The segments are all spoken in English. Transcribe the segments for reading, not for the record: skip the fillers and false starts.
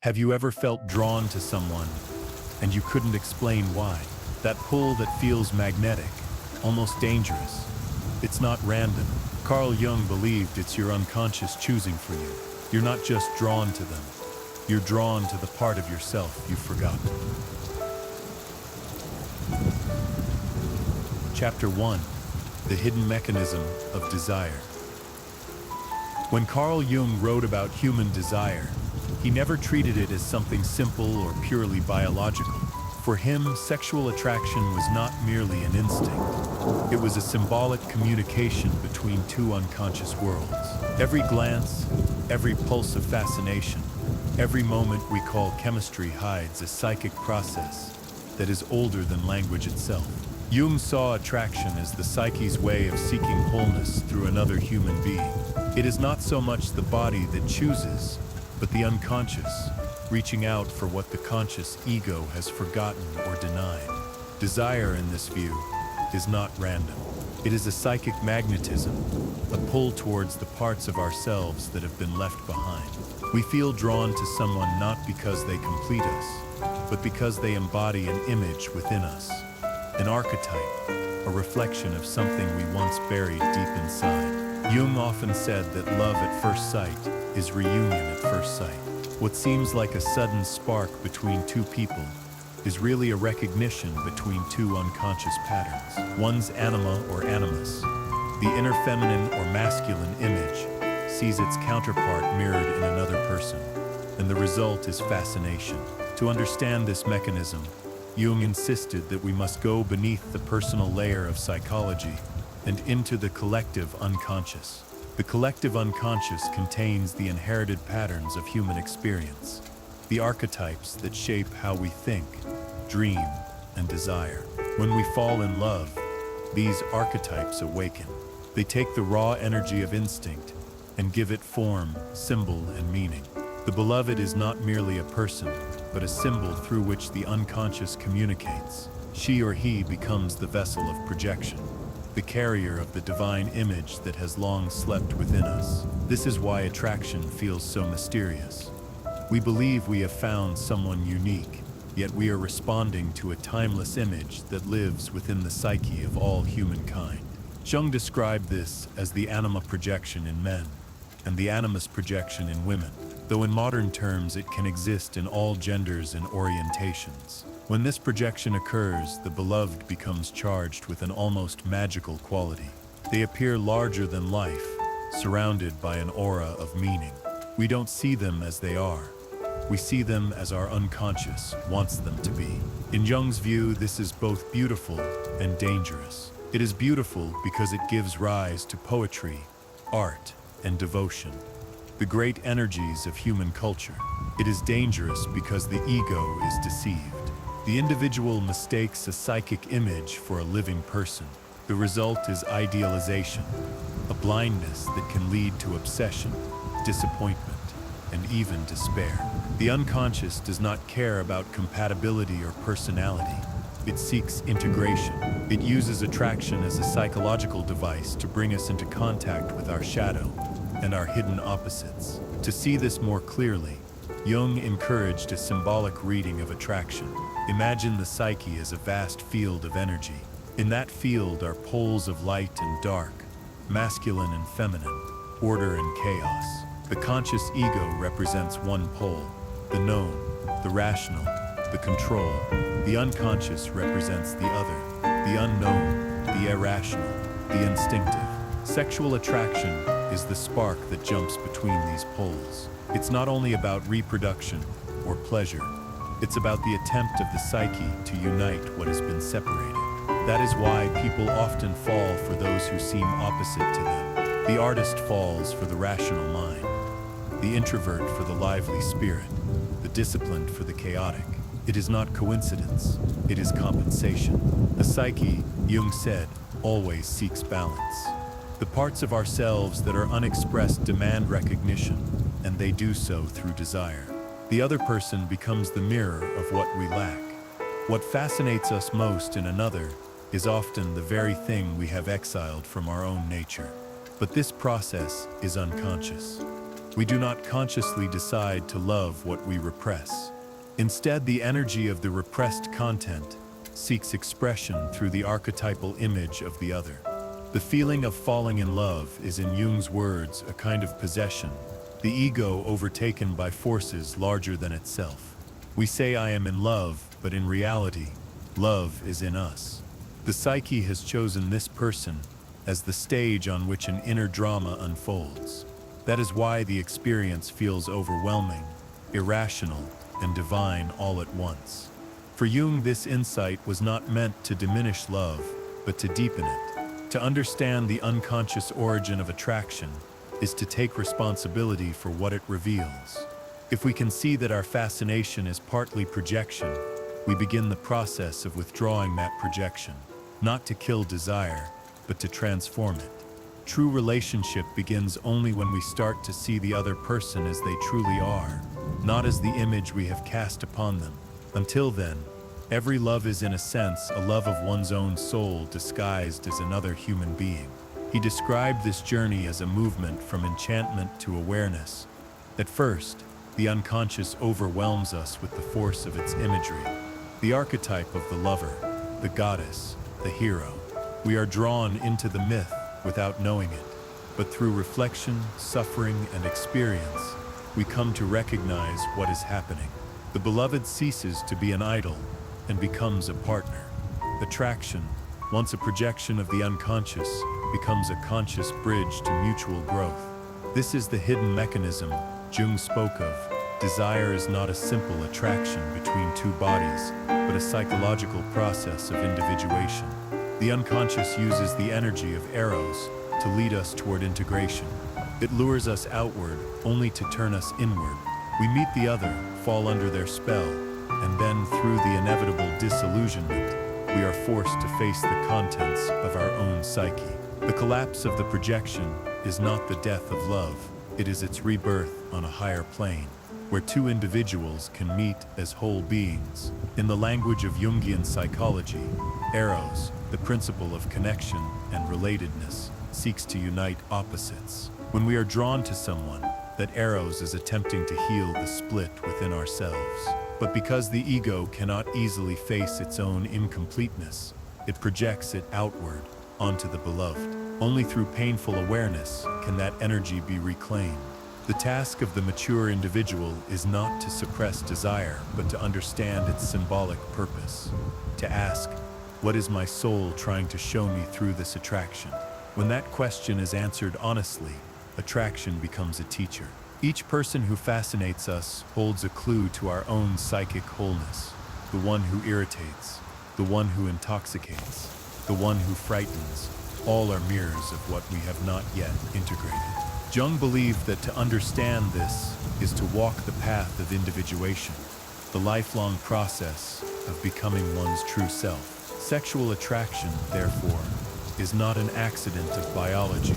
Have you ever felt drawn to someone and you couldn't explain why? That pull that feels magnetic, almost dangerous. It's not random. Carl Jung believed it's your unconscious choosing for you. You're not just drawn to them. You're drawn to the part of yourself you forgot. Chapter 1. The Hidden Mechanism of Desire. When Carl Jung wrote about human desire, he never treated it as something simple or purely biological. For him, sexual attraction was not merely an instinct. It was a symbolic communication between two unconscious worlds. Every glance, every pulse of fascination, every moment we call chemistry hides a psychic process that is older than language itself. Jung saw attraction as the psyche's way of seeking wholeness through another human being. It is not so much the body that chooses, but the unconscious, reaching out for what the conscious ego has forgotten or denied. Desire, in this view, is not random. It is a psychic magnetism, a pull towards the parts of ourselves that have been left behind. We feel drawn to someone not because they complete us, but because they embody an image within us. An archetype, a reflection of something we once buried deep inside. Jung often said that love at first sight is reunion at first sight. What seems like a sudden spark between two people is really a recognition between two unconscious patterns. One's anima or animus, the inner feminine or masculine image, sees its counterpart mirrored in another person, and the result is fascination. To understand this mechanism, Jung insisted that we must go beneath the personal layer of psychology and into the collective unconscious. The collective unconscious contains the inherited patterns of human experience, the archetypes that shape how we think, dream, and desire. When we fall in love, these archetypes awaken. They take the raw energy of instinct and give it form, symbol, and meaning. The beloved is not merely a person, but a symbol through which the unconscious communicates. She or he becomes the vessel of projection, the carrier of the divine image that has long slept within us. This is why attraction feels so mysterious. We believe we have found someone unique, yet we are responding to a timeless image that lives within the psyche of all humankind. Jung described this as the anima projection in men and the animus projection in women, though in modern terms it can exist in all genders and orientations. When this projection occurs, the beloved becomes charged with an almost magical quality. They appear larger than life, surrounded by an aura of meaning. We don't see them as they are. We see them as our unconscious wants them to be. In Jung's view, this is both beautiful and dangerous. It is beautiful because it gives rise to poetry, art, and devotion, the great energies of human culture. It is dangerous because the ego is deceived. The individual mistakes a psychic image for a living person. The result is idealization, a blindness that can lead to obsession, disappointment, and even despair. The unconscious does not care about compatibility or personality. It seeks integration. It uses attraction as a psychological device to bring us into contact with our shadow and our hidden opposites. To see this more clearly, Jung encouraged a symbolic reading of attraction. Imagine the psyche as a vast field of energy. In that field are poles of light and dark, masculine and feminine, order and chaos. The conscious ego represents one pole, the known, the rational, the control. The unconscious represents the other, the unknown, the irrational, the instinctive. Sexual attraction is the spark that jumps between these poles. It's not only about reproduction or pleasure, it's about the attempt of the psyche to unite what has been separated. That is why people often fall for those who seem opposite to them. The artist falls for the rational mind, the introvert for the lively spirit, the disciplined for the chaotic. It is not coincidence, it is compensation. The psyche, Jung said, always seeks balance. The parts of ourselves that are unexpressed demand recognition, and they do so through desire. The other person becomes the mirror of what we lack. What fascinates us most in another is often the very thing we have exiled from our own nature. But this process is unconscious. We do not consciously decide to love what we repress. Instead, the energy of the repressed content seeks expression through the archetypal image of the other. The feeling of falling in love is, in Jung's words, a kind of possession, the ego overtaken by forces larger than itself. We say I am in love, but in reality, love is in us. The psyche has chosen this person as the stage on which an inner drama unfolds. That is why the experience feels overwhelming, irrational, and divine all at once. For Jung, this insight was not meant to diminish love, but to deepen it. To understand the unconscious origin of attraction is to take responsibility for what it reveals. If we can see that our fascination is partly projection, we begin the process of withdrawing that projection, not to kill desire, but to transform it. True relationship begins only when we start to see the other person as they truly are, not as the image we have cast upon them. Until then, every love is in a sense a love of one's own soul disguised as another human being. He described this journey as a movement from enchantment to awareness. At first, the unconscious overwhelms us with the force of its imagery. The archetype of the lover, the goddess, the hero. We are drawn into the myth without knowing it, but through reflection, suffering, and experience, we come to recognize what is happening. The beloved ceases to be an idol and becomes a partner. Attraction, once a projection of the unconscious, becomes a conscious bridge to mutual growth. This is the hidden mechanism Jung spoke of. Desire is not a simple attraction between two bodies, but a psychological process of individuation. The unconscious uses the energy of eros to lead us toward integration. It lures us outward only to turn us inward. We meet the other, fall under their spell, and then through the inevitable disillusionment, we are forced to face the contents of our own psyche. The collapse of the projection is not the death of love, it is its rebirth on a higher plane, where two individuals can meet as whole beings. In the language of Jungian psychology, eros, the principle of connection and relatedness, seeks to unite opposites. When we are drawn to someone, that eros is attempting to heal the split within ourselves. But because the ego cannot easily face its own incompleteness, it projects it outward onto the beloved. Only through painful awareness can that energy be reclaimed. The task of the mature individual is not to suppress desire, but to understand its symbolic purpose. To ask, what is my soul trying to show me through this attraction? When that question is answered honestly, attraction becomes a teacher. Each person who fascinates us holds a clue to our own psychic wholeness. The one who irritates, the one who intoxicates, the one who frightens, all are mirrors of what we have not yet integrated. Jung believed that to understand this is to walk the path of individuation, the lifelong process of becoming one's true self. Sexual attraction, therefore, is not an accident of biology,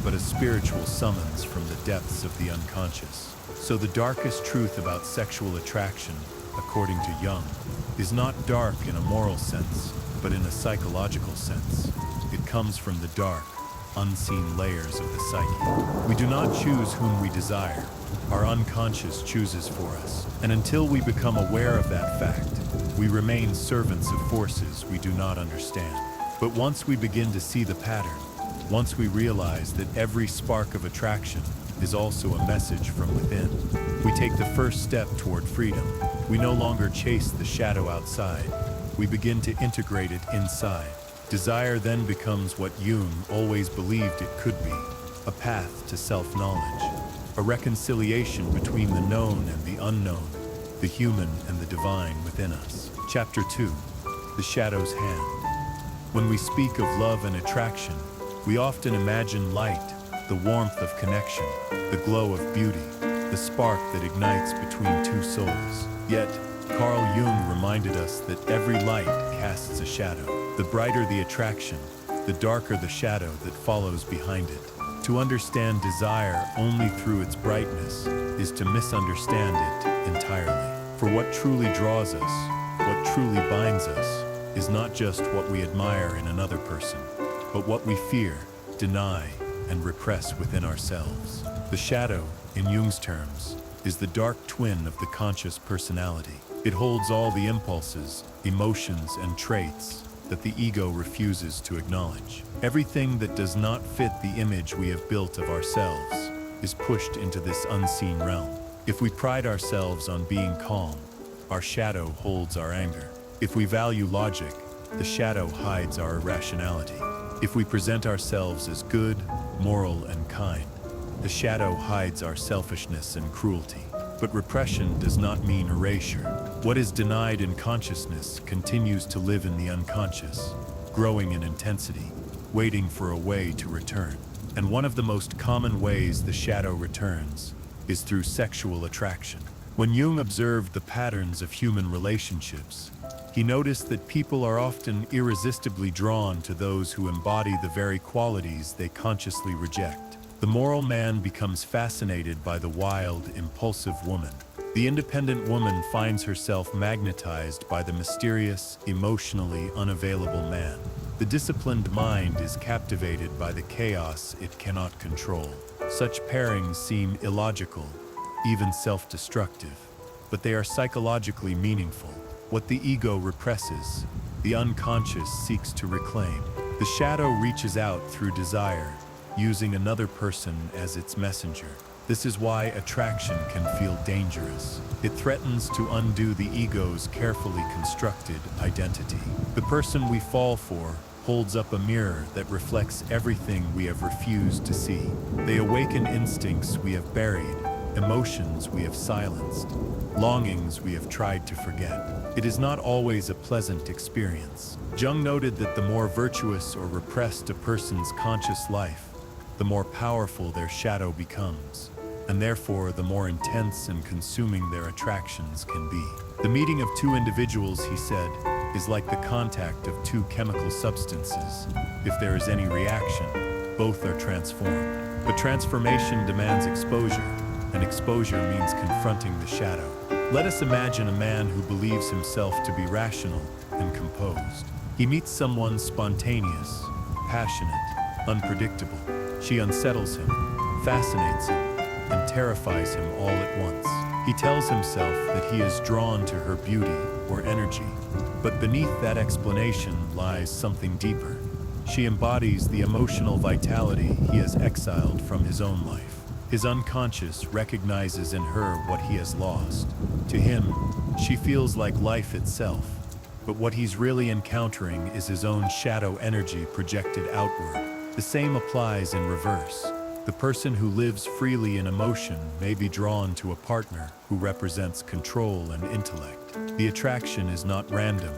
but a spiritual summons from the depths of the unconscious. So the darkest truth about sexual attraction, according to Jung, is not dark in a moral sense, but in a psychological sense. It comes from the dark, unseen layers of the psyche. We do not choose whom we desire. Our unconscious chooses for us. And until we become aware of that fact, we remain servants of forces we do not understand. But once we begin to see the pattern, once we realize that every spark of attraction is also a message from within, we take the first step toward freedom. We no longer chase the shadow outside. We begin to integrate it inside. Desire then becomes what Jung always believed it could be, a path to self-knowledge, a reconciliation between the known and the unknown, the human and the divine within us. Chapter 2. The Shadow's Hand. When we speak of love and attraction, we often imagine light, the warmth of connection, the glow of beauty, the spark that ignites between two souls. Yet, Carl Jung reminded us that every light casts a shadow. The brighter the attraction, the darker the shadow that follows behind it. To understand desire only through its brightness is to misunderstand it entirely. For what truly draws us, what truly binds us, is not just what we admire in another person, but what we fear, deny, and repress within ourselves. The shadow, in Jung's terms, is the dark twin of the conscious personality. It holds all the impulses, emotions, and traits that the ego refuses to acknowledge. Everything that does not fit the image we have built of ourselves is pushed into this unseen realm. If we pride ourselves on being calm, our shadow holds our anger. If we value logic, the shadow hides our irrationality. If we present ourselves as good, moral, and kind, the shadow hides our selfishness and cruelty. But repression does not mean erasure. What is denied in consciousness continues to live in the unconscious, growing in intensity, waiting for a way to return. And one of the most common ways the shadow returns is through sexual attraction. When Jung observed the patterns of human relationships, he noticed that people are often irresistibly drawn to those who embody the very qualities they consciously reject. The moral man becomes fascinated by the wild, impulsive woman. The independent woman finds herself magnetized by the mysterious, emotionally unavailable man. The disciplined mind is captivated by the chaos it cannot control. Such pairings seem illogical, even self-destructive, but they are psychologically meaningful. What the ego represses, the unconscious seeks to reclaim. The shadow reaches out through desire, using another person as its messenger. This is why attraction can feel dangerous. It threatens to undo the ego's carefully constructed identity. The person we fall for holds up a mirror that reflects everything we have refused to see. They awaken instincts we have buried, emotions we have silenced, longings we have tried to forget. It is not always a pleasant experience. Jung noted that the more virtuous or repressed a person's conscious life, the more powerful their shadow becomes, and therefore the more intense and consuming their attractions can be. The meeting of two individuals, he said, is like the contact of two chemical substances. If there is any reaction, both are transformed. But transformation demands exposure, and exposure means confronting the shadow. Let us imagine a man who believes himself to be rational and composed. He meets someone spontaneous, passionate, unpredictable. She unsettles him, fascinates him, and terrifies him all at once. He tells himself that he is drawn to her beauty or energy, but beneath that explanation lies something deeper. She embodies the emotional vitality he has exiled from his own life. His unconscious recognizes in her what he has lost. To him, she feels like life itself, but what he's really encountering is his own shadow energy projected outward. The same applies in reverse. The person who lives freely in emotion may be drawn to a partner who represents control and intellect. The attraction is not random.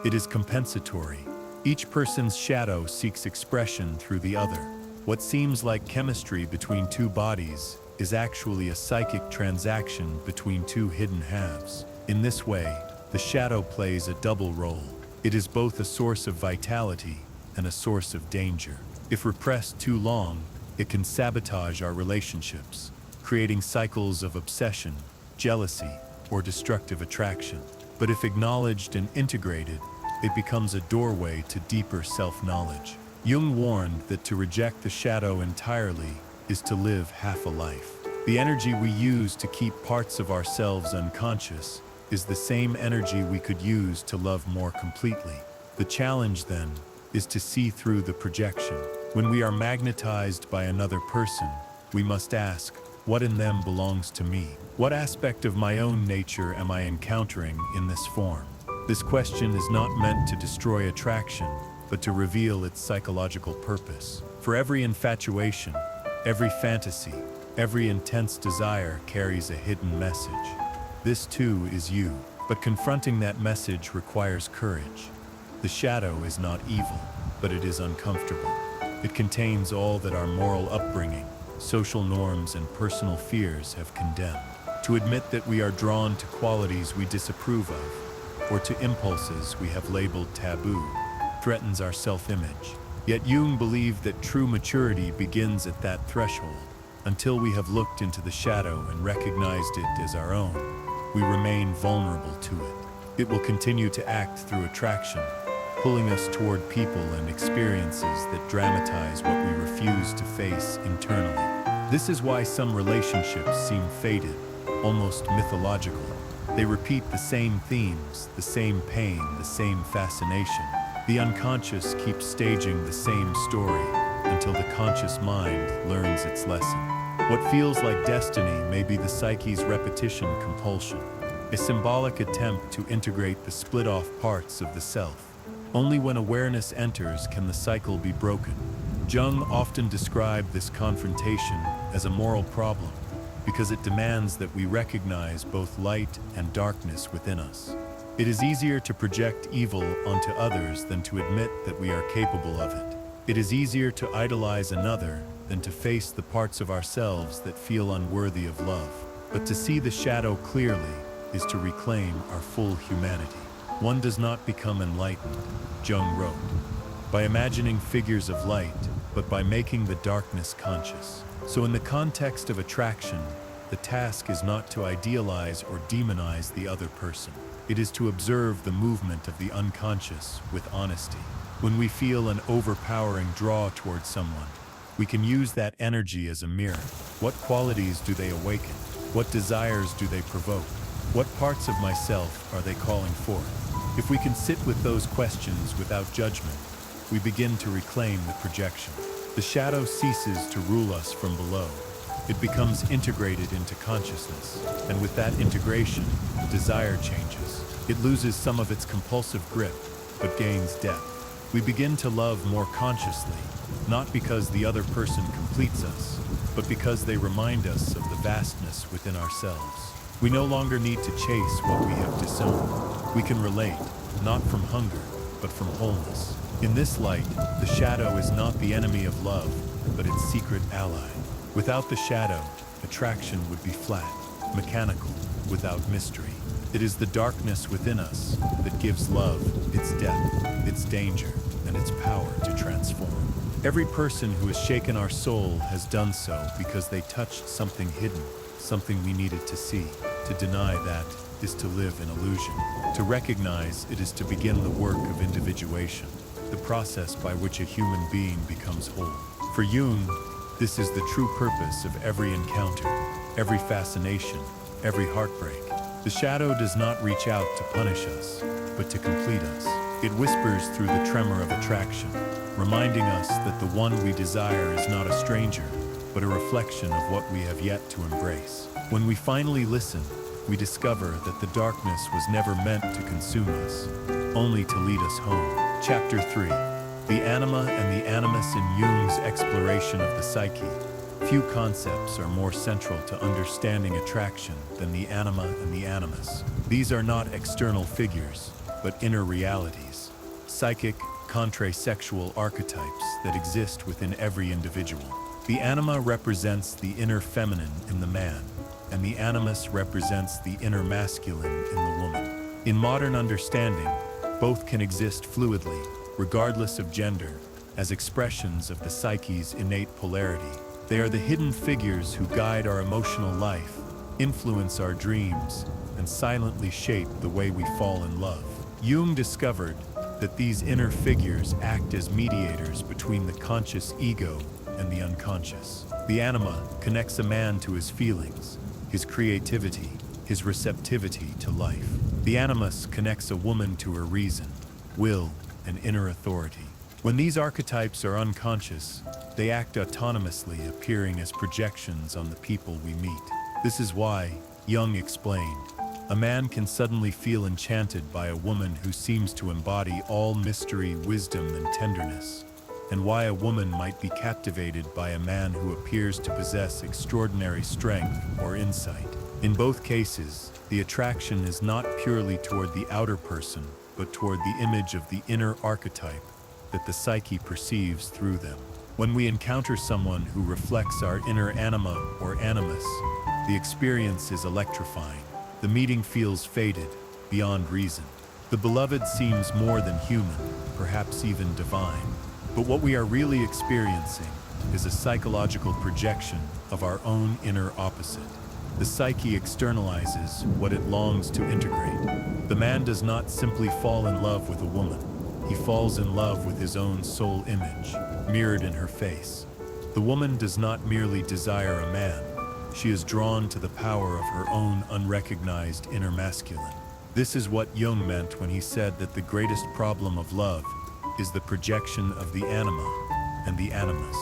It is compensatory. Each person's shadow seeks expression through the other. What seems like chemistry between two bodies is actually a psychic transaction between two hidden halves. In this way, the shadow plays a double role. It is both a source of vitality and a source of danger. If repressed too long, it can sabotage our relationships, creating cycles of obsession, jealousy, or destructive attraction. But if acknowledged and integrated, it becomes a doorway to deeper self-knowledge. Jung warned that to reject the shadow entirely is to live half a life. The energy we use to keep parts of ourselves unconscious is the same energy we could use to love more completely. The challenge, then, is to see through the projection. When we are magnetized by another person, we must ask, what in them belongs to me? What aspect of my own nature am I encountering in this form? This question is not meant to destroy attraction, but to reveal its psychological purpose. For every infatuation, every fantasy, every intense desire carries a hidden message. This too is you, but confronting that message requires courage. The shadow is not evil, but it is uncomfortable. It contains all that our moral upbringing, social norms, and personal fears have condemned. To admit that we are drawn to qualities we disapprove of, or to impulses we have labeled taboo, threatens our self-image. Yet Jung believed that true maturity begins at that threshold. Until we have looked into the shadow and recognized it as our own, we remain vulnerable to it. It will continue to act through attraction, pulling us toward people and experiences that dramatize what we refuse to face internally. This is why some relationships seem faded, almost mythological. They repeat the same themes, the same pain, the same fascination. The unconscious keeps staging the same story until the conscious mind learns its lesson. What feels like destiny may be the psyche's repetition compulsion, a symbolic attempt to integrate the split-off parts of the self. Only when awareness enters can the cycle be broken. Jung often described this confrontation as a moral problem because it demands that we recognize both light and darkness within us. It is easier to project evil onto others than to admit that we are capable of it. It is easier to idolize another than to face the parts of ourselves that feel unworthy of love. But to see the shadow clearly is to reclaim our full humanity. One does not become enlightened, Jung wrote, by imagining figures of light, but by making the darkness conscious. So in the context of attraction, the task is not to idealize or demonize the other person. It is to observe the movement of the unconscious with honesty. When we feel an overpowering draw towards someone, we can use that energy as a mirror. What qualities do they awaken? What desires do they provoke? What parts of myself are they calling forth? If we can sit with those questions without judgment, we begin to reclaim the projection. The shadow ceases to rule us from below. It becomes integrated into consciousness, and with that integration, desire changes. It loses some of its compulsive grip, but gains depth. We begin to love more consciously, not because the other person completes us, but because they remind us of the vastness within ourselves. We no longer need to chase what we have disowned. We can relate, not from hunger, but from wholeness. In this light, the shadow is not the enemy of love, but its secret ally. Without the shadow, attraction would be flat, mechanical, without mystery. It is the darkness within us that gives love its depth, its danger, and its power to transform. Every person who has shaken our soul has done so because they touched something hidden, something we needed to see. To deny that is to live in illusion. To recognize it is to begin the work of individuation, the process by which a human being becomes whole. For Jung, this is the true purpose of every encounter, every fascination, every heartbreak. The shadow does not reach out to punish us, but to complete us. It whispers through the tremor of attraction, reminding us that the one we desire is not a stranger, but a reflection of what we have yet to embrace. When we finally listen, we discover that the darkness was never meant to consume us, only to lead us home. Chapter 3. The anima and the animus in Jung's exploration of the psyche. Few concepts are more central to understanding attraction than the anima and the animus. These are not external figures, but inner realities, psychic, contrasexual archetypes that exist within every individual. The anima represents the inner feminine in the man, and the animus represents the inner masculine in the woman. In modern understanding, both can exist fluidly, regardless of gender, as expressions of the psyche's innate polarity. They are the hidden figures who guide our emotional life, influence our dreams, and silently shape the way we fall in love. Jung discovered that these inner figures act as mediators between the conscious ego and the unconscious. The anima connects a man to his feelings, his creativity, his receptivity to life. The animus connects a woman to her reason, will, and inner authority. When these archetypes are unconscious, they act autonomously, appearing as projections on the people we meet. This is why, Jung explained, a man can suddenly feel enchanted by a woman who seems to embody all mystery, wisdom, and tenderness, and why a woman might be captivated by a man who appears to possess extraordinary strength or insight. In both cases, the attraction is not purely toward the outer person, but toward the image of the inner archetype that the psyche perceives through them. When we encounter someone who reflects our inner anima or animus, the experience is electrifying. The meeting feels fated, beyond reason. The beloved seems more than human, perhaps even divine. But what we are really experiencing is a psychological projection of our own inner opposite. The psyche externalizes what it longs to integrate. The man does not simply fall in love with a woman. He falls in love with his own soul image, mirrored in her face. The woman does not merely desire a man, she is drawn to the power of her own unrecognized inner masculine. This is what Jung meant when he said that the greatest problem of love is the projection of the anima and the animus.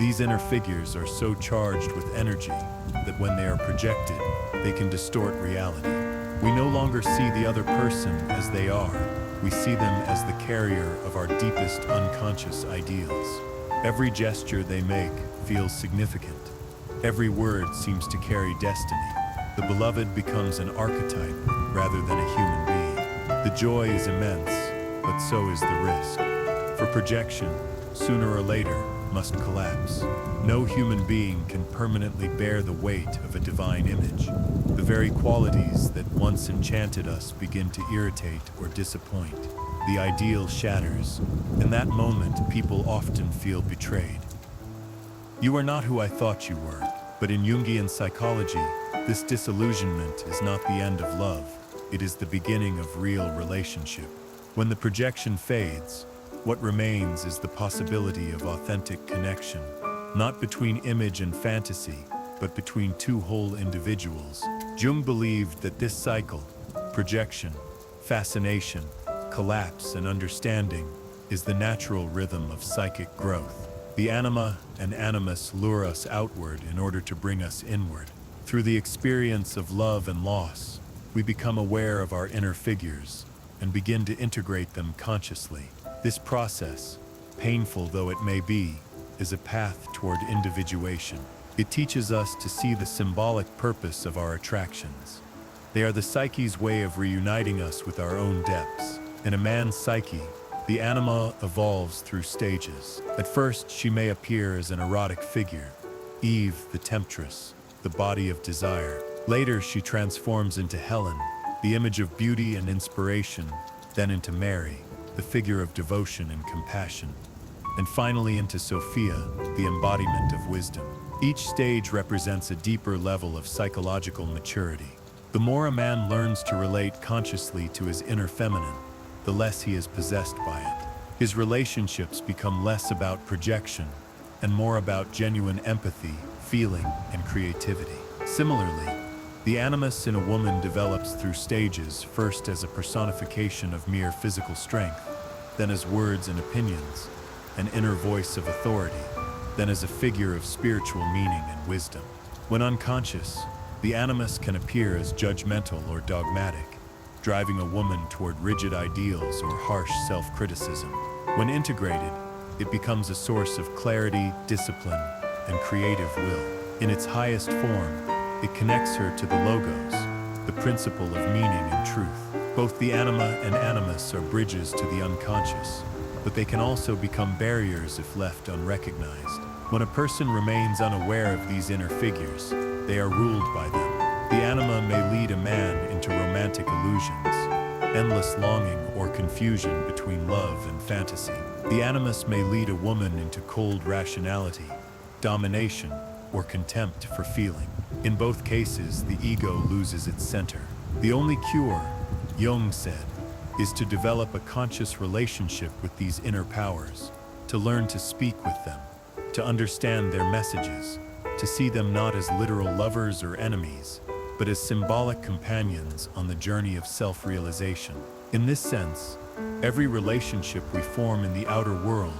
These inner figures are so charged with energy that when they are projected, they can distort reality. We no longer see the other person as they are. We see them as the carrier of our deepest unconscious ideals. Every gesture they make feels significant. Every word seems to carry destiny. The beloved becomes an archetype rather than a human being. The joy is immense, but so is the risk. For projection, sooner or later, must collapse. No human being can permanently bear the weight of a divine image. The very qualities that once enchanted us begin to irritate or disappoint. The ideal shatters. In that moment, people often feel betrayed. You are not who I thought you were, but in Jungian psychology, this disillusionment is not the end of love. It is the beginning of real relationship. When the projection fades, what remains is the possibility of authentic connection, not between image and fantasy, but between two whole individuals. Jung believed that this cycle, projection, fascination, collapse, and understanding, is the natural rhythm of psychic growth. The anima and animus lure us outward in order to bring us inward. Through the experience of love and loss, we become aware of our inner figures and begin to integrate them consciously. This process, painful though it may be, is a path toward individuation. It teaches us to see the symbolic purpose of our attractions. They are the psyche's way of reuniting us with our own depths. In a man's psyche, the anima evolves through stages. At first, she may appear as an erotic figure, Eve, the temptress, the body of desire. Later, she transforms into Helen, the image of beauty and inspiration, then into Mary, the figure of devotion and compassion, and finally into Sophia, the embodiment of wisdom. Each stage represents a deeper level of psychological maturity. The more a man learns to relate consciously to his inner feminine, the less he is possessed by it. His relationships become less about projection and more about genuine empathy, feeling, and creativity. Similarly, the animus in a woman develops through stages, first as a personification of mere physical strength, then as words and opinions, an inner voice of authority, then as a figure of spiritual meaning and wisdom. When unconscious, the animus can appear as judgmental or dogmatic, driving a woman toward rigid ideals or harsh self-criticism. When integrated, it becomes a source of clarity, discipline, and creative will. In its highest form, it connects her to the logos, the principle of meaning and truth. Both the anima and animus are bridges to the unconscious, but they can also become barriers if left unrecognized. When a person remains unaware of these inner figures, they are ruled by them. The anima may lead a man into romantic illusions, endless longing or confusion between love and fantasy. The animus may lead a woman into cold rationality, domination, or contempt for feeling. In both cases, the ego loses its center. The only cure, Jung said, is to develop a conscious relationship with these inner powers, to learn to speak with them, to understand their messages, to see them not as literal lovers or enemies, but as symbolic companions on the journey of self-realization. In this sense, every relationship we form in the outer world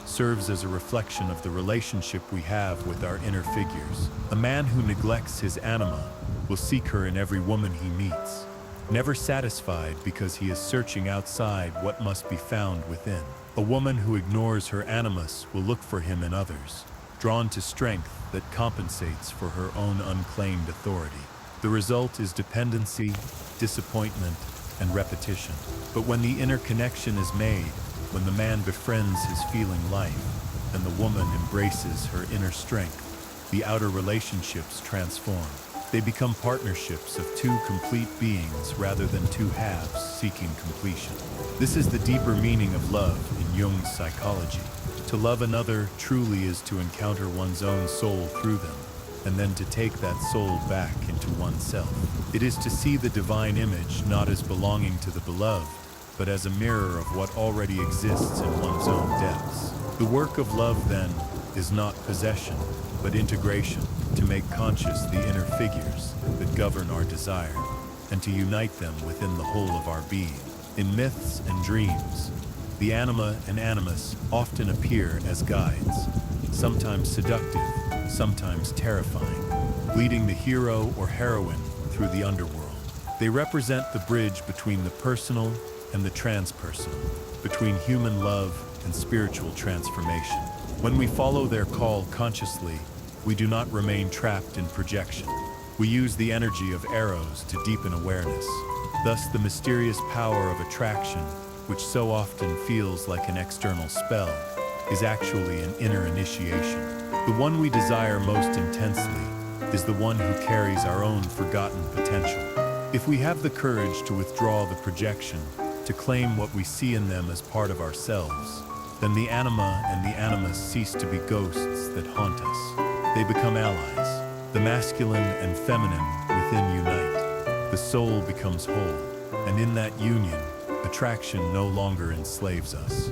serves as a reflection of the relationship we have with our inner figures. A man who neglects his anima will seek her in every woman he meets, never satisfied because he is searching outside what must be found within. A woman who ignores her animus will look for him in others, drawn to strength that compensates for her own unclaimed authority. The result is dependency, disappointment, and repetition. But when the inner connection is made, when the man befriends his feeling life, and the woman embraces her inner strength, the outer relationships transform. They become partnerships of two complete beings rather than two halves seeking completion. This is the deeper meaning of love in Jung's psychology. To love another truly is to encounter one's own soul through them, and then to take that soul back into oneself. It is to see the divine image not as belonging to the beloved, but as a mirror of what already exists in one's own depths. The work of love, then, is not possession, but integration, to make conscious the inner figures that govern our desire, and to unite them within the whole of our being. In myths and dreams, the anima and animus often appear as guides, sometimes seductive, sometimes terrifying, leading the hero or heroine through the underworld. They represent the bridge between the personal and the transpersonal, between human love and spiritual transformation. When we follow their call consciously, we do not remain trapped in projection. We use the energy of arrows to deepen awareness. Thus, the mysterious power of attraction, which so often feels like an external spell, is actually an inner initiation. The one we desire most intensely is the one who carries our own forgotten potential. If we have the courage to withdraw the projection, to claim what we see in them as part of ourselves, then the anima and the animus cease to be ghosts that haunt us. They become allies. The masculine and feminine within unite. The soul becomes whole, and in that union, attraction no longer enslaves us.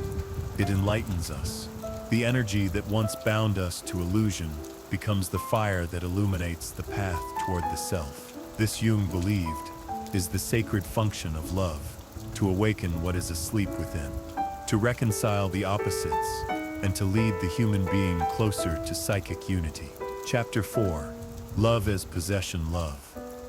It enlightens us. The energy that once bound us to illusion becomes the fire that illuminates the path toward the self. This, Jung believed, is the sacred function of love, to awaken what is asleep within, to reconcile the opposites, and to lead the human being closer to psychic unity. Chapter 4. Love as possession. Love,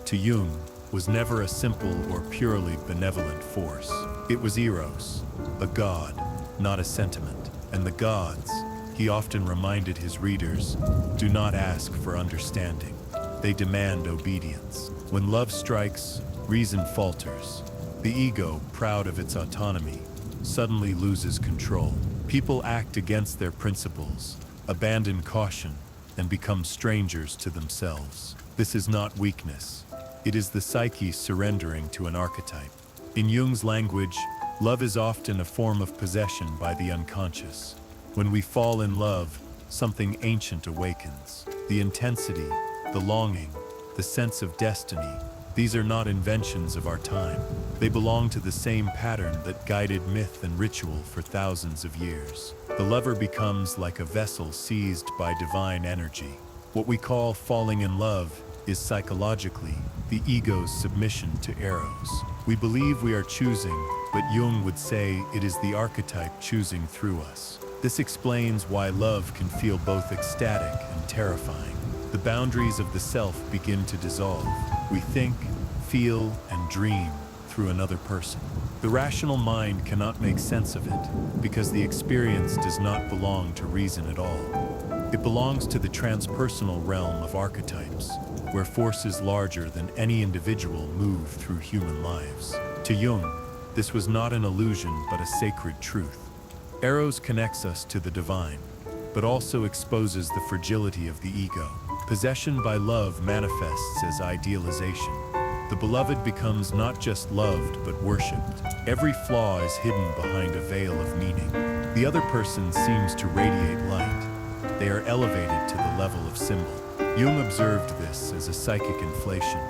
to Jung, was never a simple or purely benevolent force. It was eros, a god, not a sentiment. And the gods, he often reminded his readers, do not ask for understanding. They demand obedience. When love strikes, reason falters. The ego, proud of its autonomy, suddenly loses control. People act against their principles, abandon caution, and become strangers to themselves. This is not weakness. It is the psyche surrendering to an archetype. In Jung's language, love is often a form of possession by the unconscious. When we fall in love, something ancient awakens. The intensity, the longing, the sense of destiny, these are not inventions of our time. They belong to the same pattern that guided myth and ritual for thousands of years. The lover becomes like a vessel seized by divine energy. What we call falling in love is psychologically the ego's submission to eros. We believe we are choosing, but Jung would say it is the archetype choosing through us. This explains why love can feel both ecstatic and terrifying. The boundaries of the self begin to dissolve. We think, feel, and dream through another person. The rational mind cannot make sense of it because the experience does not belong to reason at all. It belongs to the transpersonal realm of archetypes, where forces larger than any individual move through human lives. To Jung, this was not an illusion but a sacred truth. Eros connects us to the divine, but also exposes the fragility of the ego. Possession by love manifests as idealization. The beloved becomes not just loved but worshipped. Every flaw is hidden behind a veil of meaning. The other person seems to radiate light. They are elevated to the level of symbol. Jung observed this as a psychic inflation.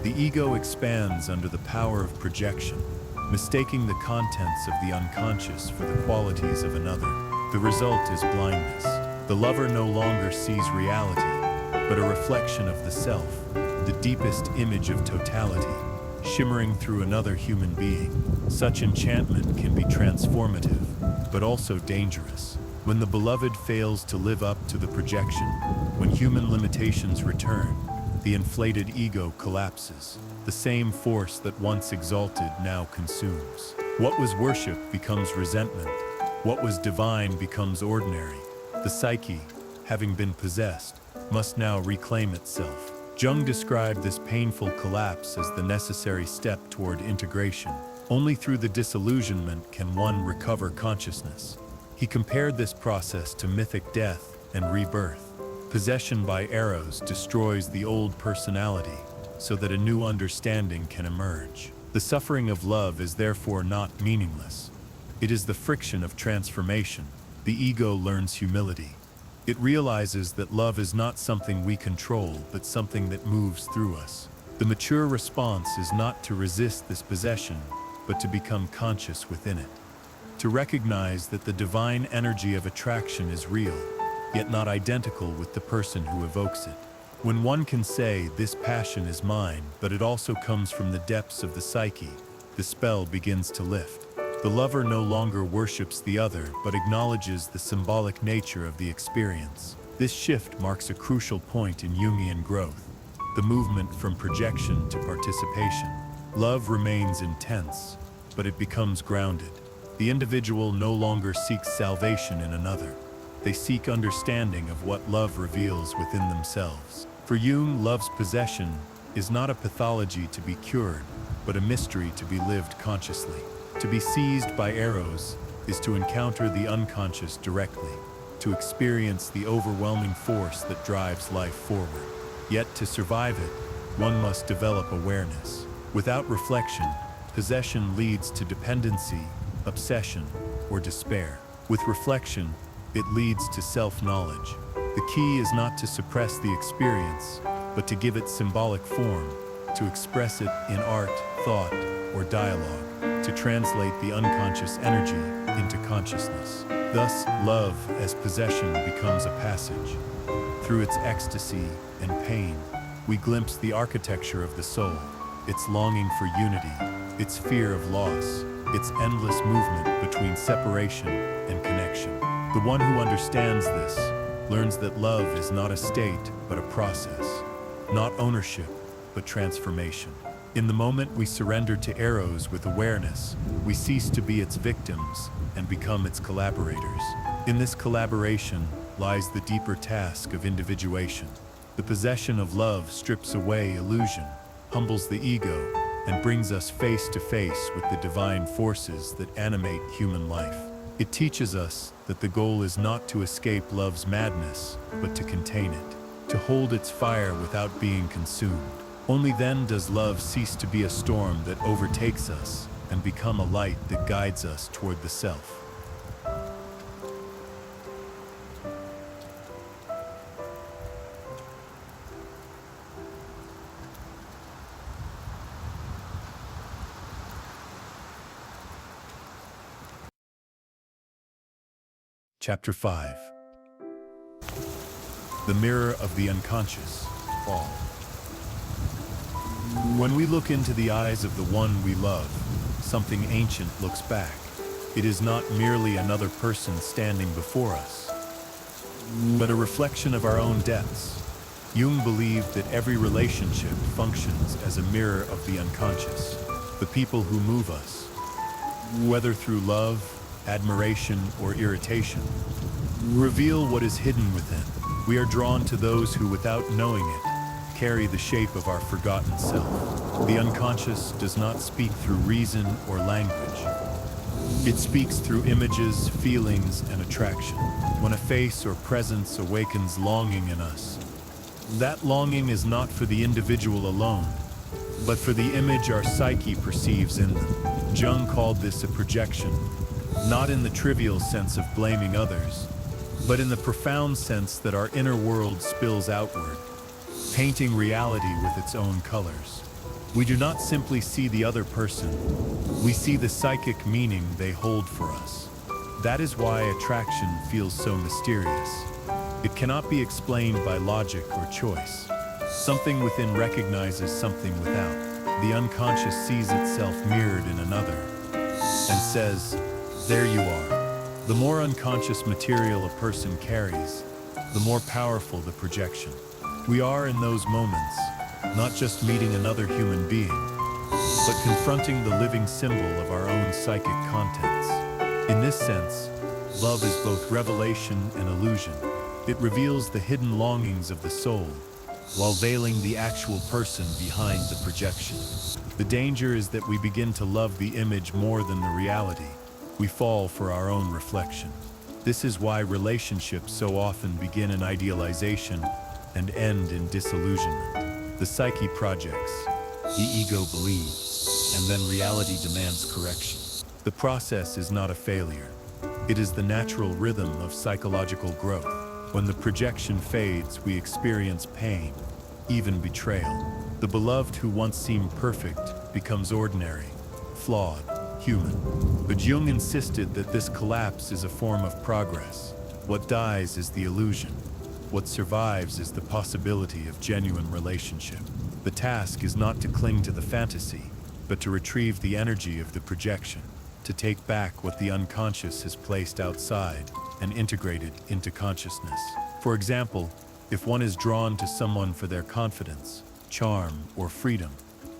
The ego expands under the power of projection, mistaking the contents of the unconscious for the qualities of another. The result is blindness. The lover no longer sees reality, but a reflection of the self, the deepest image of totality, shimmering through another human being. Such enchantment can be transformative, but also dangerous. When the beloved fails to live up to the projection, when human limitations return, the inflated ego collapses. The same force that once exalted now consumes. What was worship becomes resentment. What was divine becomes ordinary. The psyche, having been possessed, must now reclaim itself. Jung described this painful collapse as the necessary step toward integration. Only through the disillusionment can one recover consciousness. He compared this process to mythic death and rebirth. Possession by eros destroys the old personality so that a new understanding can emerge. The suffering of love is therefore not meaningless. It is the friction of transformation. The ego learns humility. It realizes that love is not something we control, but something that moves through us. The mature response is not to resist this possession, but to become conscious within it. To recognize that the divine energy of attraction is real, yet not identical with the person who evokes it. When one can say, "This passion is mine," but it also comes from the depths of the psyche, the spell begins to lift. The lover no longer worships the other, but acknowledges the symbolic nature of the experience. This shift marks a crucial point in Jungian growth, the movement from projection to participation. Love remains intense, but it becomes grounded. The individual no longer seeks salvation in another. They seek understanding of what love reveals within themselves. For Jung, love's possession is not a pathology to be cured, but a mystery to be lived consciously. To be seized by eros is to encounter the unconscious directly, to experience the overwhelming force that drives life forward. Yet to survive it, one must develop awareness. Without reflection, possession leads to dependency, obsession, or despair. With reflection, it leads to self-knowledge. The key is not to suppress the experience, but to give it symbolic form, to express it in art, thought, or dialogue, to translate the unconscious energy into consciousness. Thus, love as possession becomes a passage. Through its ecstasy and pain, we glimpse the architecture of the soul, its longing for unity, its fear of loss, its endless movement between separation and connection. The one who understands this learns that love is not a state, but a process, not ownership, but transformation. In the moment we surrender to eros with awareness, we cease to be its victims and become its collaborators. In this collaboration lies the deeper task of individuation. The possession of love strips away illusion, humbles the ego, and brings us face to face with the divine forces that animate human life. It teaches us that the goal is not to escape love's madness, but to contain it, to hold its fire without being consumed. Only then does love cease to be a storm that overtakes us and become a light that guides us toward the self. Chapter 5. The Mirror of the Unconscious, All. When we look into the eyes of the one we love, something ancient looks back. It is not merely another person standing before us, but a reflection of our own depths. Jung believed that every relationship functions as a mirror of the unconscious. The people who move us, whether through love, admiration, or irritation, reveal what is hidden within. We are drawn to those who, without knowing it, carry the shape of our forgotten self. The unconscious does not speak through reason or language. It speaks through images, feelings, and attraction. When a face or presence awakens longing in us, that longing is not for the individual alone, but for the image our psyche perceives in them. Jung called this a projection, not in the trivial sense of blaming others, but in the profound sense that our inner world spills outward, painting reality with its own colors. We do not simply see the other person, we see the psychic meaning they hold for us. That is why attraction feels so mysterious. It cannot be explained by logic or choice. Something within recognizes something without. The unconscious sees itself mirrored in another and says, "There you are." The more unconscious material a person carries, the more powerful the projection. We are in those moments, not just meeting another human being, but confronting the living symbol of our own psychic contents. In this sense, love is both revelation and illusion. It reveals the hidden longings of the soul, while veiling the actual person behind the projection. The danger is that we begin to love the image more than the reality. We fall for our own reflection. This is why relationships so often begin in idealization and end in disillusionment. The psyche projects, the ego believes, and then reality demands correction. The process is not a failure. It is the natural rhythm of psychological growth. When the projection fades, we experience pain, even betrayal. The beloved who once seemed perfect becomes ordinary, flawed, human. But Jung insisted that this collapse is a form of progress. What dies is the illusion. What survives is the possibility of genuine relationship. The task is not to cling to the fantasy, but to retrieve the energy of the projection, to take back what the unconscious has placed outside and integrate it into consciousness. For example, if one is drawn to someone for their confidence, charm, or freedom,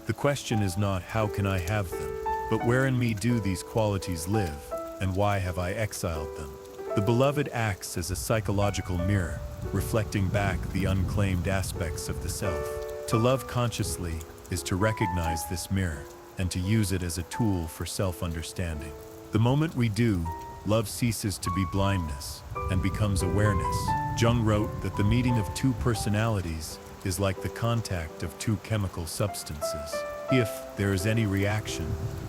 the question is not how can I have them, but where in me do these qualities live, and why have I exiled them? The beloved acts as a psychological mirror, reflecting back the unclaimed aspects of the self. To love consciously is to recognize this mirror and to use it as a tool for self-understanding. The moment we do, love ceases to be blindness and becomes awareness. Jung wrote that the meeting of two personalities is like the contact of two chemical substances. If there is any reaction,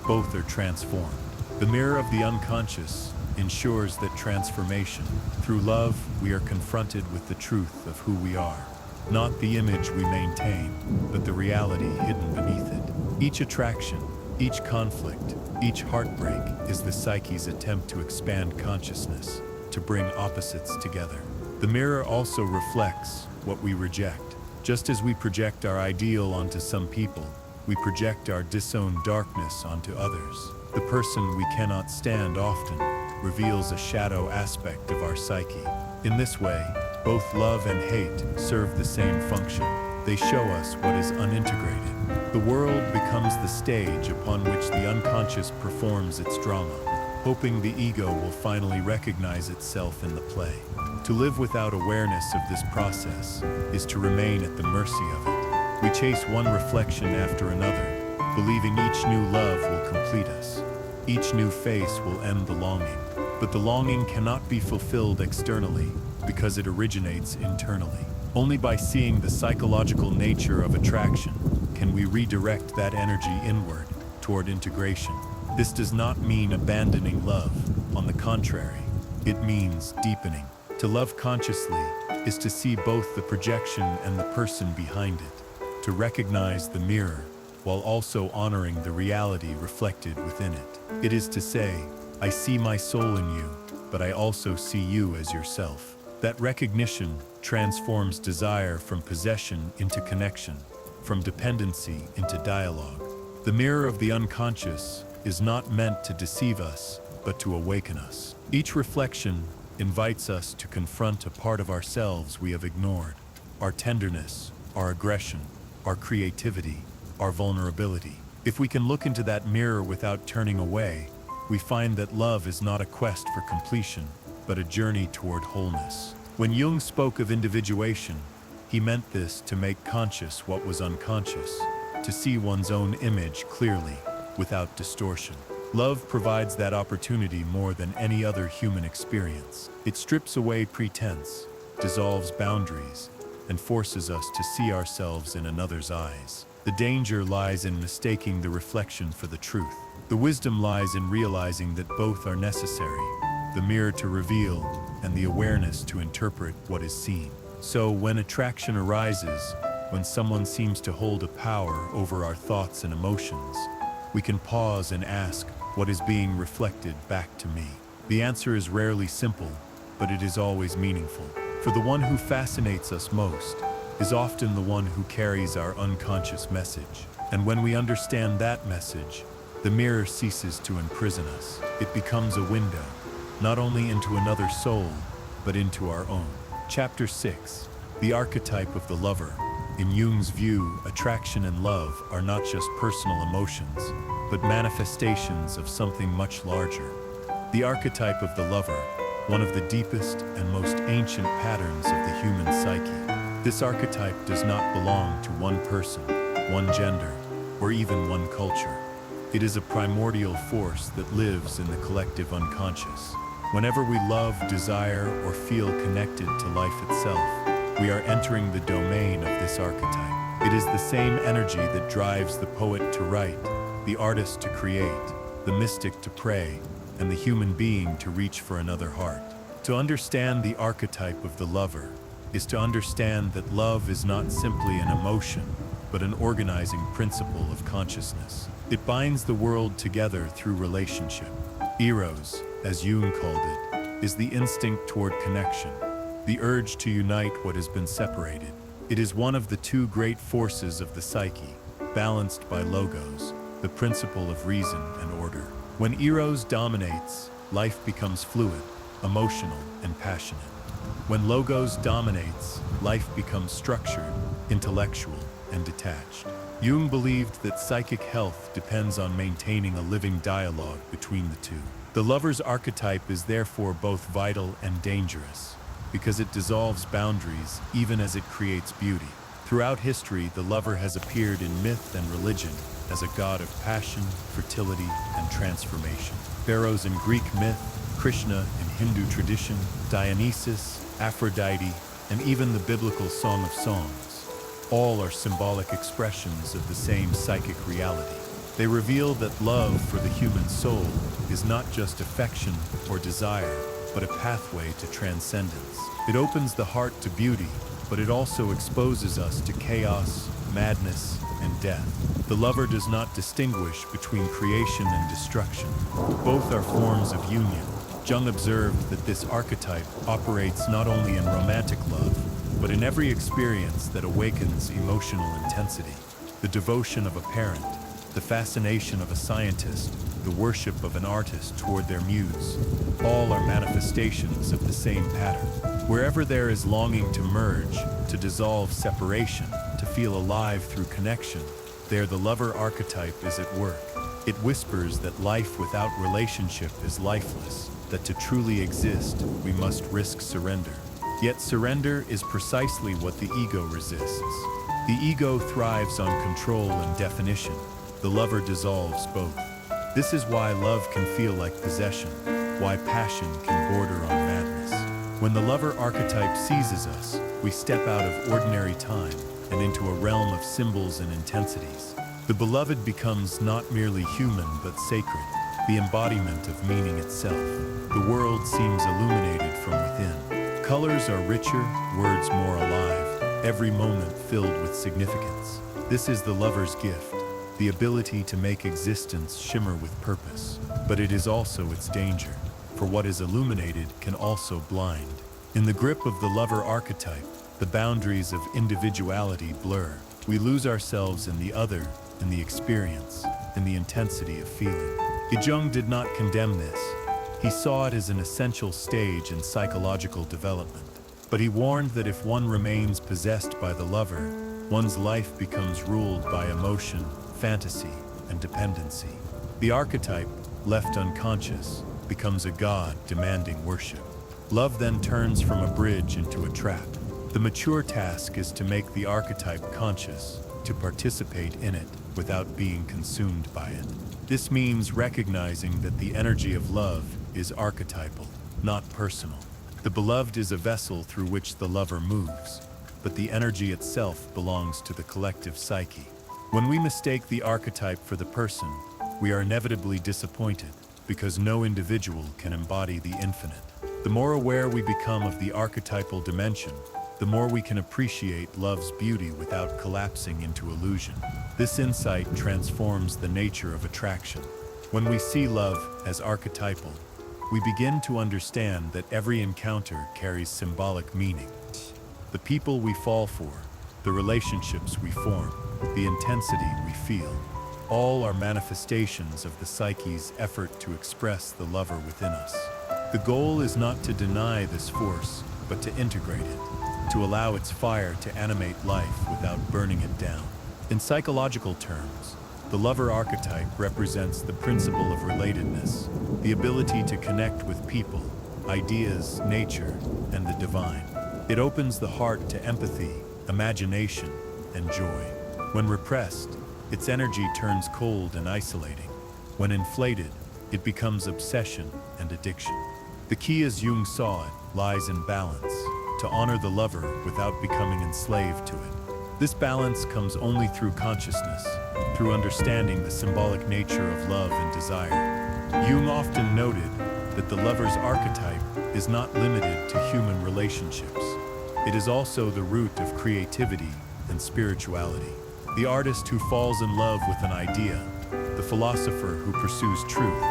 both are transformed. The mirror of the unconscious ensures that transformation. Through love, we are confronted with the truth of who we are. Not the image we maintain, but the reality hidden beneath it. Each attraction, each conflict, each heartbreak is the psyche's attempt to expand consciousness, to bring opposites together. The mirror also reflects what we reject. Just as we project our ideal onto some people, we project our disowned darkness onto others. The person we cannot stand often reveals a shadow aspect of our psyche. In this way, both love and hate serve the same function. They show us what is unintegrated. The world becomes the stage upon which the unconscious performs its drama, hoping the ego will finally recognize itself in the play. To live without awareness of this process is to remain at the mercy of it. We chase one reflection after another, believing each new love will complete us. Each new face will end the longing. But the longing cannot be fulfilled externally because it originates internally. Only by seeing the psychological nature of attraction can we redirect that energy inward toward integration. This does not mean abandoning love. On the contrary, it means deepening. To love consciously is to see both the projection and the person behind it, to recognize the mirror while also honoring the reality reflected within it. It is to say, I see my soul in you, but I also see you as yourself. That recognition transforms desire from possession into connection, from dependency into dialogue. The mirror of the unconscious is not meant to deceive us, but to awaken us. Each reflection invites us to confront a part of ourselves we have ignored: our tenderness, our aggression, our creativity, our vulnerability. If we can look into that mirror without turning away, we find that love is not a quest for completion, but a journey toward wholeness. When Jung spoke of individuation, he meant this to make conscious what was unconscious, to see one's own image clearly, without distortion. Love provides that opportunity more than any other human experience. It strips away pretense, dissolves boundaries, and forces us to see ourselves in another's eyes. The danger lies in mistaking the reflection for the truth. The wisdom lies in realizing that both are necessary, the mirror to reveal and the awareness to interpret what is seen. So when attraction arises, when someone seems to hold a power over our thoughts and emotions, we can pause and ask, what is being reflected back to me? The answer is rarely simple, but it is always meaningful. For the one who fascinates us most is often the one who carries our unconscious message. And when we understand that message, the mirror ceases to imprison us. It becomes a window, not only into another soul, but into our own. Chapter 6. The archetype of the lover. In Jung's view, attraction and love are not just personal emotions, but manifestations of something much larger. The archetype of the lover, one of the deepest and most ancient patterns of the human psyche. This archetype does not belong to one person, one gender, or even one culture. It is a primordial force that lives in the collective unconscious. Whenever we love, desire, or feel connected to life itself, we are entering the domain of this archetype. It is the same energy that drives the poet to write, the artist to create, the mystic to pray, and the human being to reach for another heart. To understand the archetype of the lover is to understand that love is not simply an emotion, but an organizing principle of consciousness. It binds the world together through relationship. Eros, as Jung called it, is the instinct toward connection, the urge to unite what has been separated. It is one of the two great forces of the psyche, balanced by logos, the principle of reason and order. When eros dominates, life becomes fluid, emotional, and passionate. When logos dominates, life becomes structured, intellectual, and detached. Jung believed that psychic health depends on maintaining a living dialogue between the two. The lover's archetype is therefore both vital and dangerous, because it dissolves boundaries even as it creates beauty. Throughout history, the lover has appeared in myth and religion as a god of passion, fertility, and transformation. Pharaohs in Greek myth, Krishna in Hindu tradition, Dionysus, Aphrodite, and even the biblical Song of Songs. All are symbolic expressions of the same psychic reality. They reveal that love for the human soul is not just affection or desire, but a pathway to transcendence. It opens the heart to beauty, but it also exposes us to chaos, madness, and death. The lover does not distinguish between creation and destruction. Both are forms of union. Jung observed that this archetype operates not only in romantic love, but in every experience that awakens emotional intensity. The devotion of a parent, the fascination of a scientist, the worship of an artist toward their muse, all are manifestations of the same pattern. Wherever there is longing to merge, to dissolve separation, to feel alive through connection, there the lover archetype is at work. It whispers that life without relationship is lifeless, that to truly exist, we must risk surrender. Yet surrender is precisely what the ego resists. The ego thrives on control and definition. The lover dissolves both. This is why love can feel like possession, why passion can border on madness. When the lover archetype seizes us, we step out of ordinary time and into a realm of symbols and intensities. The beloved becomes not merely human but sacred, the embodiment of meaning itself. The world seems illuminated from within. Colors are richer, words more alive, every moment filled with significance. This is the lover's gift, the ability to make existence shimmer with purpose. But it is also its danger, for what is illuminated can also blind. In the grip of the lover archetype, the boundaries of individuality blur. We lose ourselves in the other, in the experience, in the intensity of feeling. Jung did not condemn this. He saw it as an essential stage in psychological development. But he warned that if one remains possessed by the lover, one's life becomes ruled by emotion, fantasy, and dependency. The archetype, left unconscious, becomes a god demanding worship. Love then turns from a bridge into a trap. The mature task is to make the archetype conscious, to participate in it without being consumed by it. This means recognizing that the energy of love is archetypal, not personal. The beloved is a vessel through which the lover moves, but the energy itself belongs to the collective psyche. When we mistake the archetype for the person, we are inevitably disappointed, because no individual can embody the infinite. The more aware we become of the archetypal dimension, the more we can appreciate love's beauty without collapsing into illusion. This insight transforms the nature of attraction. When we see love as archetypal, we begin to understand that every encounter carries symbolic meaning. The people we fall for, the relationships we form, the intensity we feel, all are manifestations of the psyche's effort to express the lover within us. The goal is not to deny this force, but to integrate it, to allow its fire to animate life without burning it down. In psychological terms, the lover archetype represents the principle of relatedness, the ability to connect with people, ideas, nature, and the divine. It opens the heart to empathy, imagination, and joy. When repressed, its energy turns cold and isolating. When inflated, it becomes obsession and addiction. The key, as Jung saw it, lies in balance, to honor the lover without becoming enslaved to it. This balance comes only through consciousness, through understanding the symbolic nature of love and desire. Jung often noted that the lover's archetype is not limited to human relationships. It is also the root of creativity and spirituality. The artist who falls in love with an idea, the philosopher who pursues truth,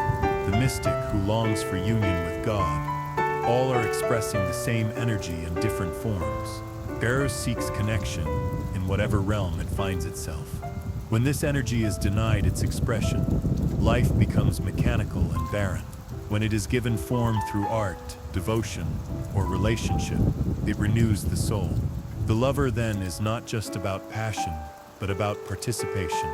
the mystic who longs for union with God, All are expressing the same energy in different forms. Eros seeks connection in whatever realm it finds itself. When this energy is denied its expression, life becomes mechanical and barren. When it is given form through art, devotion, or relationship, it renews the soul. The lover then is not just about passion, but about participation,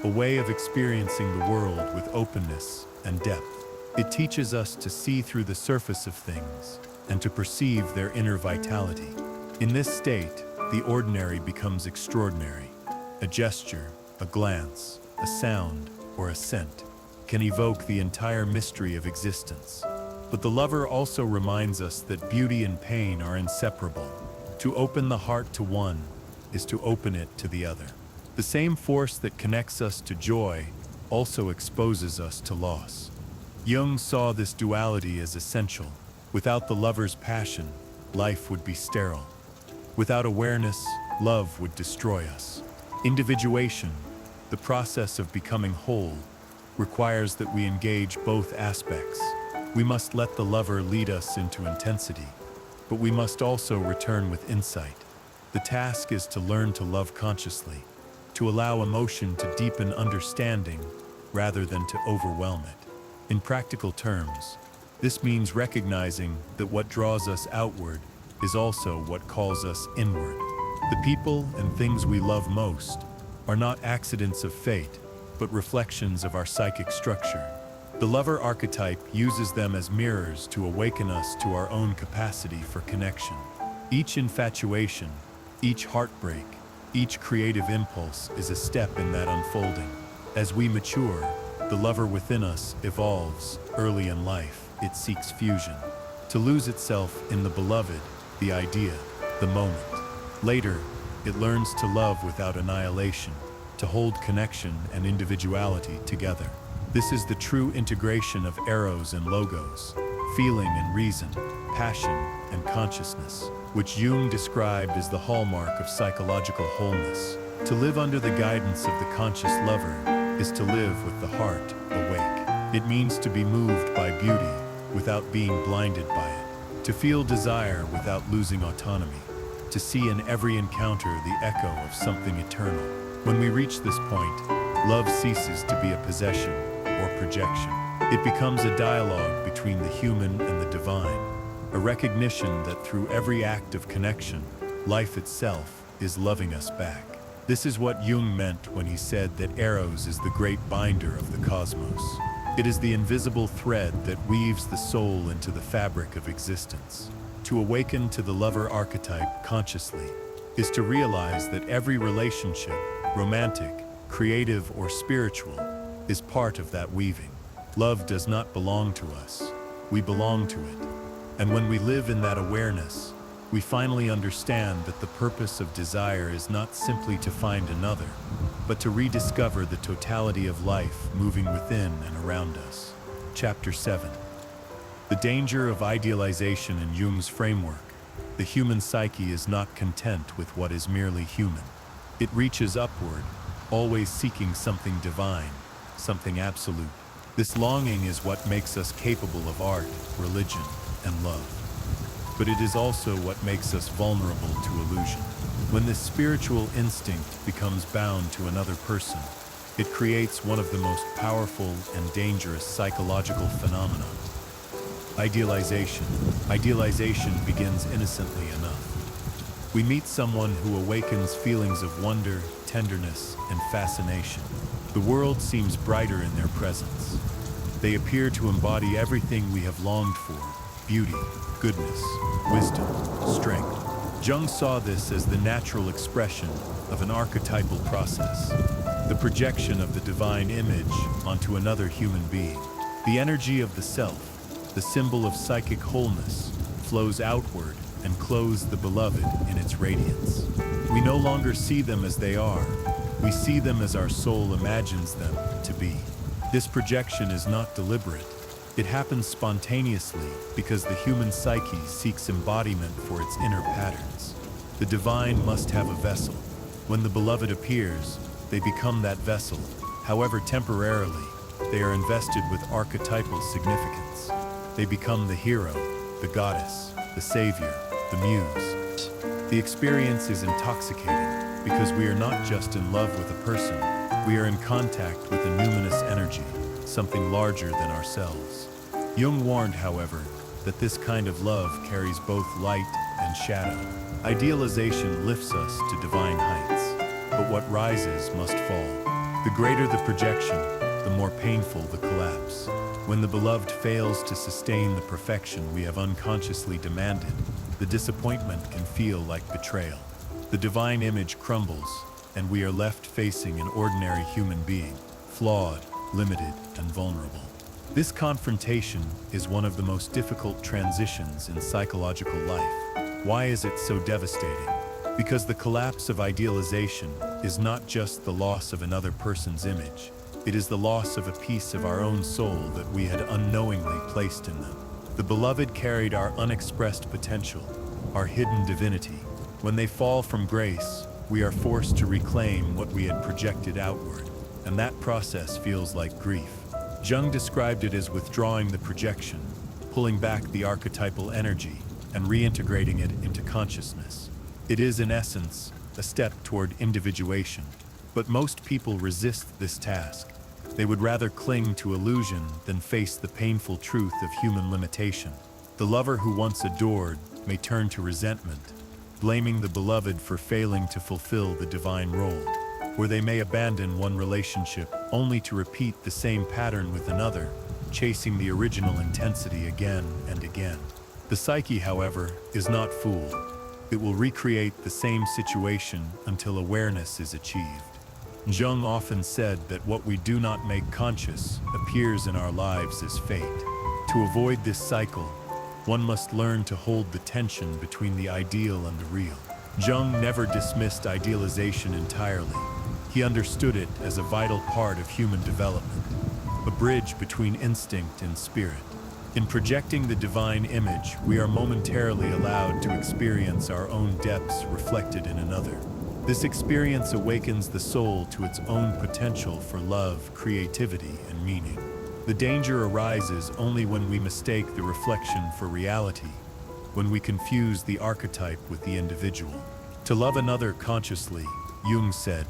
a way of experiencing the world with openness and depth. It teaches us to see through the surface of things and to perceive their inner vitality. In this state, the ordinary becomes extraordinary. A gesture, a glance, a sound, or a scent can evoke the entire mystery of existence. But the lover also reminds us that beauty and pain are inseparable. To open the heart to one is to open it to the other. The same force that connects us to joy also exposes us to loss. Jung saw this duality as essential. Without the lover's passion, life would be sterile. Without awareness, love would destroy us. Individuation, the process of becoming whole, requires that we engage both aspects. We must let the lover lead us into intensity, but we must also return with insight. The task is to learn to love consciously, to allow emotion to deepen understanding rather than to overwhelm it. In practical terms, this means recognizing that what draws us outward is also what calls us inward. The people and things we love most are not accidents of fate, but reflections of our psychic structure. The lover archetype uses them as mirrors to awaken us to our own capacity for connection. Each infatuation, each heartbreak, each creative impulse is a step in that unfolding. As we mature, the lover within us evolves. Early in life, it seeks fusion, to lose itself in the beloved, the idea, the moment. Later, it learns to love without annihilation, to hold connection and individuality together. This is the true integration of eros and logos, feeling and reason, passion and consciousness, which Jung described as the hallmark of psychological wholeness. To live under the guidance of the conscious lover is to live with the heart awake. It means to be moved by beauty without being blinded by it, to feel desire without losing autonomy, to see in every encounter the echo of something eternal. When we reach this point, love ceases to be a possession or projection. It becomes a dialogue between the human and the divine, a recognition that through every act of connection, life itself is loving us back. This is what Jung meant when he said that Eros is the great binder of the cosmos. It is the invisible thread that weaves the soul into the fabric of existence. To awaken to the lover archetype consciously is to realize that every relationship, romantic, creative, or spiritual, is part of that weaving. Love does not belong to us. We belong to it. And when we live in that awareness, we finally understand that the purpose of desire is not simply to find another, but to rediscover the totality of life moving within and around us. Chapter 7. The danger of idealization in Jung's framework. The human psyche is not content with what is merely human. It reaches upward, always seeking something divine, something absolute. This longing is what makes us capable of art, religion, and love. But it is also what makes us vulnerable to illusion. When this spiritual instinct becomes bound to another person, it creates one of the most powerful and dangerous psychological phenomena. Idealization. Idealization begins innocently enough. We meet someone who awakens feelings of wonder, tenderness, and fascination. The world seems brighter in their presence. They appear to embody everything we have longed for: beauty, goodness, wisdom, strength. Jung saw this as the natural expression of an archetypal process, the projection of the divine image onto another human being. The energy of the self, the symbol of psychic wholeness, flows outward and clothes the beloved in its radiance. We no longer see them as they are. We see them as our soul imagines them to be. This projection is not deliberate. It happens spontaneously because the human psyche seeks embodiment for its inner patterns. The divine must have a vessel. When the beloved appears, they become that vessel. However, temporarily, they are invested with archetypal significance. They become the hero, the goddess, the savior, the muse. The experience is intoxicating because we are not just in love with a person, we are in contact with a numinous energy, something larger than ourselves. Jung warned, however, that this kind of love carries both light and shadow. Idealization lifts us to divine heights, but what rises must fall. The greater the projection, the more painful the collapse. When the beloved fails to sustain the perfection we have unconsciously demanded, the disappointment can feel like betrayal. The divine image crumbles, and we are left facing an ordinary human being, flawed, limited, and vulnerable. This confrontation is one of the most difficult transitions in psychological life. Why is it so devastating? Because the collapse of idealization is not just the loss of another person's image. It is the loss of a piece of our own soul that we had unknowingly placed in them. The beloved carried our unexpressed potential, our hidden divinity. When they fall from grace, we are forced to reclaim what we had projected outward, and that process feels like grief. Jung described it as withdrawing the projection, pulling back the archetypal energy, and reintegrating it into consciousness. It is, in essence, a step toward individuation, but most people resist this task. They would rather cling to illusion than face the painful truth of human limitation. The lover who once adored may turn to resentment, blaming the beloved for failing to fulfill the divine role. Or they may abandon one relationship only to repeat the same pattern with another, chasing the original intensity again and again. The psyche, however, is not fooled. It will recreate the same situation until awareness is achieved. Jung often said that what we do not make conscious appears in our lives as fate. To avoid this cycle, one must learn to hold the tension between the ideal and the real. Jung never dismissed idealization entirely. He understood it as a vital part of human development, a bridge between instinct and spirit. In projecting the divine image, we are momentarily allowed to experience our own depths reflected in another. This experience awakens the soul to its own potential for love, creativity, and meaning. The danger arises only when we mistake the reflection for reality, when we confuse the archetype with the individual. To love another consciously, Jung said,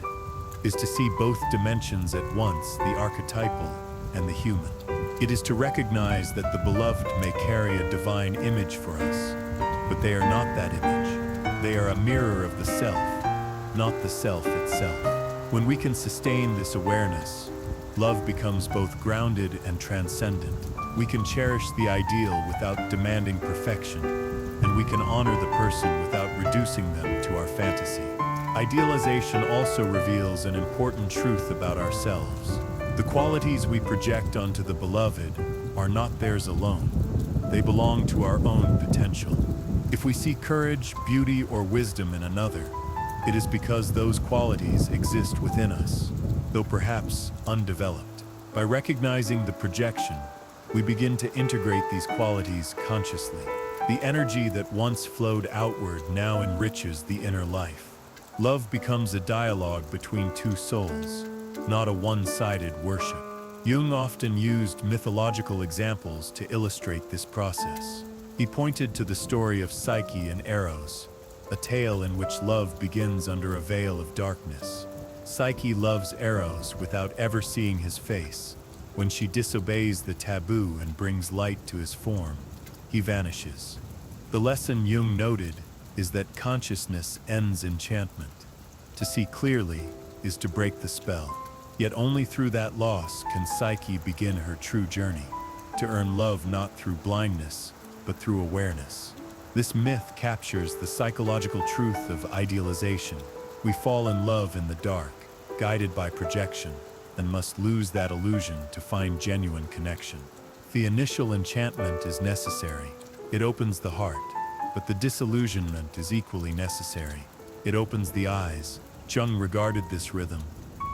is to see both dimensions at once, the archetypal and the human. It is to recognize that the beloved may carry a divine image for us, but they are not that image. They are a mirror of the self, not the self itself. When we can sustain this awareness, love becomes both grounded and transcendent. We can cherish the ideal without demanding perfection, and we can honor the person without reducing them to our fantasy. Idealization also reveals an important truth about ourselves. The qualities we project onto the beloved are not theirs alone. They belong to our own potential. If we see courage, beauty, or wisdom in another, it is because those qualities exist within us, though perhaps undeveloped. By recognizing the projection, we begin to integrate these qualities consciously. The energy that once flowed outward now enriches the inner life. Love becomes a dialogue between two souls, not a one-sided worship. Jung often used mythological examples to illustrate this process. He pointed to the story of Psyche and Eros, a tale in which love begins under a veil of darkness. Psyche loves Eros without ever seeing his face. When she disobeys the taboo and brings light to his form, he vanishes. The lesson Jung noted is that consciousness ends enchantment. To see clearly is to break the spell. Yet only through that loss can Psyche begin her true journey, to earn love not through blindness, but through awareness. This myth captures the psychological truth of idealization. We fall in love in the dark, guided by projection, and must lose that illusion to find genuine connection. The initial enchantment is necessary. It opens the heart, but the disillusionment is equally necessary. It opens the eyes. Jung regarded this rhythm,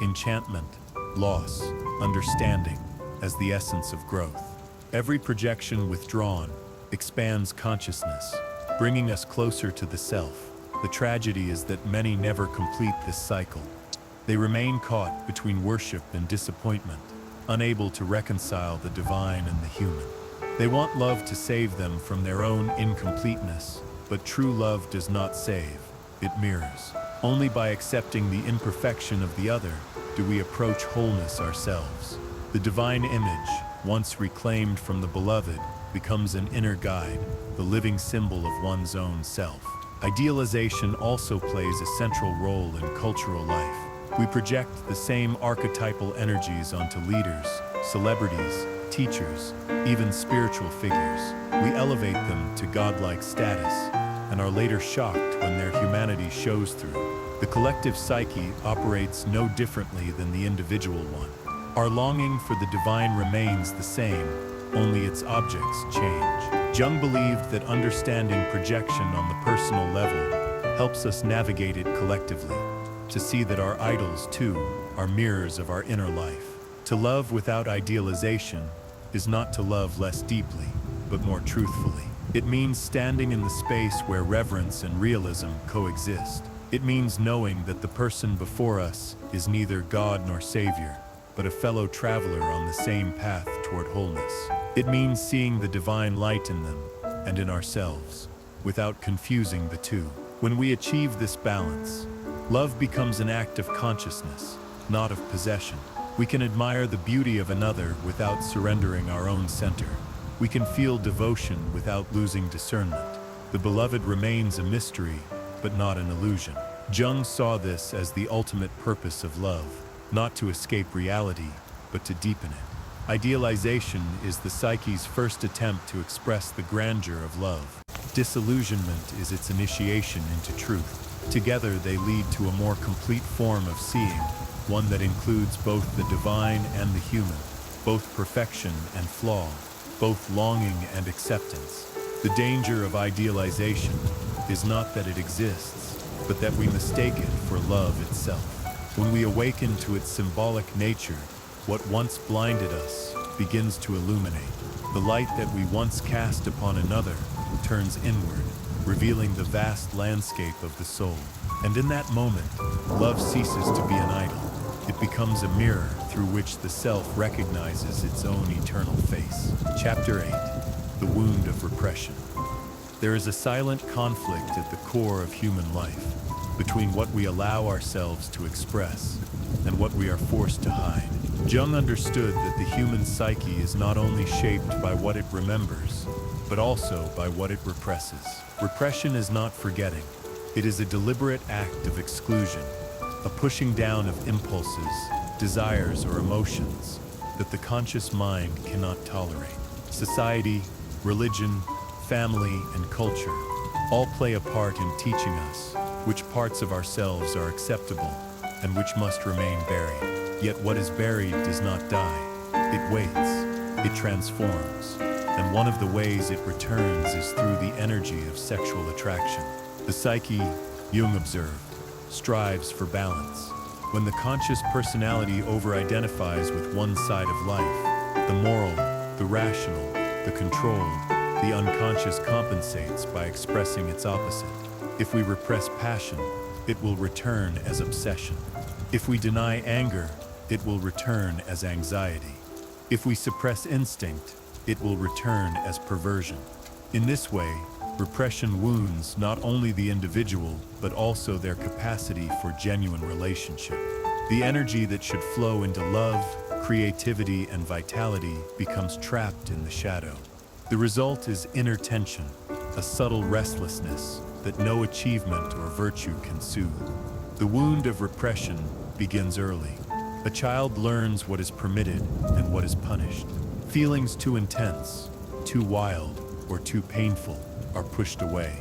enchantment, loss, understanding, as the essence of growth. Every projection withdrawn expands consciousness, bringing us closer to the self. The tragedy is that many never complete this cycle. They remain caught between worship and disappointment, unable to reconcile the divine and the human. They want love to save them from their own incompleteness, but true love does not save, it mirrors. Only by accepting the imperfection of the other do we approach wholeness ourselves. The divine image, once reclaimed from the beloved, becomes an inner guide, the living symbol of one's own self. Idealization also plays a central role in cultural life. We project the same archetypal energies onto leaders, celebrities, teachers, even spiritual figures. We elevate them to godlike status and are later shocked when their humanity shows through. The collective psyche operates no differently than the individual one. Our longing for the divine remains the same, only its objects change. Jung believed that understanding projection on the personal level helps us navigate it collectively, to see that our idols, too, are mirrors of our inner life. To love without idealization is not to love less deeply, but more truthfully. It means standing in the space where reverence and realism coexist. It means knowing that the person before us is neither God nor Savior, but a fellow traveler on the same path toward wholeness. It means seeing the divine light in them and in ourselves, without confusing the two. When we achieve this balance, love becomes an act of consciousness, not of possession. We can admire the beauty of another without surrendering our own center. We can feel devotion without losing discernment. The beloved remains a mystery, but not an illusion. Jung saw this as the ultimate purpose of love, not to escape reality, but to deepen it. Idealization is the psyche's first attempt to express the grandeur of love. Disillusionment is its initiation into truth. Together they lead to a more complete form of seeing, one that includes both the divine and the human, both perfection and flaw, both longing and acceptance. The danger of idealization is not that it exists, but that we mistake it for love itself. When we awaken to its symbolic nature, what once blinded us begins to illuminate. The light that we once cast upon another turns inward, revealing the vast landscape of the soul. And in that moment, love ceases to be an idol. It becomes a mirror through which the self recognizes its own eternal face. Chapter 8. The Wound of Repression. There is a silent conflict at the core of human life, between what we allow ourselves to express and what we are forced to hide. Jung understood that the human psyche is not only shaped by what it remembers, but also by what it represses. Repression is not forgetting. It is a deliberate act of exclusion, a pushing down of impulses, desires, or emotions that the conscious mind cannot tolerate. Society, religion, family, and culture all play a part in teaching us which parts of ourselves are acceptable and which must remain buried. Yet what is buried does not die. It waits, it transforms, and one of the ways it returns is through the energy of sexual attraction. The psyche, Jung observed, strives for balance. When the conscious personality over-identifies with one side of life, the moral, the rational, the controlled, the unconscious compensates by expressing its opposite. If we repress passion, it will return as obsession. If we deny anger, it will return as anxiety. If we suppress instinct, it will return as perversion. In this way, repression wounds not only the individual, but also their capacity for genuine relationship. The energy that should flow into love, creativity, and vitality becomes trapped in the shadow. The result is inner tension, a subtle restlessness that no achievement or virtue can soothe. The wound of repression begins early. A child learns what is permitted and what is punished. Feelings too intense, too wild, or too painful are pushed away.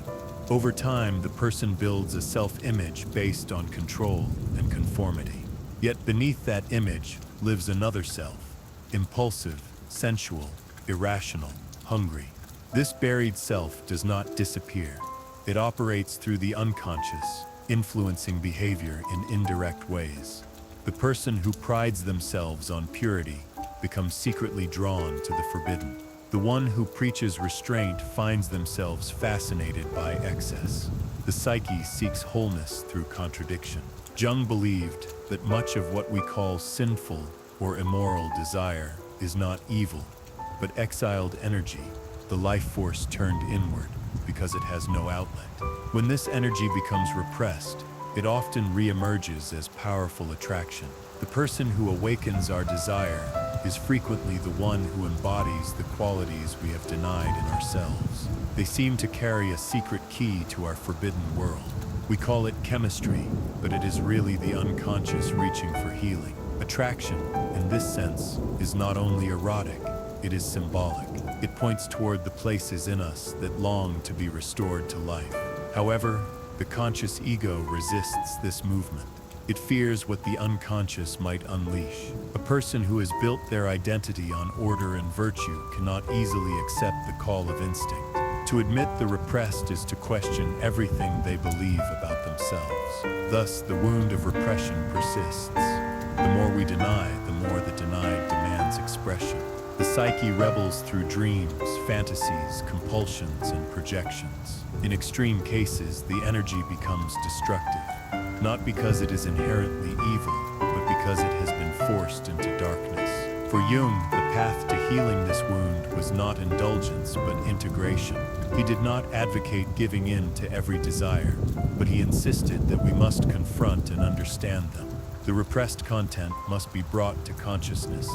Over time, the person builds a self-image based on control and conformity. Yet beneath that image lives another self, impulsive, sensual, irrational, hungry. This buried self does not disappear. It operates through the unconscious, influencing behavior in indirect ways. The person who prides themselves on purity becomes secretly drawn to the forbidden. The one who preaches restraint finds themselves fascinated by excess. The psyche seeks wholeness through contradiction. Jung believed that much of what we call sinful or immoral desire is not evil, but exiled energy, the life force turned inward, because it has no outlet. When this energy becomes repressed, it often reemerges as powerful attraction. The person who awakens our desire is frequently the one who embodies the qualities we have denied in ourselves. They seem to carry a secret key to our forbidden world. We call it chemistry, but it is really the unconscious reaching for healing. Attraction, in this sense, is not only erotic, it is symbolic. It points toward the places in us that long to be restored to life. However, the conscious ego resists this movement. It fears what the unconscious might unleash. A person who has built their identity on order and virtue cannot easily accept the call of instinct. To admit the repressed is to question everything they believe about themselves. Thus, the wound of repression persists. The more we deny, the more the denied demands expression. The psyche rebels through dreams, fantasies, compulsions, and projections. In extreme cases, the energy becomes destructive, not because it is inherently evil, but because it has been forced into darkness. For Jung, the path to healing this wound was not indulgence, but integration. He did not advocate giving in to every desire, but he insisted that we must confront and understand them. The repressed content must be brought to consciousness,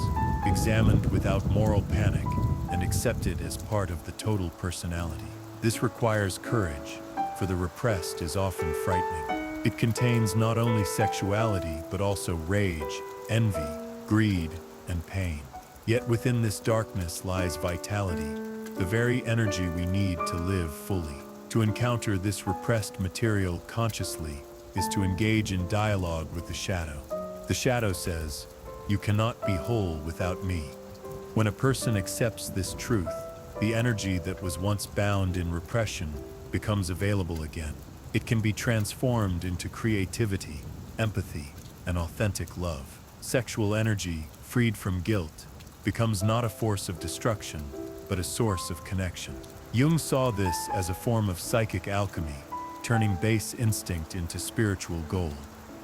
examined without moral panic, and accepted as part of the total personality. This requires courage, for the repressed is often frightening. It contains not only sexuality, but also rage, envy, greed, and pain. Yet within this darkness lies vitality, the very energy we need to live fully. To encounter this repressed material consciously is to engage in dialogue with the shadow. The shadow says, "You cannot be whole without me." When a person accepts this truth, the energy that was once bound in repression becomes available again. It can be transformed into creativity, empathy, and authentic love. Sexual energy, freed from guilt, becomes not a force of destruction, but a source of connection. Jung saw this as a form of psychic alchemy, turning base instinct into spiritual gold.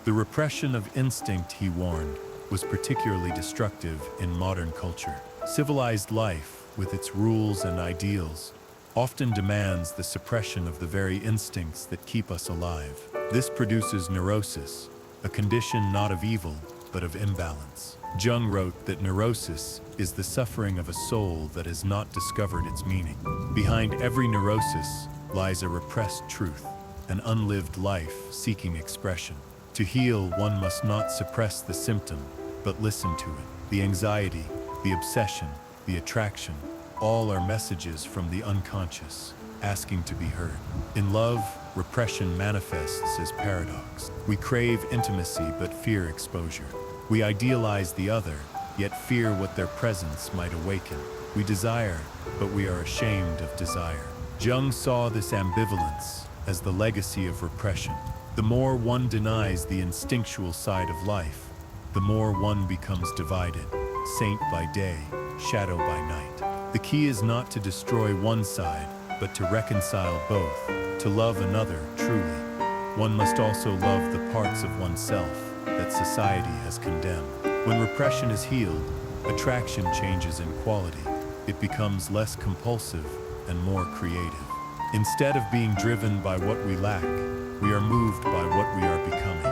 The repression of instinct, he warned, was particularly destructive in modern culture. Civilized life, with its rules and ideals, often demands the suppression of the very instincts that keep us alive. This produces neurosis, a condition not of evil, but of imbalance. Jung wrote that neurosis is the suffering of a soul that has not discovered its meaning. Behind every neurosis lies a repressed truth, an unlived life seeking expression. To heal, one must not suppress the symptom, but listen to it. The anxiety, the obsession, the attraction, all are messages from the unconscious, asking to be heard. In love, repression manifests as paradox. We crave intimacy but fear exposure. We idealize the other, yet fear what their presence might awaken. We desire, but we are ashamed of desire. Jung saw this ambivalence as the legacy of repression. The more one denies the instinctual side of life, the more one becomes divided, saint by day, shadow by night. The key is not to destroy one side, but to reconcile both, to love another truly. One must also love the parts of oneself that society has condemned. When repression is healed, attraction changes in quality. It becomes less compulsive and more creative. Instead of being driven by what we lack, we are moved by what we are becoming.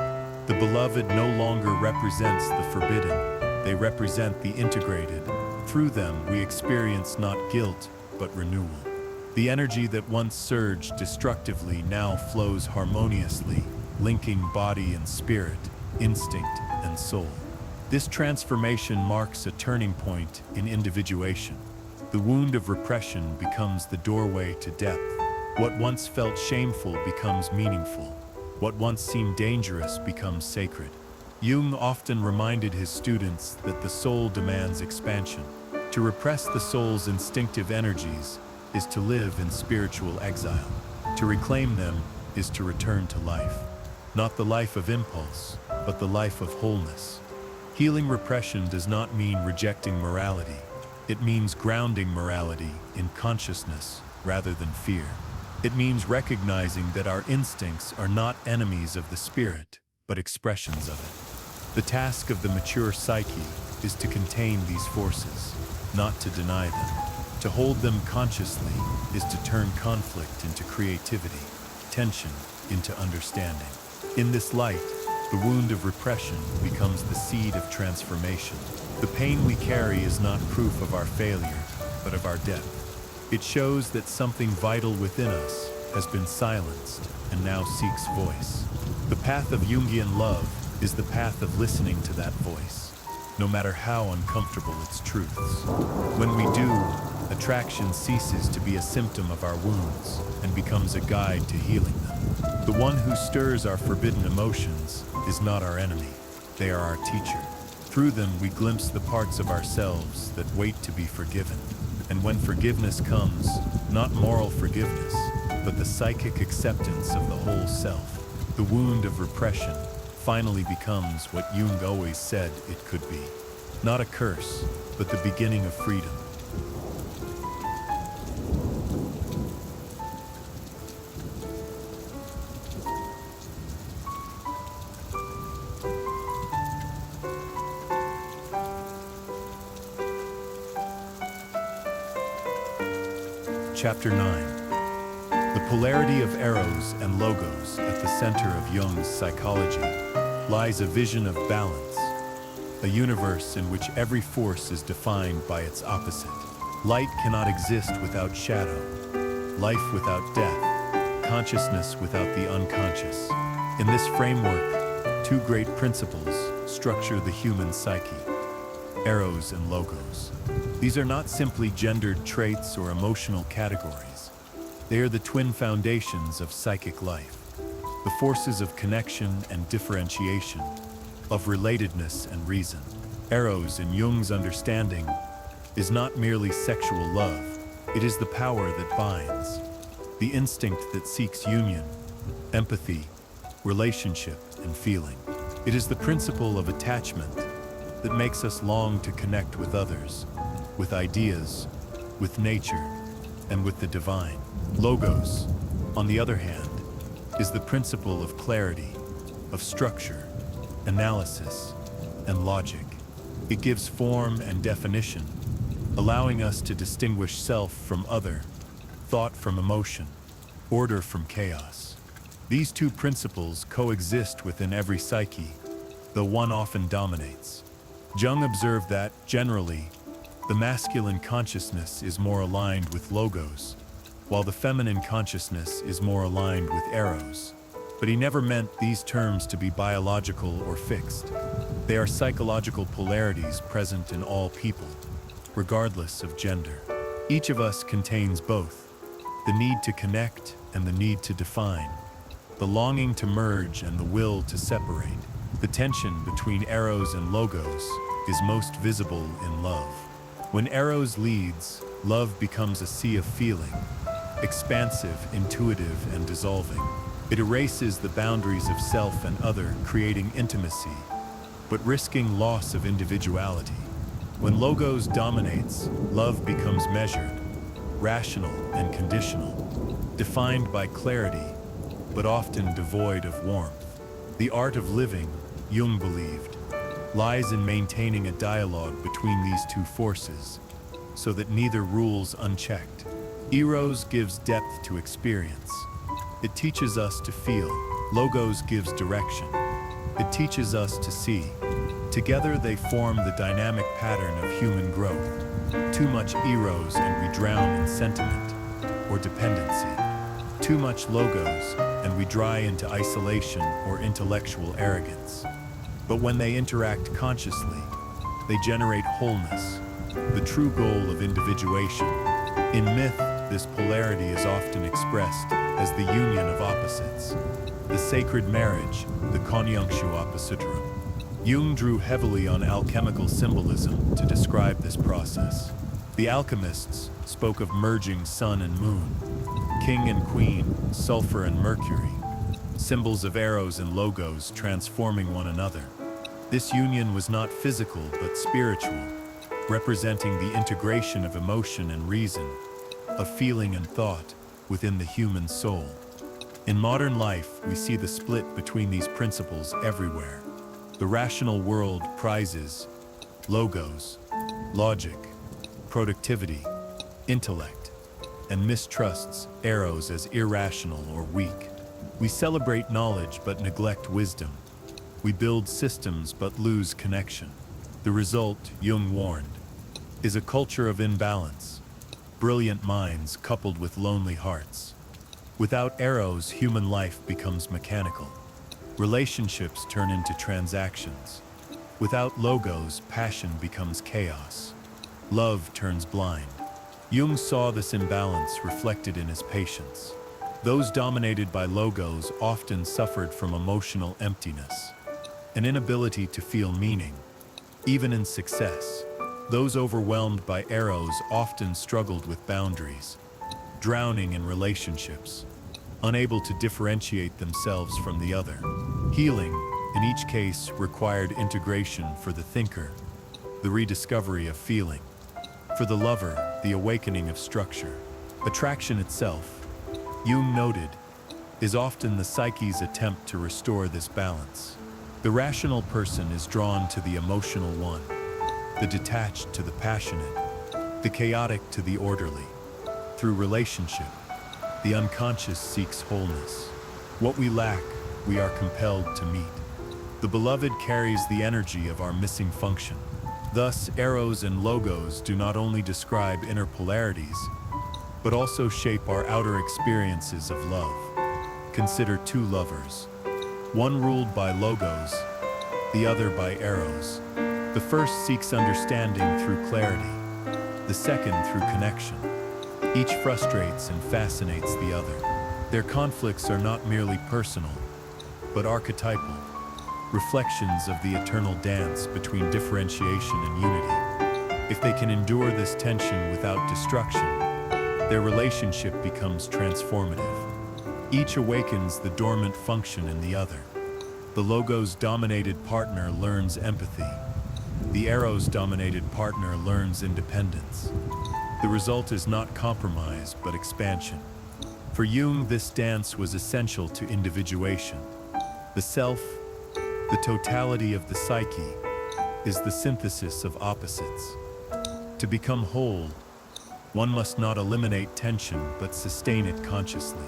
The beloved no longer represents the forbidden, they represent the integrated. Through them, we experience not guilt, but renewal. The energy that once surged destructively now flows harmoniously, linking body and spirit, instinct and soul. This transformation marks a turning point in individuation. The wound of repression becomes the doorway to depth. What once felt shameful becomes meaningful. What once seemed dangerous becomes sacred. Jung often reminded his students that the soul demands expansion. To repress the soul's instinctive energies is to live in spiritual exile. To reclaim them is to return to life. Not the life of impulse, but the life of wholeness. Healing repression does not mean rejecting morality. It means grounding morality in consciousness rather than fear. It means recognizing that our instincts are not enemies of the spirit, but expressions of it. The task of the mature psyche is to contain these forces, not to deny them. To hold them consciously is to turn conflict into creativity, tension into understanding. In this light, the wound of repression becomes the seed of transformation. The pain we carry is not proof of our failure, but of our depth. It shows that something vital within us has been silenced and now seeks voice. The path of Jungian love is the path of listening to that voice, no matter how uncomfortable its truths. When we do, attraction ceases to be a symptom of our wounds and becomes a guide to healing them. The one who stirs our forbidden emotions is not our enemy. They are our teacher. Through them, we glimpse the parts of ourselves that wait to be forgiven. And when forgiveness comes, not moral forgiveness, but the psychic acceptance of the whole self, the wound of repression finally becomes what Jung always said it could be. Not a curse, but the beginning of freedom. Chapter 9. The polarity of eros and logos at the center of Jung's psychology lies a vision of balance, a universe in which every force is defined by its opposite. Light cannot exist without shadow, life without death, consciousness without the unconscious. In this framework, two great principles structure the human psyche: eros and logos. These are not simply gendered traits or emotional categories. They are the twin foundations of psychic life, the forces of connection and differentiation, of relatedness and reason. Eros, in Jung's understanding, is not merely sexual love. It is the power that binds, the instinct that seeks union, empathy, relationship, and feeling. It is the principle of attachment that makes us long to connect with others, with ideas, with nature, and with the divine. Logos, on the other hand, is the principle of clarity, of structure, analysis, and logic. It gives form and definition, allowing us to distinguish self from other, thought from emotion, order from chaos. These two principles coexist within every psyche, though one often dominates. Jung observed that, generally, the masculine consciousness is more aligned with logos, while the feminine consciousness is more aligned with eros. But he never meant these terms to be biological or fixed. They are psychological polarities present in all people, regardless of gender. Each of us contains both: the need to connect and the need to define, the longing to merge and the will to separate. The tension between eros and logos is most visible in love. When eros leads, love becomes a sea of feeling, expansive, intuitive, and dissolving. It erases the boundaries of self and other, creating intimacy, but risking loss of individuality. When logos dominates, love becomes measured, rational, and conditional, defined by clarity, but often devoid of warmth. The art of living, Jung believed, lies in maintaining a dialogue between these two forces, so that neither rules unchecked. Eros gives depth to experience. It teaches us to feel. Logos gives direction. It teaches us to see. Together they form the dynamic pattern of human growth. Too much eros and we drown in sentiment or dependency. Too much logos and we dry into isolation or intellectual arrogance. But when they interact consciously, they generate wholeness, the true goal of individuation. In myth, this polarity is often expressed as the union of opposites, the sacred marriage, the conjunctio oppositorum. Jung drew heavily on alchemical symbolism to describe this process. The alchemists spoke of merging sun and moon, king and queen, sulfur and mercury, symbols of eros and logos transforming one another. This union was not physical but spiritual, representing the integration of emotion and reason, of feeling and thought within the human soul. In modern life, we see the split between these principles everywhere. The rational world prizes logos, logic, productivity, intellect, and mistrusts Eros as irrational or weak. We celebrate knowledge but neglect wisdom. We build systems but lose connection. The result, Jung warned, is a culture of imbalance, brilliant minds coupled with lonely hearts. Without Eros, human life becomes mechanical. Relationships turn into transactions. Without Logos, passion becomes chaos. Love turns blind. Jung saw this imbalance reflected in his patients. Those dominated by Logos often suffered from emotional emptiness, an inability to feel meaning, even in success. Those overwhelmed by Eros often struggled with boundaries, drowning in relationships, unable to differentiate themselves from the other. Healing, in each case, required integration for the thinker, the rediscovery of feeling. For the lover, the awakening of structure. Attraction itself, Jung noted, is often the psyche's attempt to restore this balance. The rational person is drawn to the emotional one, the detached to the passionate, the chaotic to the orderly. Through relationship, the unconscious seeks wholeness. What we lack, we are compelled to meet. The beloved carries the energy of our missing function. Thus, Eros and Logos do not only describe inner polarities, but also shape our outer experiences of love. Consider two lovers, one ruled by Logos, the other by Eros. The first seeks understanding through clarity, the second through connection. Each frustrates and fascinates the other. Their conflicts are not merely personal, but archetypal, reflections of the eternal dance between differentiation and unity. If they can endure this tension without destruction, their relationship becomes transformative. Each awakens the dormant function in the other. The Logos-dominated partner learns empathy. The Eros-dominated partner learns independence. The result is not compromise, but expansion. For Jung, this dance was essential to individuation. The self, the totality of the psyche, is the synthesis of opposites. To become whole, one must not eliminate tension, but sustain it consciously.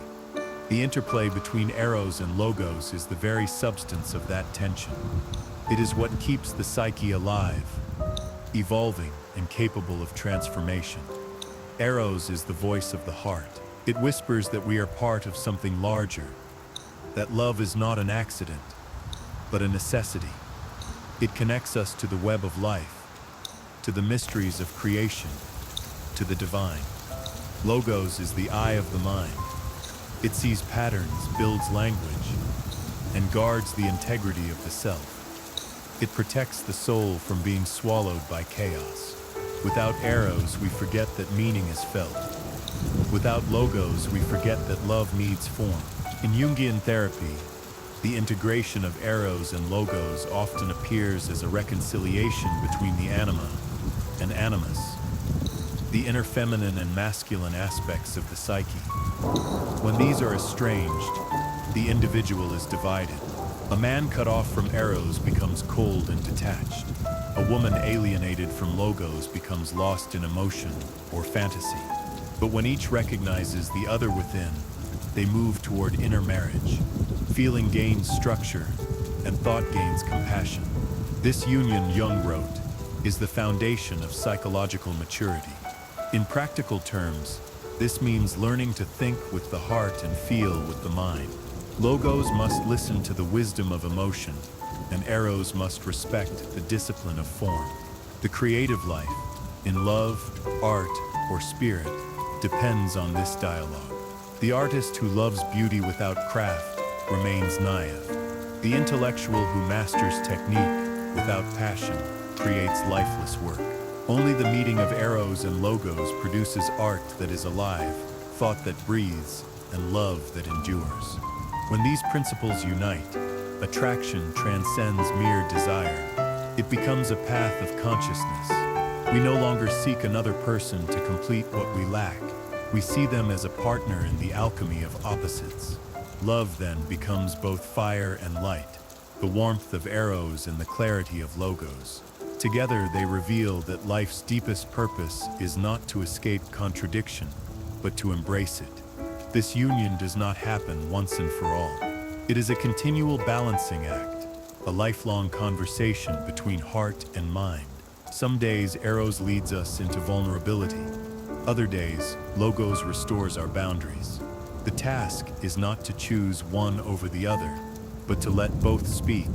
The interplay between Eros and Logos is the very substance of that tension. It is what keeps the psyche alive, evolving, and capable of transformation. Eros is the voice of the heart. It whispers that we are part of something larger, that love is not an accident, but a necessity. It connects us to the web of life, to the mysteries of creation, to the divine. Logos is the eye of the mind. It sees patterns, builds language, and guards the integrity of the self. It protects the soul from being swallowed by chaos. Without Eros, we forget that meaning is felt. Without Logos, we forget that love needs form. In Jungian therapy, the integration of Eros and Logos often appears as a reconciliation between the anima and animus, the inner feminine and masculine aspects of the psyche. When these are estranged, the individual is divided. A man cut off from Eros becomes cold and detached. A woman alienated from Logos becomes lost in emotion or fantasy. But when each recognizes the other within, they move toward inner marriage. Feeling gains structure, and thought gains compassion. This union, Jung wrote, is the foundation of psychological maturity. In practical terms, this means learning to think with the heart and feel with the mind. Logos must listen to the wisdom of emotion, and Eros must respect the discipline of form. The creative life, in love, art, or spirit, depends on this dialogue. The artist who loves beauty without craft remains naive. The intellectual who masters technique without passion creates lifeless work. Only the meeting of Eros and Logos produces art that is alive, thought that breathes, and love that endures. When these principles unite, attraction transcends mere desire. It becomes a path of consciousness. We no longer seek another person to complete what we lack. We see them as a partner in the alchemy of opposites. Love then becomes both fire and light, the warmth of Eros and the clarity of Logos. Together, they reveal that life's deepest purpose is not to escape contradiction, but to embrace it. This union does not happen once and for all. It is a continual balancing act, a lifelong conversation between heart and mind. Some days, Eros leads us into vulnerability. Other days, Logos restores our boundaries. The task is not to choose one over the other, but to let both speak,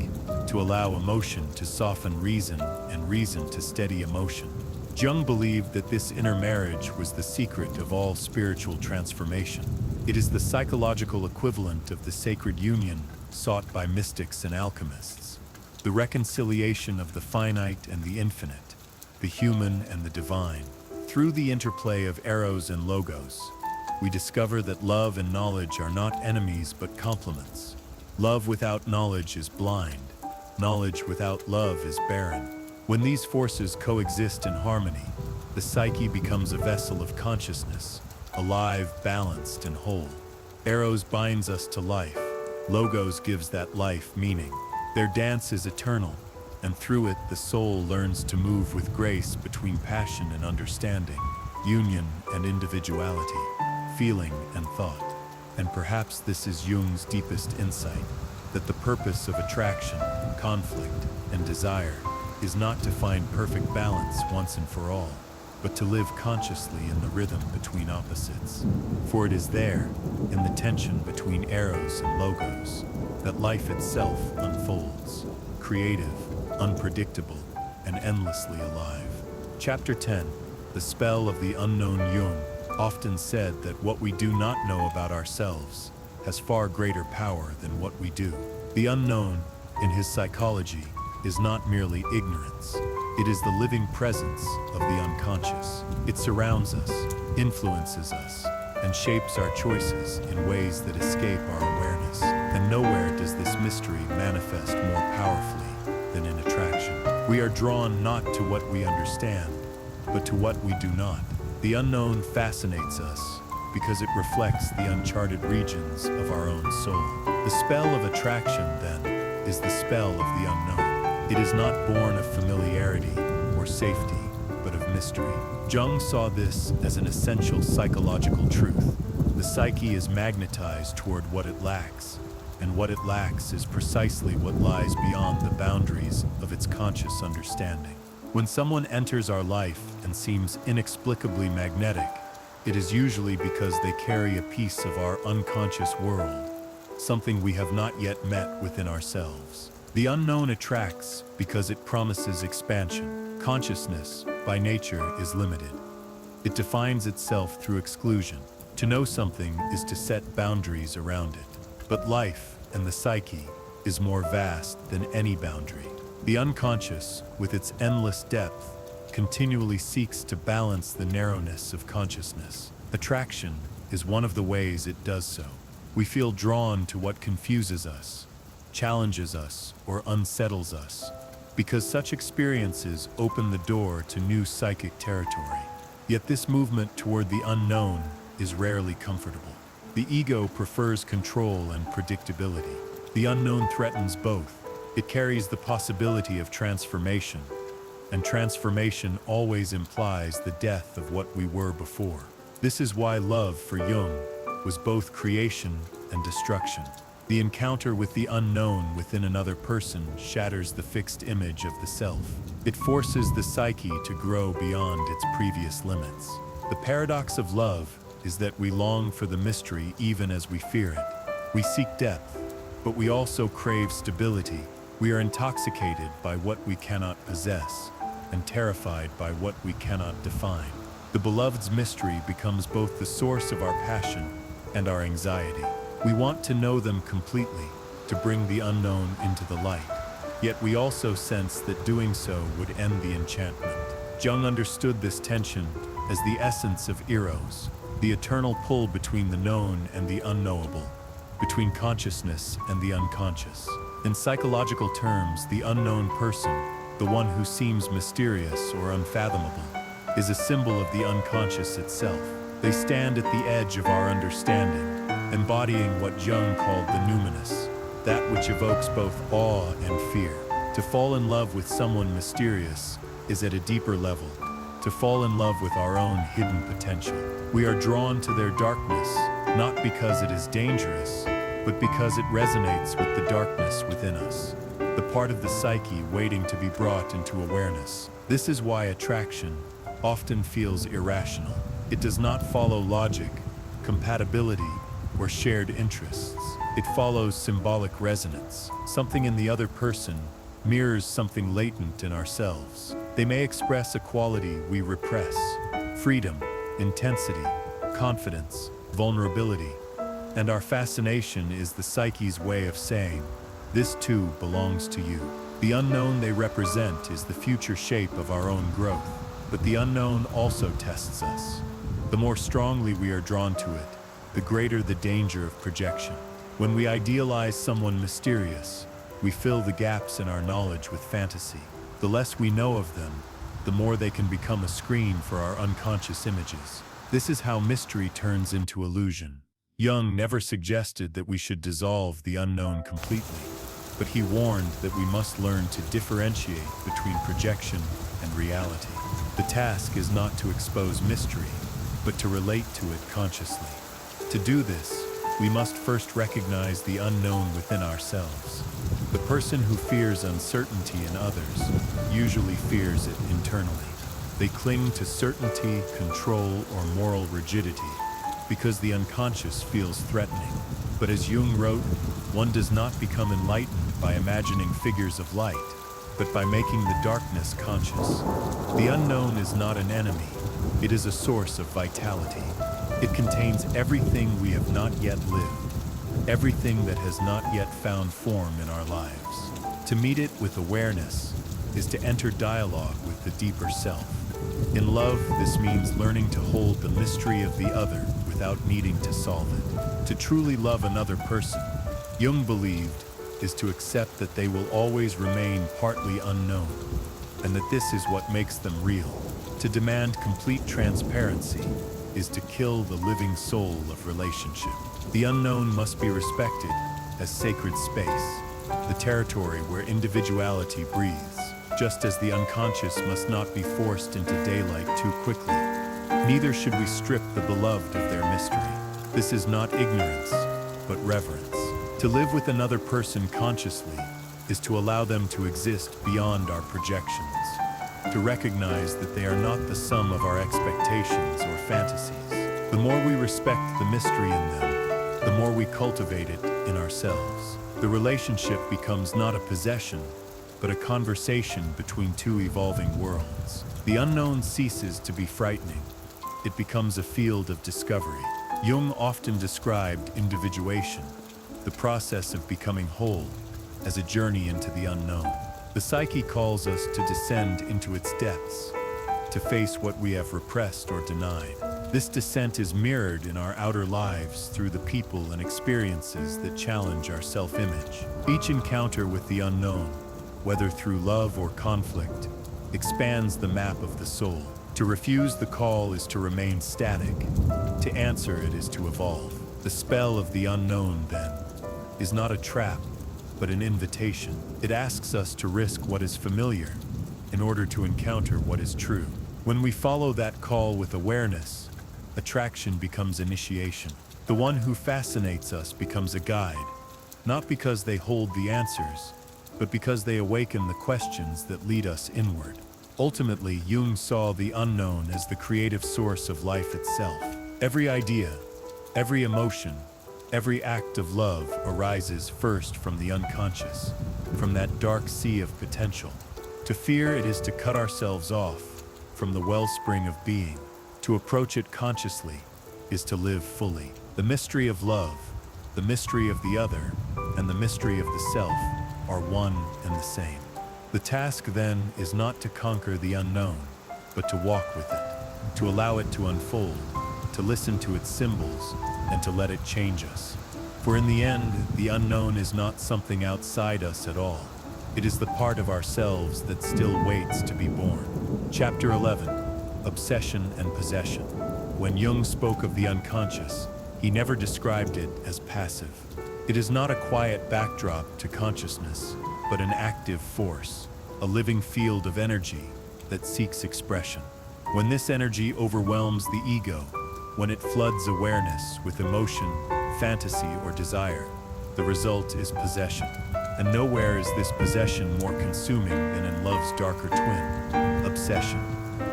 to allow emotion to soften reason and reason to steady emotion. Jung believed that this inner marriage was the secret of all spiritual transformation. It is the psychological equivalent of the sacred union sought by mystics and alchemists, the reconciliation of the finite and the infinite, the human and the divine. Through the interplay of Eros and Logos, we discover that love and knowledge are not enemies but complements. Love without knowledge is blind. Knowledge without love is barren. When these forces coexist in harmony, the psyche becomes a vessel of consciousness, alive, balanced, and whole. Eros binds us to life. Logos gives that life meaning. Their dance is eternal, and through it the soul learns to move with grace between passion and understanding, union and individuality, feeling and thought. And perhaps this is Jung's deepest insight, that the purpose of attraction, conflict, and desire is not to find perfect balance once and for all, but to live consciously in the rhythm between opposites. For it is there, in the tension between Eros and Logos, that life itself unfolds, creative, unpredictable, and endlessly alive. Chapter 10, The Spell of the Unknown. Jung often said that what we do not know about ourselves has far greater power than what we do. The unknown, in his psychology, is not merely ignorance. It is the living presence of the unconscious. It surrounds us, influences us, and shapes our choices in ways that escape our awareness. And nowhere does this mystery manifest more powerfully than in attraction. We are drawn not to what we understand, but to what we do not. The unknown fascinates us because it reflects the uncharted regions of our own soul. The spell of attraction, then, is the spell of the unknown. It is not born of familiarity or safety, but of mystery. Jung saw this as an essential psychological truth. The psyche is magnetized toward what it lacks, and what it lacks is precisely what lies beyond the boundaries of its conscious understanding. When someone enters our life and seems inexplicably magnetic, it is usually because they carry a piece of our unconscious world, something we have not yet met within ourselves. The unknown attracts because it promises expansion. Consciousness, by nature, is limited. It defines itself through exclusion. To know something is to set boundaries around it. But life and the psyche is more vast than any boundary. The unconscious, with its endless depth, continually seeks to balance the narrowness of consciousness. Attraction is one of the ways it does so. We feel drawn to what confuses us, challenges us, or unsettles us, because such experiences open the door to new psychic territory. Yet this movement toward the unknown is rarely comfortable. The ego prefers control and predictability. The unknown threatens both. It carries the possibility of transformation, and transformation always implies the death of what we were before. This is why love for Jung was both creation and destruction. The encounter with the unknown within another person shatters the fixed image of the self. It forces the psyche to grow beyond its previous limits. The paradox of love is that we long for the mystery even as we fear it. We seek depth, but we also crave stability. We are intoxicated by what we cannot possess, and terrified by what we cannot define. The beloved's mystery becomes both the source of our passion and our anxiety. We want to know them completely, to bring the unknown into the light. Yet we also sense that doing so would end the enchantment. Jung understood this tension as the essence of Eros, the eternal pull between the known and the unknowable, between consciousness and the unconscious. In psychological terms, the unknown person, the one who seems mysterious or unfathomable, is a symbol of the unconscious itself. They stand at the edge of our understanding, embodying what Jung called the numinous, that which evokes both awe and fear. To To fall in love with someone mysterious is at a deeper level, to fall in love with our own hidden potential. We are drawn to their darkness, not because it is dangerous, but because it resonates with the darkness within us, the part of the psyche waiting to be brought into awareness. This is why attraction often feels irrational. It does not follow logic, compatibility, or shared interests. It follows symbolic resonance. Something in the other person mirrors something latent in ourselves. They may express a quality we repress: freedom, intensity, confidence, vulnerability. And our fascination is the psyche's way of saying, this too belongs to you. The unknown they represent is the future shape of our own growth. But the unknown also tests us. The more strongly we are drawn to it, the greater the danger of projection. When we idealize someone mysterious, we fill the gaps in our knowledge with fantasy. The less we know of them, the more they can become a screen for our unconscious images. This is how mystery turns into illusion. Jung never suggested that we should dissolve the unknown completely, but he warned that we must learn to differentiate between projection and reality. The task is not to expose mystery, but to relate to it consciously. To do this, we must first recognize the unknown within ourselves. The person who fears uncertainty in others usually fears it internally. They cling to certainty, control, or moral rigidity because the unconscious feels threatening. But as Jung wrote, one does not become enlightened by imagining figures of light, but by making the darkness conscious. The unknown is not an enemy. It is a source of vitality. It contains everything we have not yet lived, everything that has not yet found form in our lives. To meet it with awareness is to enter dialogue with the deeper self. In love, this means learning to hold the mystery of the other without needing to solve it. To truly love another person, Jung believed, is to accept that they will always remain partly unknown, and that this is what makes them real. To demand complete transparency is to kill the living soul of relationship. The unknown must be respected as sacred space, the territory where individuality breathes, just as the unconscious must not be forced into daylight too quickly. Neither should we strip the beloved of their mystery. This is not ignorance, but reverence. To live with another person consciously is to allow them to exist beyond our projections, to recognize that they are not the sum of our expectations or fantasies. The more we respect the mystery in them, the more we cultivate it in ourselves. The relationship becomes not a possession, but a conversation between two evolving worlds. The unknown ceases to be frightening. It becomes a field of discovery. Jung often described individuation, the process of becoming whole, as a journey into the unknown. The psyche calls us to descend into its depths, to face what we have repressed or denied. This descent is mirrored in our outer lives through the people and experiences that challenge our self-image. Each encounter with the unknown, whether through love or conflict, expands the map of the soul. To refuse the call is to remain static. To answer it is to evolve. The spell of the unknown, then, is not a trap, but an invitation. It asks us to risk what is familiar in order to encounter what is true. When we follow that call with awareness, attraction becomes initiation. The one who fascinates us becomes a guide, not because they hold the answers, but because they awaken the questions that lead us inward. Ultimately, Jung saw the unknown as the creative source of life itself. Every idea, every emotion, every act of love arises first from the unconscious, from that dark sea of potential. To fear it is to cut ourselves off from the wellspring of being. To approach it consciously is to live fully. The mystery of love, the mystery of the other, and the mystery of the self are one and the same. The task then is not to conquer the unknown, but to walk with it, to allow it to unfold, to listen to its symbols, and to let it change us. For in the end, the unknown is not something outside us at all. It is the part of ourselves that still waits to be born. Chapter 11, Obsession and Possession. When Jung spoke of the unconscious, he never described it as passive. It is not a quiet backdrop to consciousness. but an active force, a living field of energy that seeks expression. When this energy overwhelms the ego, when it floods awareness with emotion, fantasy, or desire, the result is possession. And nowhere is this possession more consuming than in love's darker twin, obsession.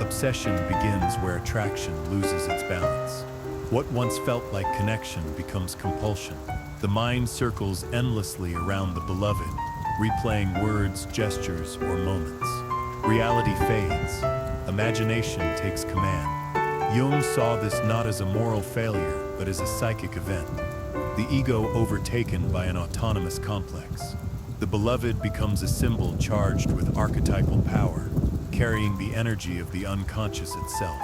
Obsession begins where attraction loses its balance. What once felt like connection becomes compulsion. The mind circles endlessly around the beloved, replaying words, gestures, or moments. Reality fades. Imagination takes command. Jung saw this not as a moral failure, but as a psychic event. The ego overtaken by an autonomous complex. The beloved becomes a symbol charged with archetypal power, carrying the energy of the unconscious itself.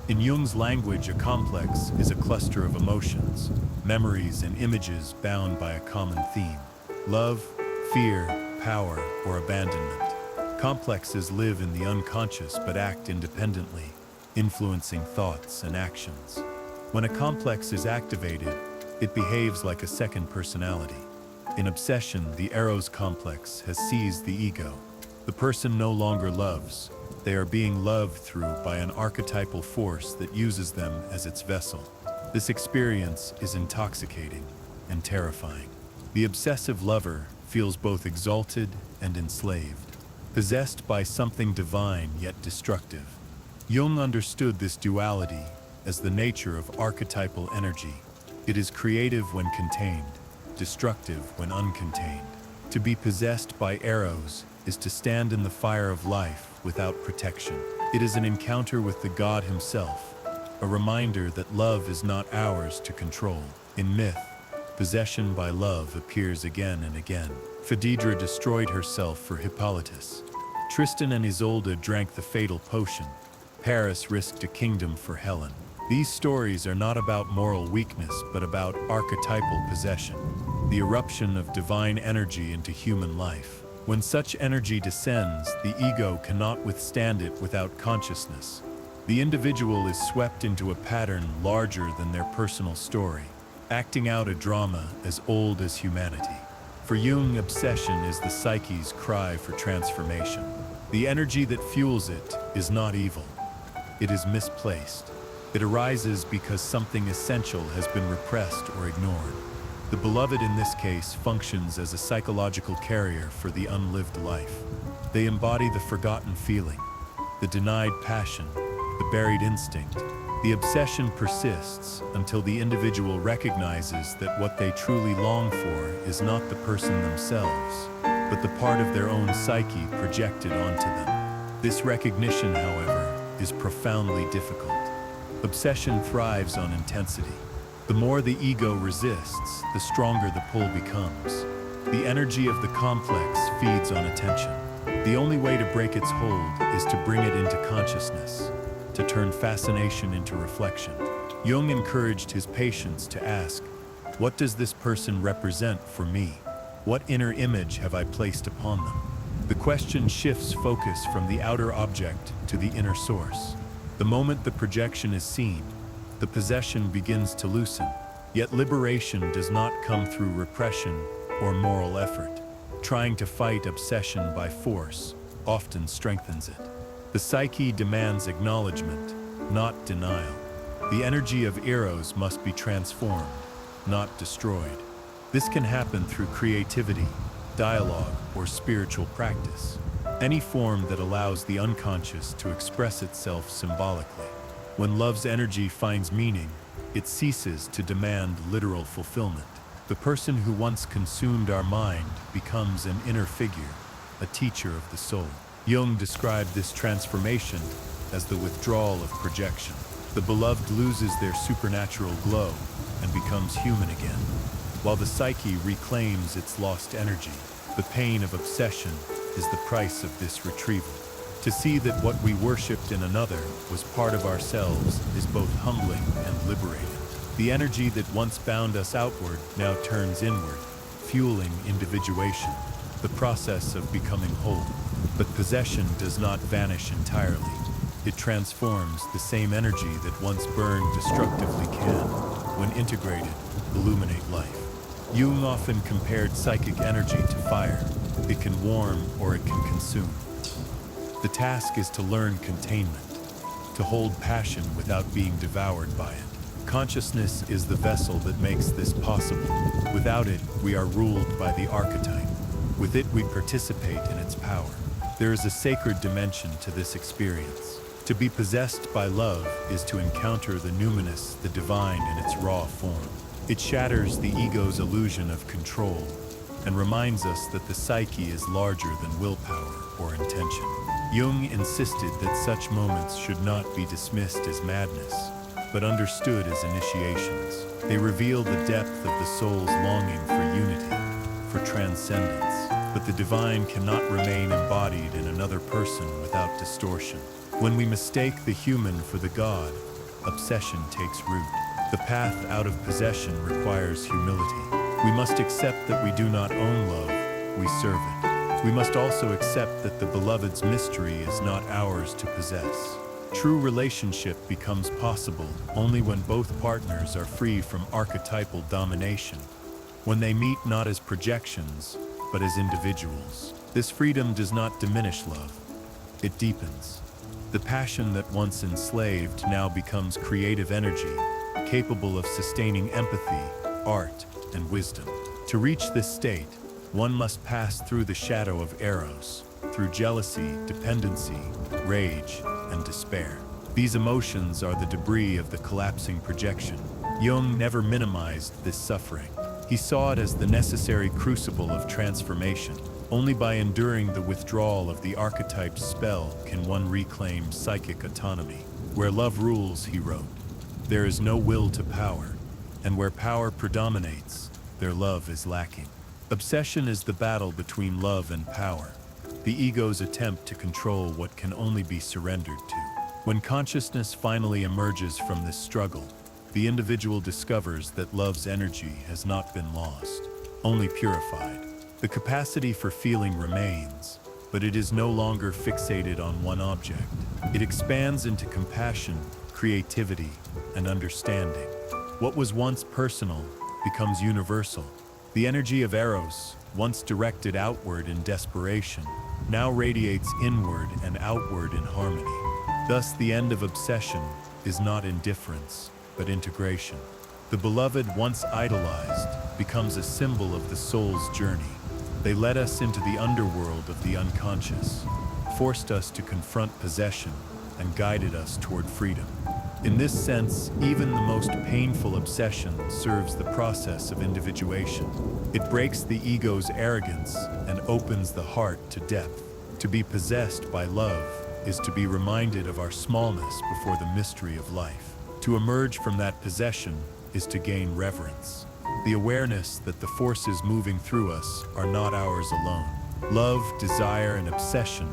In Jung's language, a complex is a cluster of emotions, memories, and images bound by a common theme: love, fear, power, or abandonment. Complexes live in the unconscious but act independently, influencing thoughts and actions. When a complex is activated, it behaves like a second personality. In obsession, the Eros complex has seized the ego. The person no longer loves. They are being loved through by an archetypal force that uses them as its vessel. This experience is intoxicating and terrifying. The obsessive lover feels both exalted and enslaved, possessed by something divine yet destructive. Jung understood this duality as the nature of archetypal energy. It is creative when contained, destructive when uncontained. To be possessed by Eros is to stand in the fire of life without protection. It is an encounter with the god himself, a reminder that love is not ours to control. In myth, possession by love appears again and again. Phaedra destroyed herself for Hippolytus. Tristan and Isolde drank the fatal potion. Paris risked a kingdom for Helen. These stories are not about moral weakness, but about archetypal possession, the eruption of divine energy into human life. When such energy descends, the ego cannot withstand it without consciousness. The individual is swept into a pattern larger than their personal story, acting out a drama as old as humanity. For Jung, obsession is the psyche's cry for transformation. The energy that fuels it is not evil. It is misplaced. It arises because something essential has been repressed or ignored. The beloved in this case functions as a psychological carrier for the unlived life. They embody the forgotten feeling, the denied passion, the buried instinct. The obsession persists until the individual recognizes that what they truly long for is not the person themselves, but the part of their own psyche projected onto them. This recognition, however, is profoundly difficult. Obsession thrives on intensity. The more the ego resists, the stronger the pull becomes. The energy of the complex feeds on attention. The only way to break its hold is to bring it into consciousness, to turn fascination into reflection. Jung encouraged his patients to ask, what does this person represent for me? What inner image have I placed upon them? The question shifts focus from the outer object to the inner source. The moment the projection is seen, the possession begins to loosen. Yet liberation does not come through repression or moral effort. Trying to fight obsession by force often strengthens it. The psyche demands acknowledgement, not denial. The energy of Eros must be transformed, not destroyed. This can happen through creativity, dialogue, or spiritual practice. Any form that allows the unconscious to express itself symbolically. When love's energy finds meaning, it ceases to demand literal fulfillment. The person who once consumed our mind becomes an inner figure, a teacher of the soul. Jung described this transformation as the withdrawal of projection. The beloved loses their supernatural glow and becomes human again, while the psyche reclaims its lost energy. The pain of obsession is the price of this retrieval. To see that what we worshipped in another was part of ourselves is both humbling and liberating. The energy that once bound us outward now turns inward, fueling individuation, the process of becoming whole. But possession does not vanish entirely. It transforms. The same energy that once burned destructively can, when integrated, illuminate life. Jung often compared psychic energy to fire. It can warm or it can consume. The task is to learn containment, to hold passion without being devoured by it. Consciousness is the vessel that makes this possible. Without it, we are ruled by the archetype. With it, we participate in its power. There is a sacred dimension to this experience. To be possessed by love is to encounter the numinous, the divine in its raw form. It shatters the ego's illusion of control and reminds us that the psyche is larger than willpower or intention. Jung insisted that such moments should not be dismissed as madness, but understood as initiations. They reveal the depth of the soul's longing for unity, for transcendence. But the divine cannot remain embodied in another person without distortion. When we mistake the human for the God, obsession takes root. The path out of possession requires humility. We must accept that we do not own love, we serve it. We must also accept that the beloved's mystery is not ours to possess. True relationship becomes possible only when both partners are free from archetypal domination, when they meet not as projections, but as individuals. This freedom does not diminish love, it deepens. The passion that once enslaved now becomes creative energy, capable of sustaining empathy, art, and wisdom. To reach this state, one must pass through the shadow of eros, through jealousy, dependency, rage, and despair. These emotions are the debris of the collapsing projection. Jung never minimized this suffering. He saw it as the necessary crucible of transformation. Only by enduring the withdrawal of the archetype's spell can one reclaim psychic autonomy. Where love rules, he wrote, there is no will to power, and where power predominates, their love is lacking. Obsession is the battle between love and power, the ego's attempt to control what can only be surrendered to. When consciousness finally emerges from this struggle, the individual discovers that love's energy has not been lost, only purified. The capacity for feeling remains, but it is no longer fixated on one object. It expands into compassion, creativity, and understanding. What was once personal becomes universal. The energy of eros, once directed outward in desperation, now radiates inward and outward in harmony. Thus, the end of obsession is not indifference, but integration. The beloved, once idolized, becomes a symbol of the soul's journey. They led us into the underworld of the unconscious, forced us to confront possession, and guided us toward freedom. In this sense, even the most painful obsession serves the process of individuation. It breaks the ego's arrogance and opens the heart to depth. To be possessed by love is to be reminded of our smallness before the mystery of life. To emerge from that possession is to gain reverence. The awareness that the forces moving through us are not ours alone. Love, desire, and obsession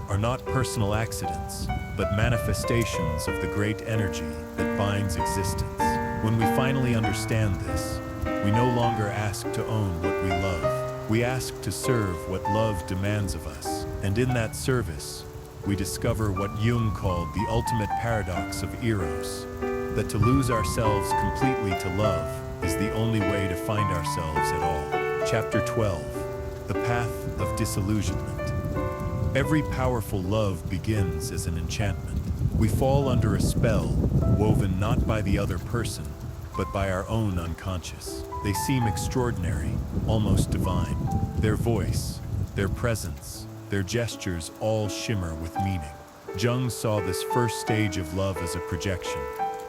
are not personal accidents, but manifestations of the great energy that binds existence. When we finally understand this, we no longer ask to own what we love. We ask to serve what love demands of us. And in that service, we discover what Jung called the ultimate paradox of eros, that to lose ourselves completely to love is the only way to find ourselves at all. Chapter 12, The Path of Disillusionment. Every powerful love begins as an enchantment. We fall under a spell, woven not by the other person, but by our own unconscious. They seem extraordinary, almost divine. Their voice, their presence, their gestures all shimmer with meaning. Jung saw this first stage of love as a projection,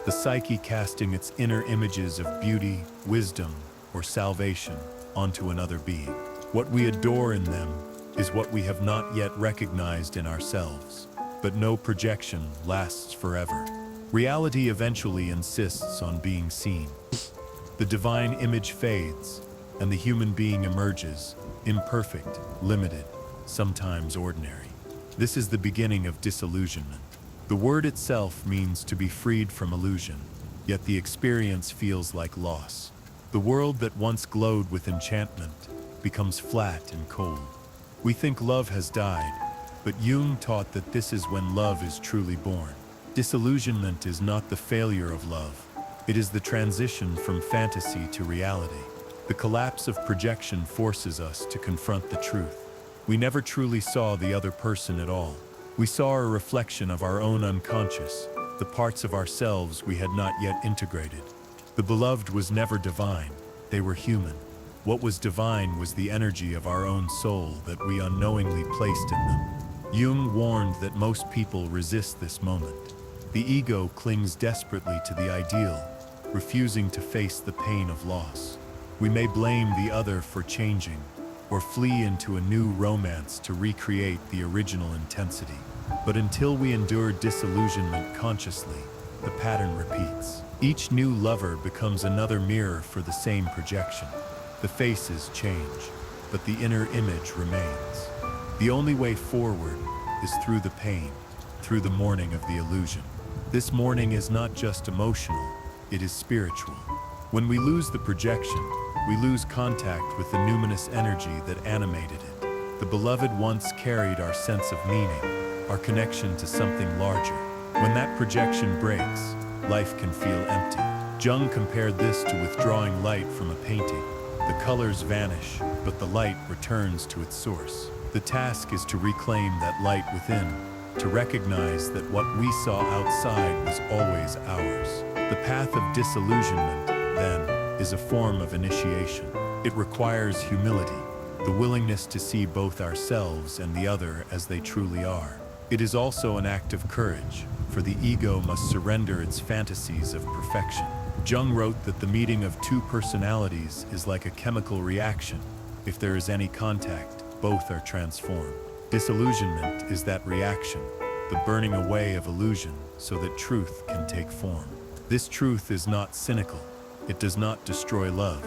the psyche casting its inner images of beauty, wisdom, or salvation onto another being. What we adore in them is what we have not yet recognized in ourselves. But no projection lasts forever. Reality eventually insists on being seen. The divine image fades, and the human being emerges, imperfect, limited, sometimes ordinary. This is the beginning of disillusionment. The word itself means to be freed from illusion, yet the experience feels like loss. The world that once glowed with enchantment becomes flat and cold. We think love has died, but Jung taught that this is when love is truly born. Disillusionment is not the failure of love. It is the transition from fantasy to reality. The collapse of projection forces us to confront the truth. We never truly saw the other person at all. We saw a reflection of our own unconscious, the parts of ourselves we had not yet integrated. The beloved was never divine, they were human. What was divine was the energy of our own soul that we unknowingly placed in them. Jung warned that most people resist this moment. The ego clings desperately to the ideal, refusing to face the pain of loss. We may blame the other for changing, or flee into a new romance to recreate the original intensity. But until we endure disillusionment consciously, the pattern repeats. Each new lover becomes another mirror for the same projection. The faces change, but the inner image remains. The only way forward is through the pain, through the mourning of the illusion. This mourning is not just emotional, it is spiritual. When we lose the projection, we lose contact with the numinous energy that animated it. The beloved once carried our sense of meaning, our connection to something larger. When that projection breaks, life can feel empty. Jung compared this to withdrawing light from a painting. The colors vanish, but the light returns to its source. The task is to reclaim that light within, to recognize that what we saw outside was always ours. The path of disillusionment, then, is a form of initiation. It requires humility, the willingness to see both ourselves and the other as they truly are. It is also an act of courage, for the ego must surrender its fantasies of perfection. Jung wrote that the meeting of two personalities is like a chemical reaction. If there is any contact, both are transformed. Disillusionment is that reaction, the burning away of illusion so that truth can take form. This truth is not cynical. It does not destroy love.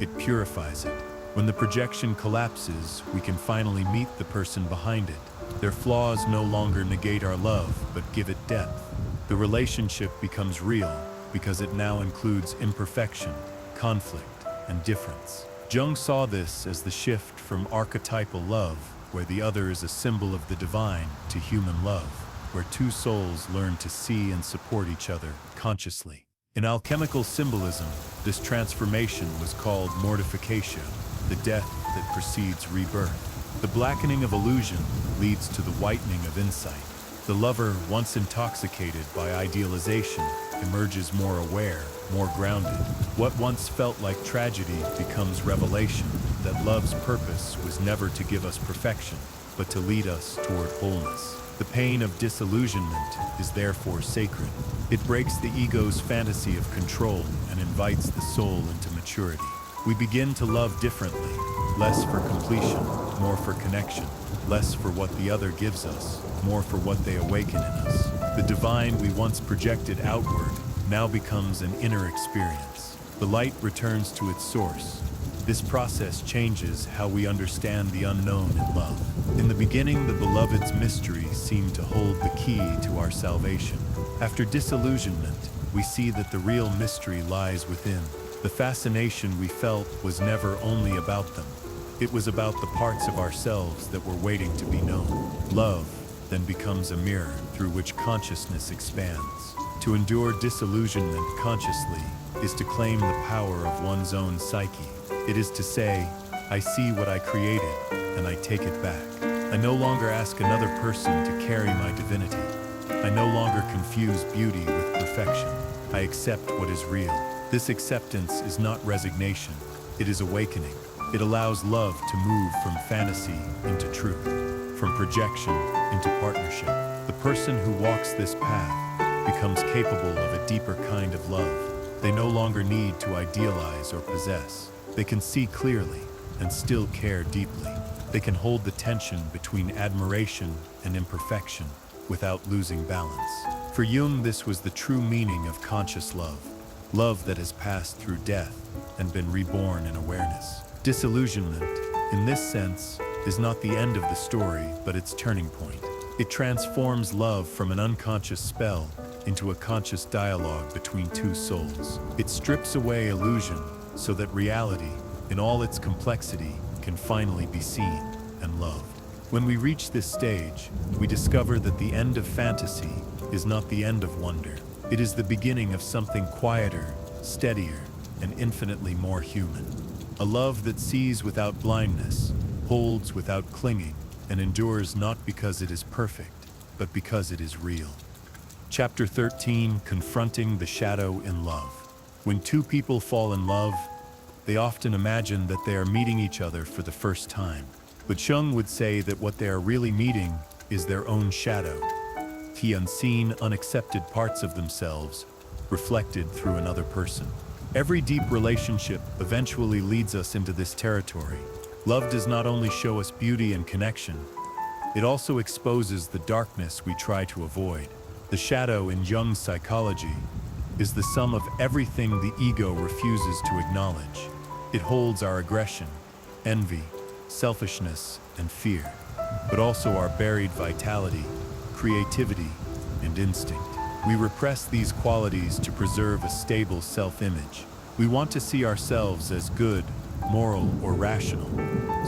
It purifies it. When the projection collapses, we can finally meet the person behind it. Their flaws no longer negate our love, but give it depth. The relationship becomes real because it now includes imperfection, conflict, and difference. Jung saw this as the shift from archetypal love, where the other is a symbol of the divine, to human love, where two souls learn to see and support each other consciously. In alchemical symbolism, this transformation was called mortification, the death that precedes rebirth. The blackening of illusion leads to the whitening of insight. The lover, once intoxicated by idealization, emerges more aware, more grounded. What once felt like tragedy becomes revelation, that love's purpose was never to give us perfection, but to lead us toward wholeness. The pain of disillusionment is therefore sacred. It breaks the ego's fantasy of control and invites the soul into maturity. We begin to love differently, less for completion, more for connection, less for what the other gives us, more for what they awaken in us. The divine we once projected outward now becomes an inner experience. The light returns to its source. This process changes how we understand the unknown in love. In the beginning, the beloved's mystery seemed to hold the key to our salvation. After disillusionment, we see that the real mystery lies within. The fascination we felt was never only about them. It was about the parts of ourselves that were waiting to be known. Love then becomes a mirror through which consciousness expands. To endure disillusionment consciously is to claim the power of one's own psyche. It is to say, I see what I created, and I take it back. I no longer ask another person to carry my divinity. I no longer confuse beauty with perfection. I accept what is real. This acceptance is not resignation, it is awakening. It allows love to move from fantasy into truth, from projection into partnership. The person who walks this path becomes capable of a deeper kind of love. They no longer need to idealize or possess. They can see clearly and still care deeply. They can hold the tension between admiration and imperfection without losing balance. For Jung, this was the true meaning of conscious love. Love that has passed through death and been reborn in awareness. Disillusionment, in this sense, is not the end of the story, but its turning point. It transforms love from an unconscious spell into a conscious dialogue between two souls. It strips away illusion so that reality, in all its complexity, can finally be seen and loved. When we reach this stage, we discover that the end of fantasy is not the end of wonder. It is the beginning of something quieter, steadier, and infinitely more human. A love that sees without blindness, holds without clinging, and endures not because it is perfect, but because it is real. Chapter 13, Confronting the Shadow in Love. When two people fall in love, they often imagine that they are meeting each other for the first time. But Jung would say that what they are really meeting is their own shadow, the unseen, unaccepted parts of themselves reflected through another person. Every deep relationship eventually leads us into this territory. Love does not only show us beauty and connection, it also exposes the darkness we try to avoid. The shadow in Jung's psychology is the sum of everything the ego refuses to acknowledge. It holds our aggression, envy, selfishness, and fear, but also our buried vitality, creativity, and instinct. We repress these qualities to preserve a stable self-image. We want to see ourselves as good, moral, or rational,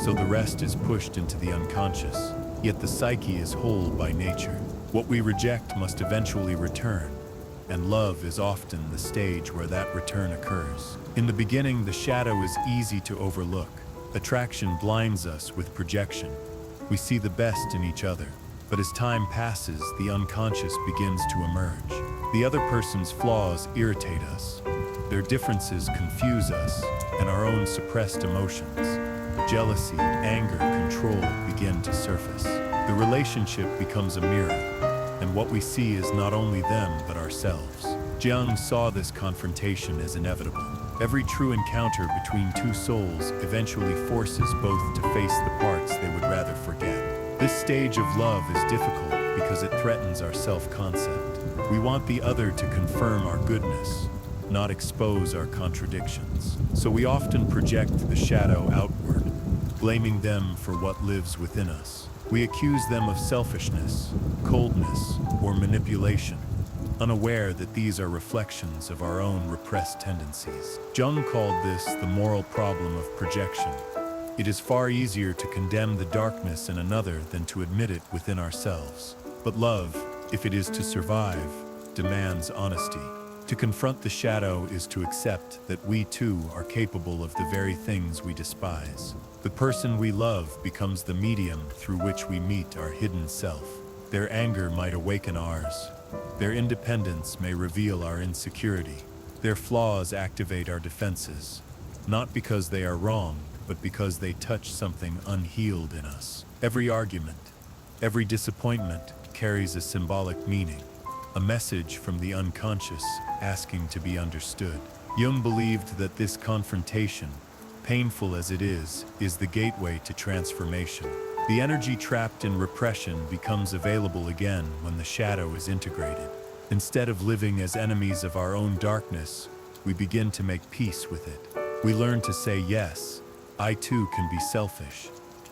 so the rest is pushed into the unconscious. Yet the psyche is whole by nature. What we reject must eventually return, and love is often the stage where that return occurs. In the beginning, the shadow is easy to overlook. Attraction blinds us with projection. We see the best in each other, but as time passes, the unconscious begins to emerge. The other person's flaws irritate us. Their differences confuse us, and our own suppressed emotions, jealousy, anger, control, begin to surface. The relationship becomes a mirror, and what we see is not only them but ourselves. Jung saw this confrontation as inevitable. Every true encounter between two souls eventually forces both to face the parts they would rather forget. This stage of love is difficult because it threatens our self-concept. We want the other to confirm our goodness, not expose our contradictions. So we often project the shadow outward, blaming them for what lives within us. We accuse them of selfishness, coldness, or manipulation, unaware that these are reflections of our own repressed tendencies. Jung called this the moral problem of projection. It is far easier to condemn the darkness in another than to admit it within ourselves. But love, if it is to survive, demands honesty. To confront the shadow is to accept that we too are capable of the very things we despise. The person we love becomes the medium through which we meet our hidden self. Their anger might awaken ours. Their independence may reveal our insecurity. Their flaws activate our defenses, not because they are wrong, but because they touch something unhealed in us. Every argument, every disappointment carries a symbolic meaning, a message from the unconscious asking to be understood. Jung believed that this confrontation, painful as it is the gateway to transformation. The energy trapped in repression becomes available again when the shadow is integrated. Instead of living as enemies of our own darkness, we begin to make peace with it. We learn to say, yes, I too can be selfish.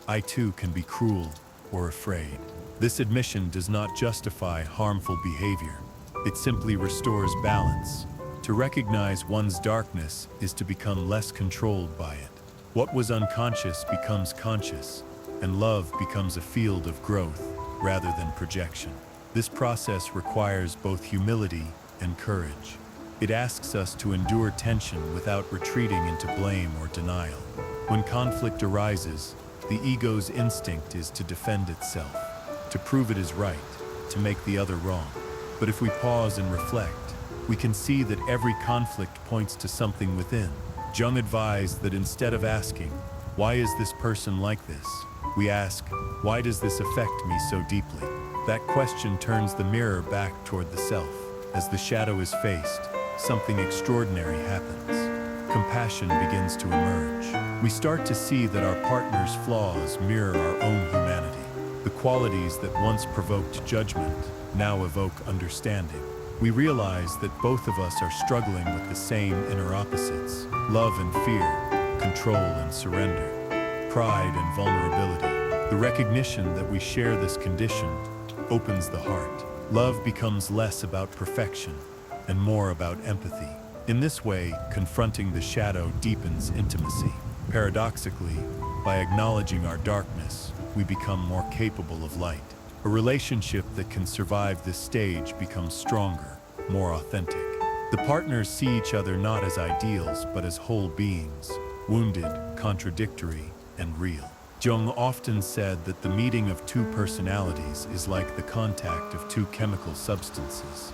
I too can be cruel or afraid. This admission does not justify harmful behavior. It simply restores balance. To recognize one's darkness is to become less controlled by it. What was unconscious becomes conscious, and love becomes a field of growth rather than projection. This process requires both humility and courage. It asks us to endure tension without retreating into blame or denial. When conflict arises, the ego's instinct is to defend itself, to prove it is right, to make the other wrong. But if we pause and reflect, we can see that every conflict points to something within. Jung advised that instead of asking, "Why is this person like this?" we ask, "Why does this affect me so deeply?" That question turns the mirror back toward the self. As the shadow is faced, something extraordinary happens. Compassion begins to emerge. We start to see that our partner's flaws mirror our own humanity. The qualities that once provoked judgment now evoke understanding. We realize that both of us are struggling with the same inner opposites: love and fear, control and surrender, pride and vulnerability. The recognition that we share this condition opens the heart. Love becomes less about perfection and more about empathy. In this way, confronting the shadow deepens intimacy. Paradoxically, by acknowledging our darkness, we become more capable of light. A relationship that can survive this stage becomes stronger, more authentic. The partners see each other not as ideals, but as whole beings, wounded, contradictory, and real. Jung often said that the meeting of two personalities is like the contact of two chemical substances.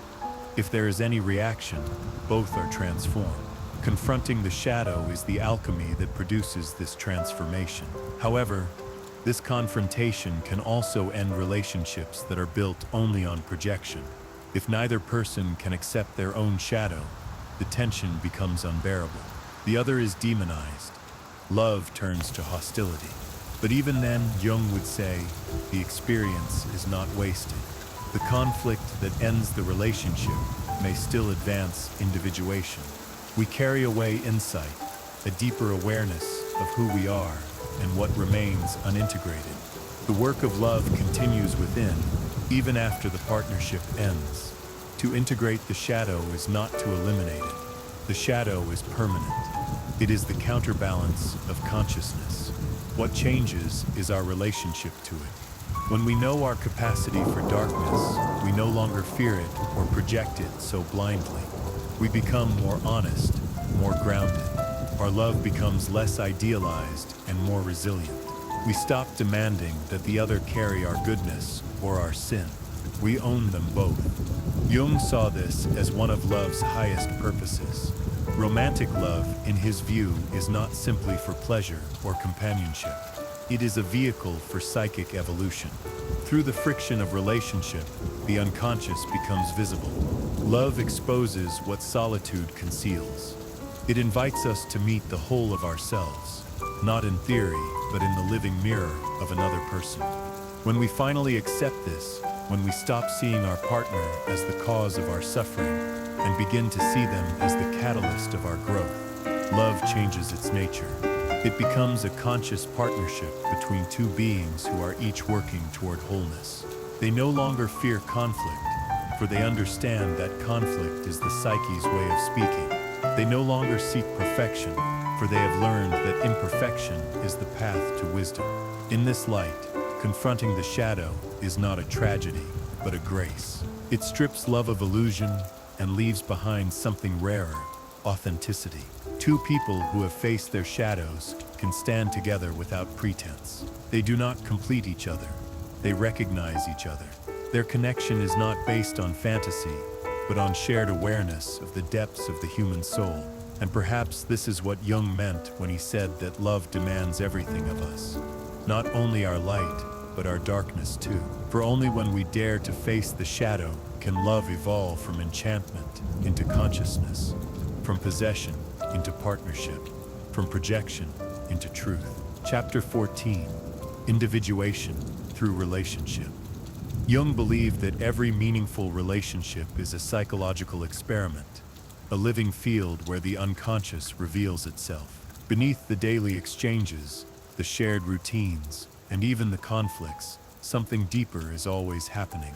If there is any reaction, both are transformed. Confronting the shadow is the alchemy that produces this transformation. However, this confrontation can also end relationships that are built only on projection. If neither person can accept their own shadow, the tension becomes unbearable. The other is demonized. Love turns to hostility. But even then, Jung would say, the experience is not wasted. The conflict that ends the relationship may still advance individuation. We carry away insight, a deeper awareness of who we are and what remains unintegrated. The work of love continues within, even after the partnership ends. To integrate the shadow is not to eliminate it. The shadow is permanent. It is the counterbalance of consciousness. What changes is our relationship to it. When we know our capacity for darkness, we no longer fear it or project it so blindly. We become more honest, more grounded. Our love becomes less idealized and more resilient. We stop demanding that the other carry our goodness or our sin. We own them both. Jung saw this as one of love's highest purposes. Romantic love, in his view, is not simply for pleasure or companionship. It is a vehicle for psychic evolution. Through the friction of relationship, the unconscious becomes visible. Love exposes what solitude conceals. It invites us to meet the whole of ourselves, not in theory, but in the living mirror of another person. When we finally accept this, when we stop seeing our partner as the cause of our suffering and begin to see them as the catalyst of our growth, love changes its nature. It becomes a conscious partnership between two beings who are each working toward wholeness. They no longer fear conflict, for they understand that conflict is the psyche's way of speaking. They no longer seek perfection, for they have learned that imperfection is the path to wisdom. In this light, confronting the shadow is not a tragedy, but a grace. It strips love of illusion and leaves behind something rarer, authenticity. Two people who have faced their shadows can stand together without pretense. They do not complete each other. They recognize each other. Their connection is not based on fantasy, but on shared awareness of the depths of the human soul. And perhaps this is what Jung meant when he said that love demands everything of us. Not only our light, but our darkness too. For only when we dare to face the shadow can love evolve from enchantment into consciousness, from possession into partnership, from projection into truth. Chapter 14, Individuation through Relationship. Jung believed that every meaningful relationship is a psychological experiment, a living field where the unconscious reveals itself. Beneath the daily exchanges, the shared routines, and even the conflicts, something deeper is always happening.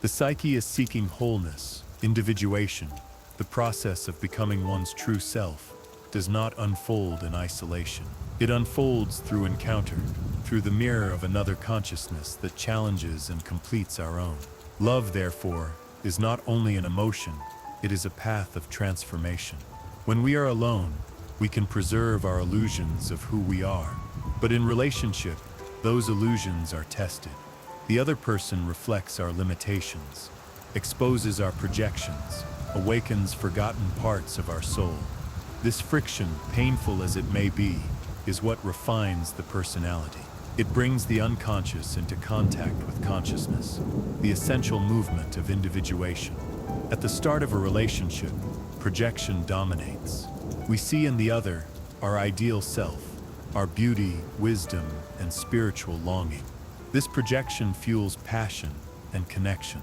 The psyche is seeking wholeness, individuation. The process of becoming one's true self does not unfold in isolation. It unfolds through encounter, through the mirror of another consciousness that challenges and completes our own. Love, therefore, is not only an emotion, it is a path of transformation. When we are alone, we can preserve our illusions of who we are. But in relationship, those illusions are tested. The other person reflects our limitations, exposes our projections, awakens forgotten parts of our soul. This friction, painful as it may be, is what refines the personality. It brings the unconscious into contact with consciousness, the essential movement of individuation. At the start of a relationship, projection dominates. We see in the other our ideal self, our beauty, wisdom, and spiritual longing. This projection fuels passion and connection,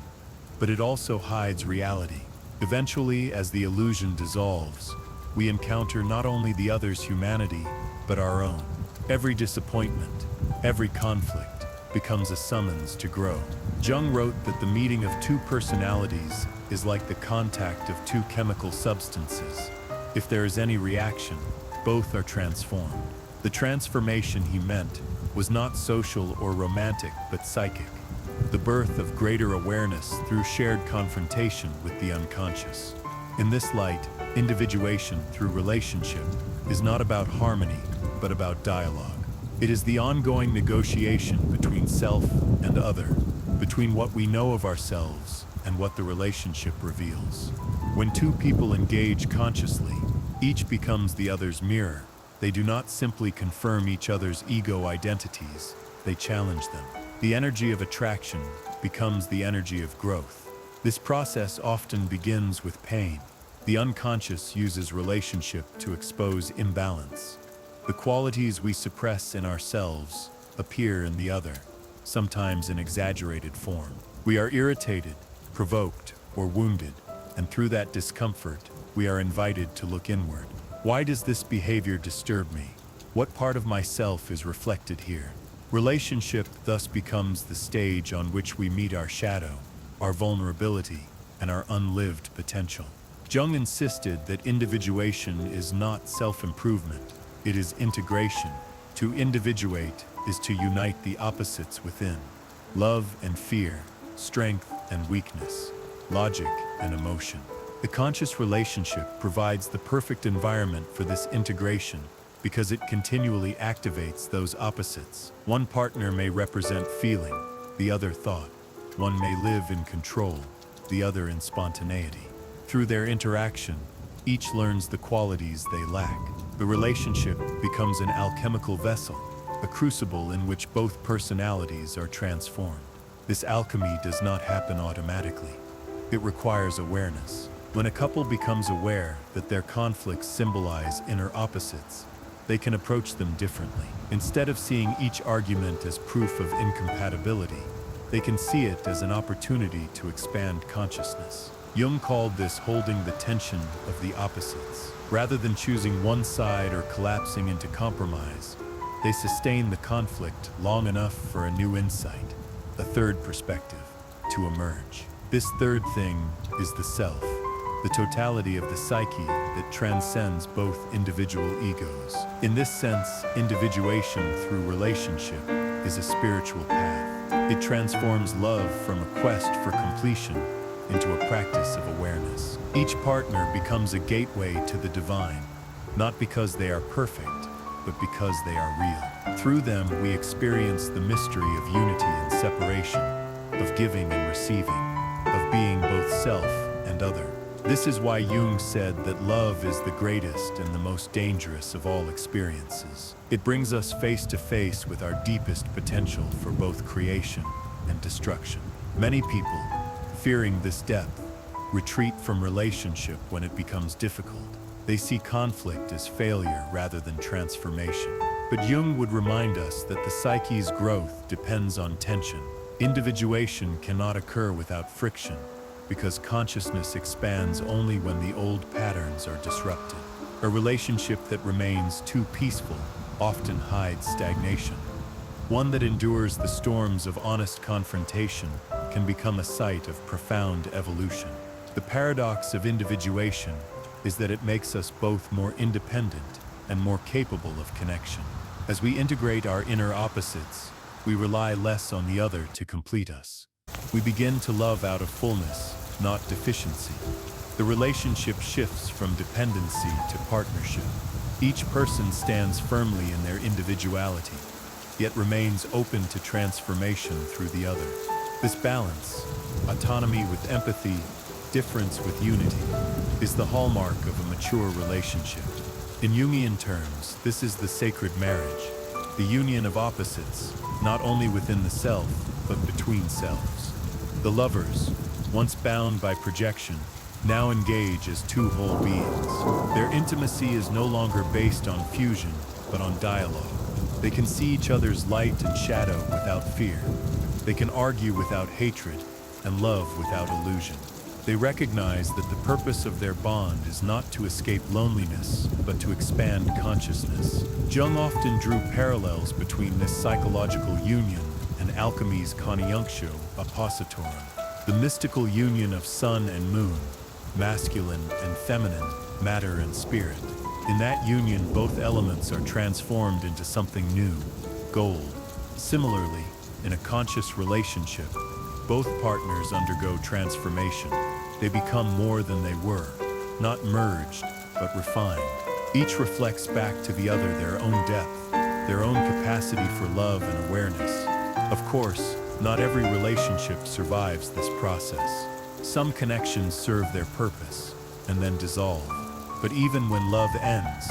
but it also hides reality. Eventually, as the illusion dissolves, we encounter not only the other's humanity, but our own. Every disappointment, every conflict becomes a summons to grow. Jung wrote that the meeting of two personalities is like the contact of two chemical substances. If there is any reaction, both are transformed. The transformation he meant was not social or romantic, but psychic. The birth of greater awareness through shared confrontation with the unconscious. In this light, individuation through relationship is not about harmony, but about dialogue. It is the ongoing negotiation between self and other, between what we know of ourselves and what the relationship reveals. When two people engage consciously, each becomes the other's mirror. They do not simply confirm each other's ego identities, they challenge them. The energy of attraction becomes the energy of growth. This process often begins with pain. The unconscious uses relationship to expose imbalance. The qualities we suppress in ourselves appear in the other, sometimes in exaggerated form. We are irritated, provoked, or wounded, and through that discomfort, we are invited to look inward. Why does this behavior disturb me? What part of myself is reflected here? Relationship thus becomes the stage on which we meet our shadow, our vulnerability, and our unlived potential. Jung insisted that individuation is not self-improvement, it is integration. To individuate is to unite the opposites within. Love and fear, strength and weakness, logic and emotion. The conscious relationship provides the perfect environment for this integration because it continually activates those opposites. One partner may represent feeling, the other thought. One may live in control, the other in spontaneity. Through their interaction, each learns the qualities they lack. The relationship becomes an alchemical vessel, a crucible in which both personalities are transformed. This alchemy does not happen automatically. It requires awareness. When a couple becomes aware that their conflicts symbolize inner opposites, they can approach them differently. Instead of seeing each argument as proof of incompatibility, they can see it as an opportunity to expand consciousness. Jung called this holding the tension of the opposites. Rather than choosing one side or collapsing into compromise, they sustain the conflict long enough for a new insight, a third perspective, to emerge. This third thing is the self, the totality of the psyche that transcends both individual egos. In this sense, individuation through relationship is a spiritual path. It transforms love from a quest for completion into a practice of awareness. Each partner becomes a gateway to the divine, not because they are perfect, but because they are real. Through them, we experience the mystery of unity and separation, of giving and receiving, of being both self and other. This is why Jung said that love is the greatest and the most dangerous of all experiences. It brings us face to face with our deepest potential for both creation and destruction. Many people, fearing this depth, retreat from relationship when it becomes difficult. They see conflict as failure rather than transformation. But Jung would remind us that the psyche's growth depends on tension. Individuation cannot occur without friction, because consciousness expands only when the old patterns are disrupted. A relationship that remains too peaceful often hides stagnation. One that endures the storms of honest confrontation can become a site of profound evolution. The paradox of individuation is that it makes us both more independent and more capable of connection. As we integrate our inner opposites, we rely less on the other to complete us. We begin to love out of fullness, not deficiency. The relationship shifts from dependency to partnership. Each person stands firmly in their individuality, yet remains open to transformation through the other. This balance, autonomy with empathy, difference with unity, is the hallmark of a mature relationship. In Jungian terms, this is the sacred marriage, the union of opposites, not only within the self, but between selves. The lovers, once bound by projection, now engage as two whole beings. Their intimacy is no longer based on fusion, but on dialogue. They can see each other's light and shadow without fear. They can argue without hatred and love without illusion. They recognize that the purpose of their bond is not to escape loneliness, but to expand consciousness. Jung often drew parallels between this psychological union and alchemy's conjunctio oppositorum, the mystical union of sun and moon, masculine and feminine, matter and spirit. In that union, both elements are transformed into something new, gold. Similarly, in a conscious relationship, both partners undergo transformation. They become more than they were, not merged, but refined. Each reflects back to the other their own depth, their own capacity for love and awareness. Of course, not every relationship survives this process. Some connections serve their purpose and then dissolve. But even when love ends,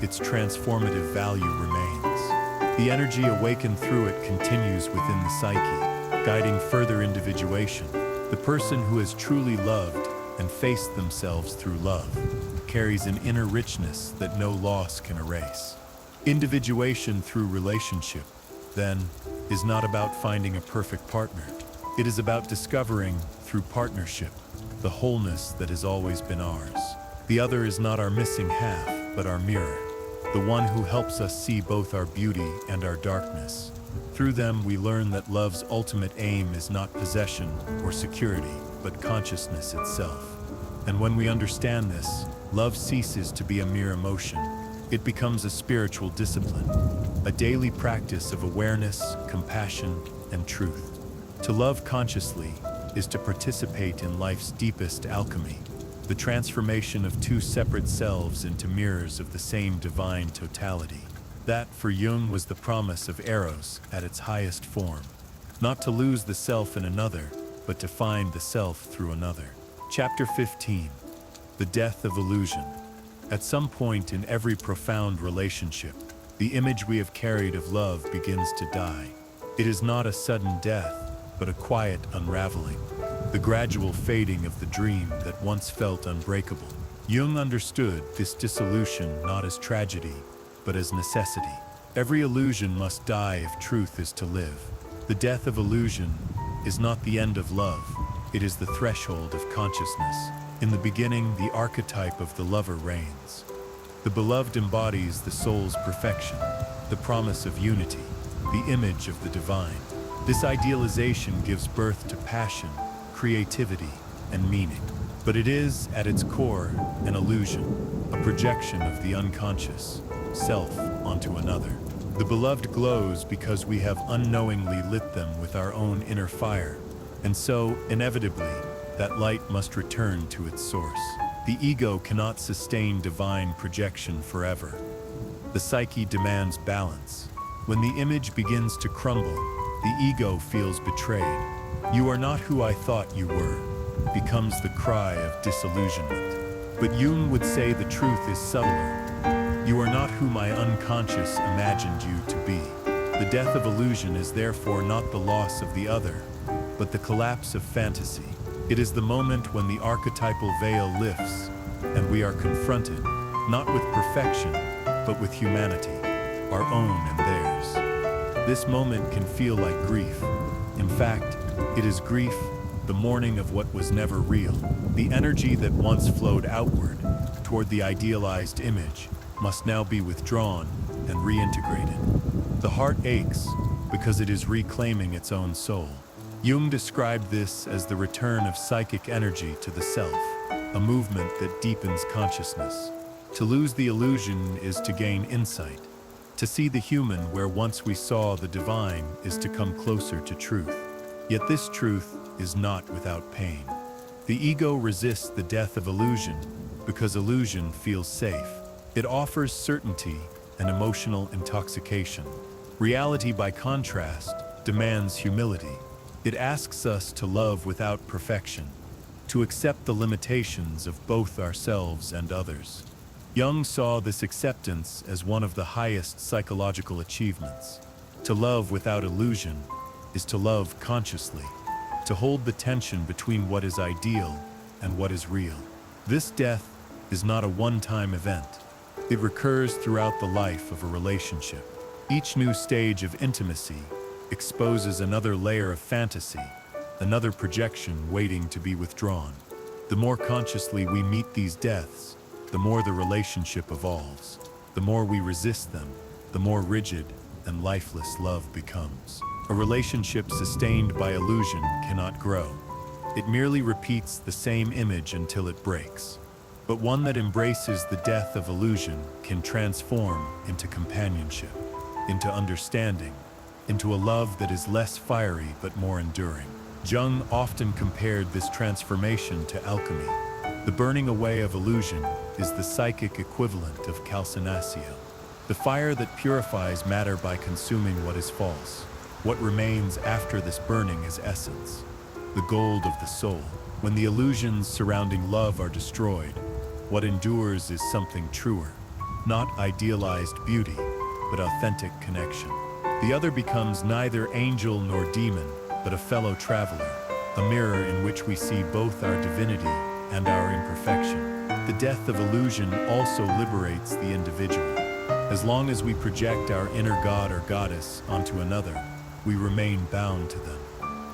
its transformative value remains. The energy awakened through it continues within the psyche, guiding further individuation. The person who has truly loved and faced themselves through love carries an inner richness that no loss can erase. Individuation through relationship, then, is not about finding a perfect partner. It is about discovering, through partnership, the wholeness that has always been ours. The other is not our missing half, but our mirror, the one who helps us see both our beauty and our darkness. Through them, we learn that love's ultimate aim is not possession or security, but consciousness itself. And when we understand this, love ceases to be a mere emotion. It becomes a spiritual discipline, a daily practice of awareness, compassion, and truth. To love consciously is to participate in life's deepest alchemy, the transformation of two separate selves into mirrors of the same divine totality. That, for Jung, was the promise of Eros at its highest form. Not to lose the self in another, but to find the self through another. Chapter 15. The Death of Illusion. At some point in every profound relationship, the image we have carried of love begins to die. It is not a sudden death, but a quiet unraveling, the gradual fading of the dream that once felt unbreakable. Jung understood this dissolution not as tragedy, but as necessity. Every illusion must die if truth is to live. The death of illusion is not the end of love, it is the threshold of consciousness. In the beginning, the archetype of the lover reigns. The beloved embodies the soul's perfection, the promise of unity, the image of the divine. This idealization gives birth to passion, creativity, and meaning. But it is, at its core, an illusion, a projection of the unconscious self onto another. The beloved glows because we have unknowingly lit them with our own inner fire, and so, inevitably, that light must return to its source. The ego cannot sustain divine projection forever. The psyche demands balance. When the image begins to crumble, the ego feels betrayed. "You are not who I thought you were," becomes the cry of disillusionment. But Jung would say the truth is subtler. "You are not who my unconscious imagined you to be." The death of illusion is therefore not the loss of the other, but the collapse of fantasy. It is the moment when the archetypal veil lifts, and we are confronted, not with perfection, but with humanity, our own and theirs. This moment can feel like grief. In fact, it is grief, the mourning of what was never real. The energy that once flowed outward, toward the idealized image, must now be withdrawn and reintegrated. The heart aches because it is reclaiming its own soul. Jung described this as the return of psychic energy to the self, a movement that deepens consciousness. To lose the illusion is to gain insight. To see the human where once we saw the divine is to come closer to truth. Yet this truth is not without pain. The ego resists the death of illusion because illusion feels safe. It offers certainty and emotional intoxication. Reality, by contrast, demands humility. It asks us to love without perfection, to accept the limitations of both ourselves and others. Jung saw this acceptance as one of the highest psychological achievements. To love without illusion is to love consciously, to hold the tension between what is ideal and what is real. This death is not a one-time event. It recurs throughout the life of a relationship. Each new stage of intimacy exposes another layer of fantasy, another projection waiting to be withdrawn. The more consciously we meet these deaths, the more the relationship evolves. The more we resist them, the more rigid and lifeless love becomes. A relationship sustained by illusion cannot grow. It merely repeats the same image until it breaks. But one that embraces the death of illusion can transform into companionship, into understanding, into a love that is less fiery but more enduring. Jung often compared this transformation to alchemy. The burning away of illusion is the psychic equivalent of calcination. the fire that purifies matter by consuming what is false. What remains after this burning is essence, the gold of the soul. When the illusions surrounding love are destroyed, what endures is something truer, not idealized beauty, but authentic connection. The other becomes neither angel nor demon, but a fellow traveler, a mirror in which we see both our divinity and our imperfection. The death of illusion also liberates the individual. As long as we project our inner god or goddess onto another, we remain bound to them.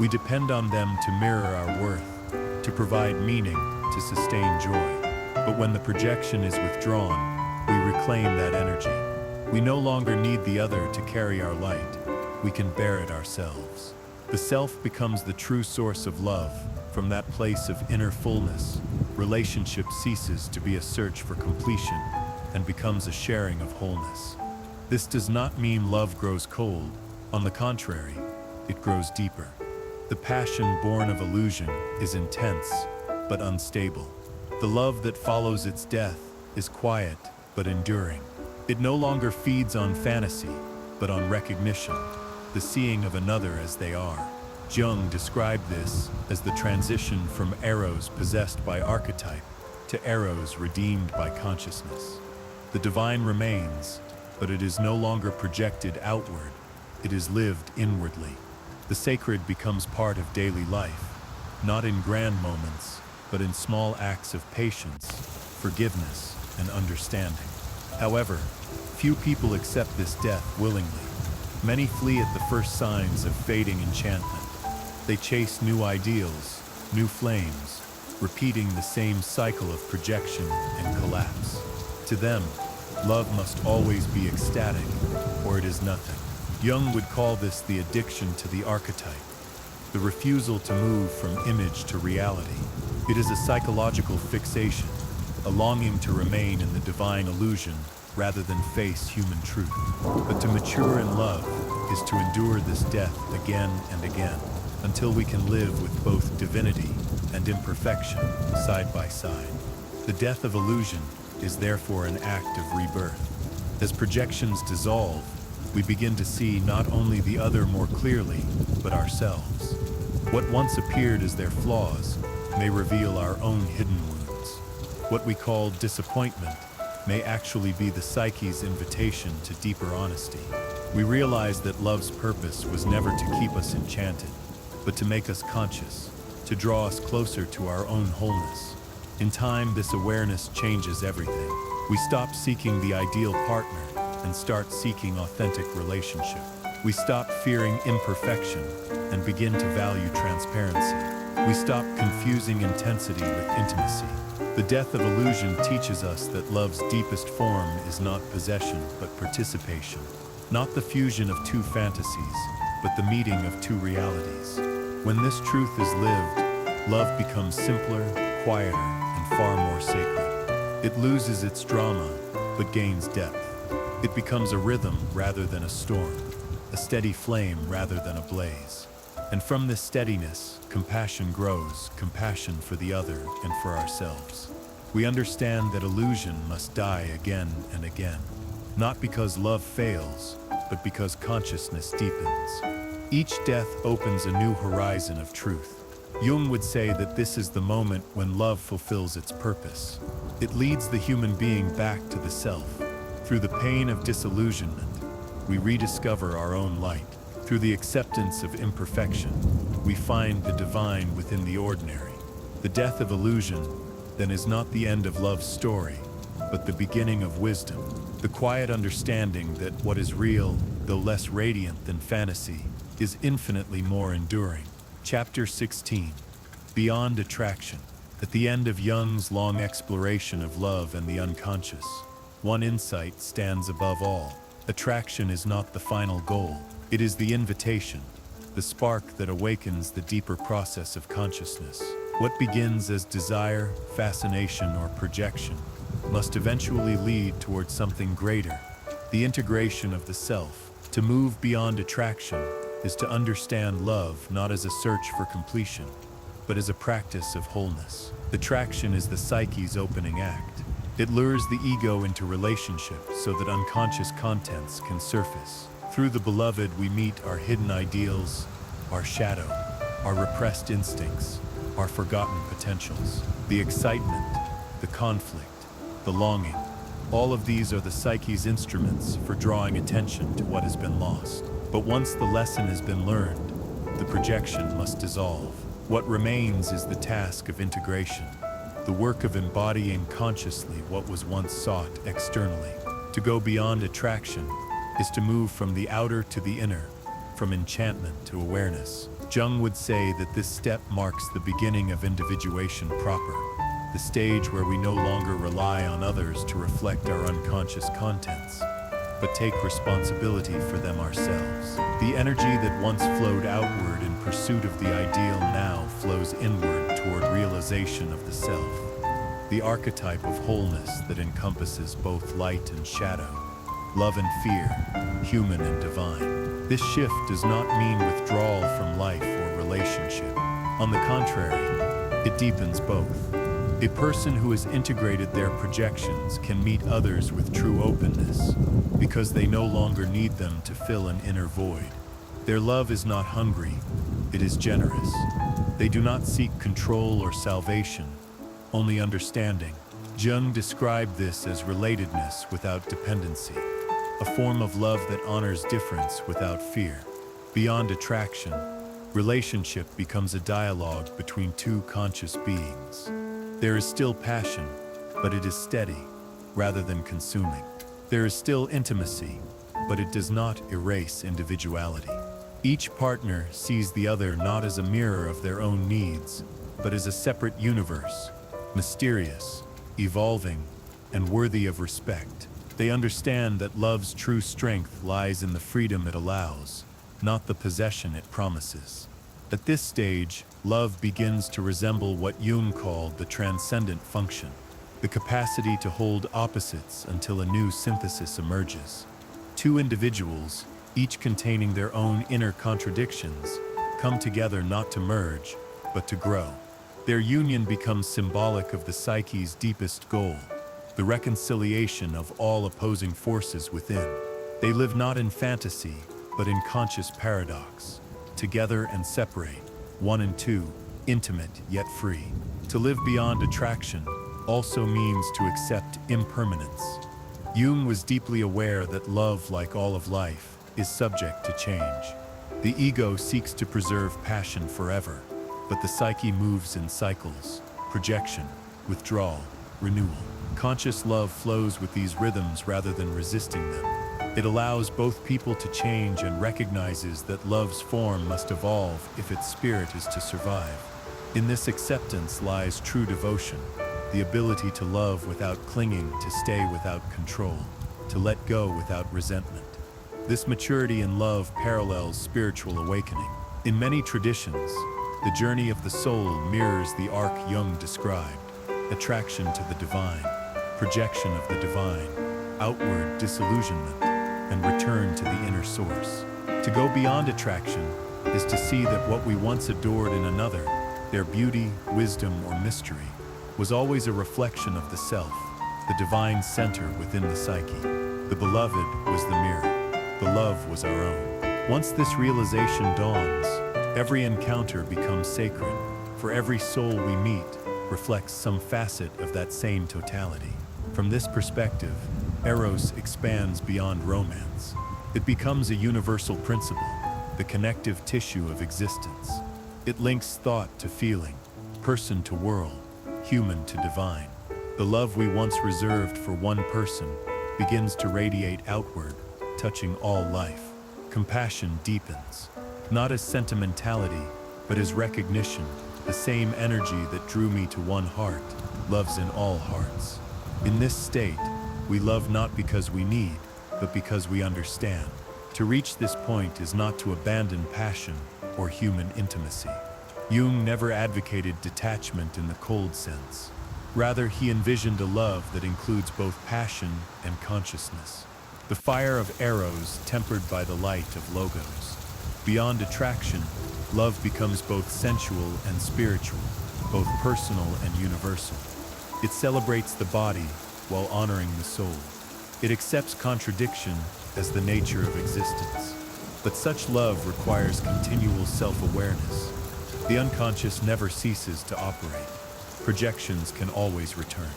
We depend on them to mirror our worth, to provide meaning, to sustain joy. But when the projection is withdrawn, we reclaim that energy. We no longer need the other to carry our light. We can bear it ourselves. The self becomes the true source of love. From that place of inner fullness, relationship ceases to be a search for completion and becomes a sharing of wholeness. This does not mean love grows cold. On the contrary, it grows deeper. The passion born of illusion is intense, but unstable. The love that follows its death is quiet, but enduring. It no longer feeds on fantasy, but on recognition, the seeing of another as they are. Jung described this as the transition from eros possessed by archetype to eros redeemed by consciousness. The divine remains, but it is no longer projected outward. It is lived inwardly. The sacred becomes part of daily life, not in grand moments, but in small acts of patience, forgiveness, and understanding. However, few people accept this death willingly. Many flee at the first signs of fading enchantment. They chase new ideals, new flames, repeating the same cycle of projection and collapse. To them, love must always be ecstatic, or it is nothing. Jung would call this the addiction to the archetype, the refusal to move from image to reality. It is a psychological fixation, a longing to remain in the divine illusion rather than face human truth. But to mature in love is to endure this death again and again, until we can live with both divinity and imperfection side by side. The death of illusion is therefore an act of rebirth. As projections dissolve, we begin to see not only the other more clearly, but ourselves. What once appeared as their flaws may reveal our own hidden wounds. What we call disappointment may actually be the psyche's invitation to deeper honesty. We realize that love's purpose was never to keep us enchanted, but to make us conscious, to draw us closer to our own wholeness. In time, this awareness changes everything. We stop seeking the ideal partner and start seeking authentic relationship. We stop fearing imperfection and begin to value transparency. We stop confusing intensity with intimacy. The death of illusion teaches us that love's deepest form is not possession, but participation. Not the fusion of two fantasies, but the meeting of two realities. When this truth is lived, love becomes simpler, quieter, and far more sacred. It loses its drama, but gains depth. It becomes a rhythm rather than a storm, a steady flame rather than a blaze. And from this steadiness, compassion grows, compassion for the other and for ourselves. We understand that illusion must die again and again, not because love fails, but because consciousness deepens. Each death opens a new horizon of truth. Jung would say that this is the moment when love fulfills its purpose. It leads the human being back to the self. Through the pain of disillusionment, we rediscover our own light. Through the acceptance of imperfection, we find the divine within the ordinary. The death of illusion, then, is not the end of love's story, but the beginning of wisdom. The quiet understanding that what is real, though less radiant than fantasy, is infinitely more enduring. Chapter 16. Beyond Attraction. At the end of Jung's long exploration of love and the unconscious, one insight stands above all. Attraction is not the final goal. It is the invitation, the spark that awakens the deeper process of consciousness. What begins as desire, fascination, or projection must eventually lead towards something greater, the integration of the self. To move beyond attraction is to understand love not as a search for completion, but as a practice of wholeness. Attraction is the psyche's opening act. It lures the ego into relationships so that unconscious contents can surface. Through the beloved, we meet our hidden ideals, our shadow, our repressed instincts, our forgotten potentials. The excitement, the conflict, the longing, all of these are the psyche's instruments for drawing attention to what has been lost. But once the lesson has been learned, the projection must dissolve. What remains is the task of integration, the work of embodying consciously what was once sought externally. To go beyond attraction is to move from the outer to the inner, from enchantment to awareness. Jung would say that this step marks the beginning of individuation proper, the stage where we no longer rely on others to reflect our unconscious contents, but take responsibility for them ourselves. The energy that once flowed outward in pursuit of the ideal now flows inward toward realization of the self, the archetype of wholeness that encompasses both light and shadow, love and fear, human and divine. This shift does not mean withdrawal from life or relationship. On the contrary, it deepens both. A person who has integrated their projections can meet others with true openness because they no longer need them to fill an inner void. Their love is not hungry, it is generous. They do not seek control or salvation, only understanding. Jung described this as relatedness without dependency, a form of love that honors difference without fear. Beyond attraction, relationship becomes a dialogue between two conscious beings. There is still passion, but it is steady, rather than consuming. There is still intimacy, but it does not erase individuality. Each partner sees the other not as a mirror of their own needs, but as a separate universe, mysterious, evolving, and worthy of respect. They understand that love's true strength lies in the freedom it allows, not the possession it promises. At this stage, love begins to resemble what Jung called the transcendent function, the capacity to hold opposites until a new synthesis emerges. Two individuals, each containing their own inner contradictions, come together not to merge, but to grow. Their union becomes symbolic of the psyche's deepest goal, the reconciliation of all opposing forces within. They live not in fantasy, but in conscious paradox, together and separate, one and two, intimate yet free. To live beyond attraction also means to accept impermanence. Jung was deeply aware that love, like all of life, is subject to change. The ego seeks to preserve passion forever, but the psyche moves in cycles: projection, withdrawal, renewal. Conscious love flows with these rhythms rather than resisting them. It allows both people to change and recognizes that love's form must evolve if its spirit is to survive. In this acceptance lies true devotion, the ability to love without clinging, to stay without control, to let go without resentment. This maturity in love parallels spiritual awakening. In many traditions, the journey of the soul mirrors the arc Jung described: attraction to the divine, projection of the divine, outward disillusionment, and return to the inner source. To go beyond attraction is to see that what we once adored in another, their beauty, wisdom, or mystery, was always a reflection of the self, the divine center within the psyche. The beloved was the mirror. The love was our own. Once this realization dawns, every encounter becomes sacred, for every soul we meet reflects some facet of that same totality. From this perspective, Eros expands beyond romance. It becomes a universal principle, the connective tissue of existence. It links thought to feeling, person to world, human to divine. The love we once reserved for one person begins to radiate outward, touching all life. Compassion deepens, not as sentimentality, but as recognition. The same energy that drew me to one heart loves in all hearts. In this state, we love not because we need, but because we understand. To reach this point is not to abandon passion or human intimacy. Jung never advocated detachment in the cold sense. Rather, he envisioned a love that includes both passion and consciousness. The fire of Eros tempered by the light of Logos. Beyond attraction, love becomes both sensual and spiritual, both personal and universal. It celebrates the body, while honoring the soul. It accepts contradiction as the nature of existence. But such love requires continual self-awareness. The unconscious never ceases to operate. Projections can always return.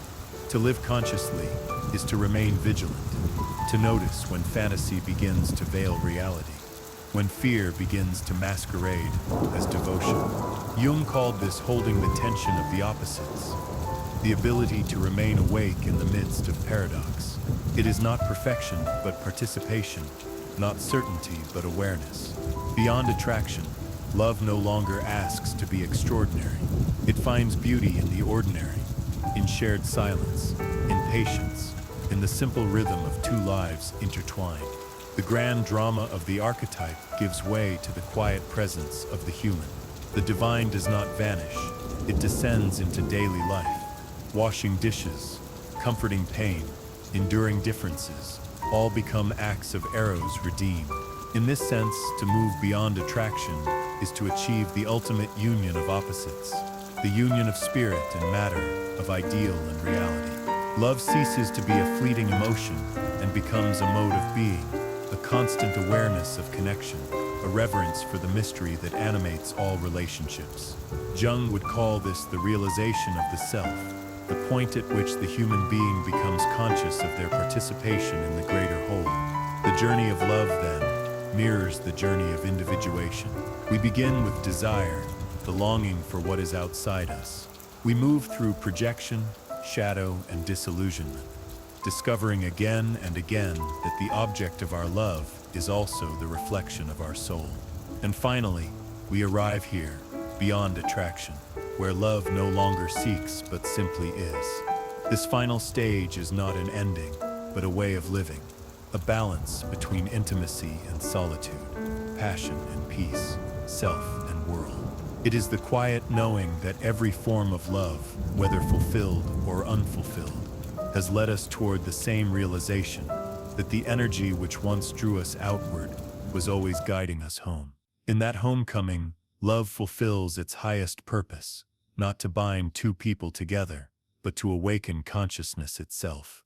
To live consciously is to remain vigilant, to notice when fantasy begins to veil reality, when fear begins to masquerade as devotion. Jung called this holding the tension of the opposites, the ability to remain awake in the midst of paradox. It is not perfection, but participation, not certainty, but awareness. Beyond attraction, love no longer asks to be extraordinary. It finds beauty in the ordinary, in shared silence, in patience, in the simple rhythm of two lives intertwined. The grand drama of the archetype gives way to the quiet presence of the human. The divine does not vanish, it descends into daily life, washing dishes, comforting pain, enduring differences, all become acts of eros redeemed. In this sense, to move beyond attraction is to achieve the ultimate union of opposites, the union of spirit and matter, of ideal and reality. Love ceases to be a fleeting emotion and becomes a mode of being, a constant awareness of connection, a reverence for the mystery that animates all relationships. Jung would call this the realization of the self, the point at which the human being becomes conscious of their participation in the greater whole. The journey of love, then, mirrors the journey of individuation. We begin with desire, the longing for what is outside us. We move through projection, shadow, and disillusionment, discovering again and again that the object of our love is also the reflection of our soul. And finally, we arrive here, beyond attraction, where love no longer seeks but simply is. This final stage is not an ending, but a way of living, a balance between intimacy and solitude, passion and peace, self and world. It is the quiet knowing that every form of love, whether fulfilled or unfulfilled, has led us toward the same realization, that the energy which once drew us outward was always guiding us home. In that homecoming, love fulfills its highest purpose, not to bind two people together, but to awaken consciousness itself.